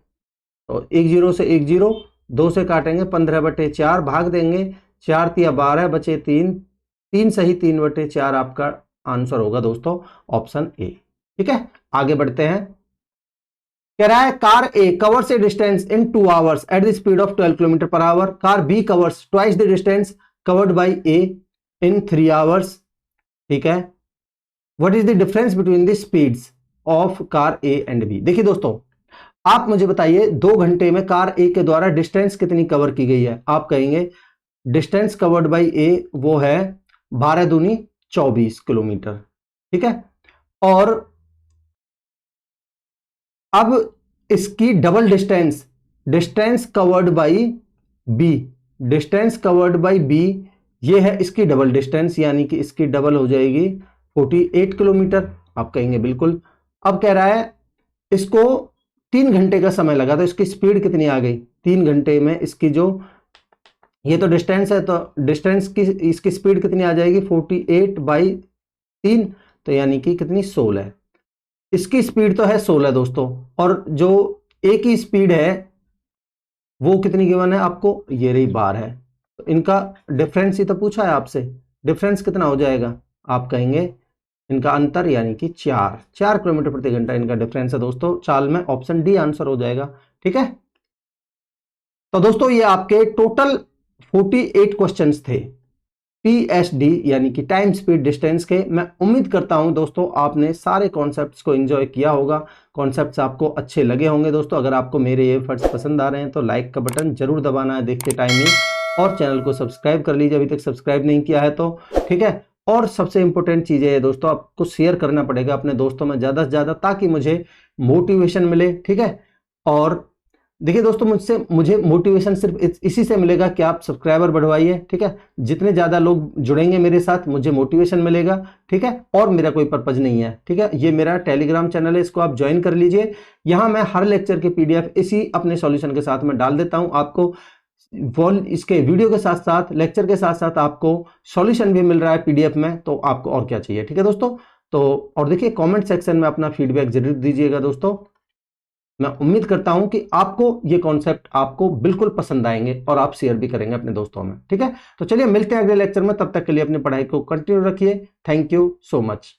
तो 1 0 से 1 0, 2 से काटेंगे 15/4 भाग देंगे, 4 तिया 12 बचे 3, 3 सही 3/4 आपका आंसर होगा दोस्तों, ऑप्शन ए, ठीक है। आगे बढ़ते हैं। कह रहा है car A covers a distance in 2 hours at the speed of 12 kilometre per hour, car B covers twice the distance covered by A in 3 hours, ठीक है। What is the difference between the speeds of car A and B. देखिए दोस्तों आप मुझे बताइए 2 घंटे में car ए के द्वारा डिस्टेंस कितनी कवर की गई है, आप कहेंगे डिस्टेंस कवर्ड बाय ए वो है 12 दूनी 24 किलोमीटर, ठीक है। और अब इसकी double distance, distance covered by B, distance covered by B ये है इसकी डबल डिस्टेंस, यानी कि इसकी डबल हो जाएगी 48 किलोमीटर, आप कहेंगे बिल्कुल। अब कह रहा है इसको 3 घंटे का समय लगा, तो इसकी स्पीड कितनी आ गई, 3 घंटे में इसकी जो, ये तो डिस्टेंस है, तो डिस्टेंस की इसकी स्पीड कितनी आ जाएगी 48/3, तो यानी कि कितनी 16, इसकी स्पीड तो है 16 दोस्तों, और जो ए की स्पीड है वो कितनी गिवन है आपको, ये रही 12 है, तो इनका डिफरेंस ही तो पूछा है आपसे, डिफरेंस कितना हो जाएगा, आप कहेंगे इनका अंतर यानी कि 4 किलोमीटर प्रति घंटा इनका डिफरेंस है दोस्तों, चाल में ऑप्शन डी आंसर हो जाएगा, ठीक है। तो दोस्तों ये आपके टोटल 48 क्वेश्चंस थे PSD यानी कि टाइम स्पीड डिस्टेंस के। मैं उम्मीद करता हूं दोस्तों आपने सारे कॉन्सेप्ट्स को एंजॉय किया होगा, कॉन्सेप्ट्स आपको अच्छे लगे होंगे। दोस्तों अगर आपको मेरे ये एफर्ट्स पसंद आ रहे हैं तो लाइक का बटन जरूर दबाना है देखते टाइम ही, और चैनल को सब्सक्राइब कर लीजिए अभी तक सब्सक्राइब नहीं किया है तो, ठीक है। और सबसे इंपॉर्टेंट चीज है दोस्तों, आपको शेयर करना पड़ेगा अपने दोस्तों में ज्यादा से ज्यादा, ताकि मुझे मोटिवेशन मिले, ठीक है। और देखिए दोस्तों, मुझे मोटिवेशन सिर्फ इसी से मिलेगा कि आप सब्सक्राइबर बढ़वाइए, ठीक है। जितने ज्यादा लोग जुड़ेंगे मेरे साथ मुझे मोटिवेशन मिलेगा, ठीक है। और मेरा कोई पर्पज नहीं है, ठीक है। ये मेरा टेलीग्राम चैनल है, इसको आप ज्वाइन कर लीजिए। यहां मैं हर लेक्चर के PDF इसी अपने सॉल्यूशन के साथ में डाल देता हूं आपको। इसके वीडियो के साथ साथ, लेक्चर के साथ साथ आपको सॉल्यूशन भी मिल रहा है PDF में, तो आपको और क्या चाहिए, ठीक है दोस्तों। तो और देखिए कमेंट सेक्शन में अपना फीडबैक जरूर दीजिएगा दोस्तों। मैं उम्मीद करता हूं कि आपको ये कॉन्सेप्ट आपको बिल्कुल पसंद आएंगे और आप शेयर भी करेंगे अपने दोस्तों में, ठीक है। तो चलिए मिलते हैं अगले लेक्चर में, तब तक के लिए अपनी पढ़ाई को कंटिन्यू रखिए। Thank you so much.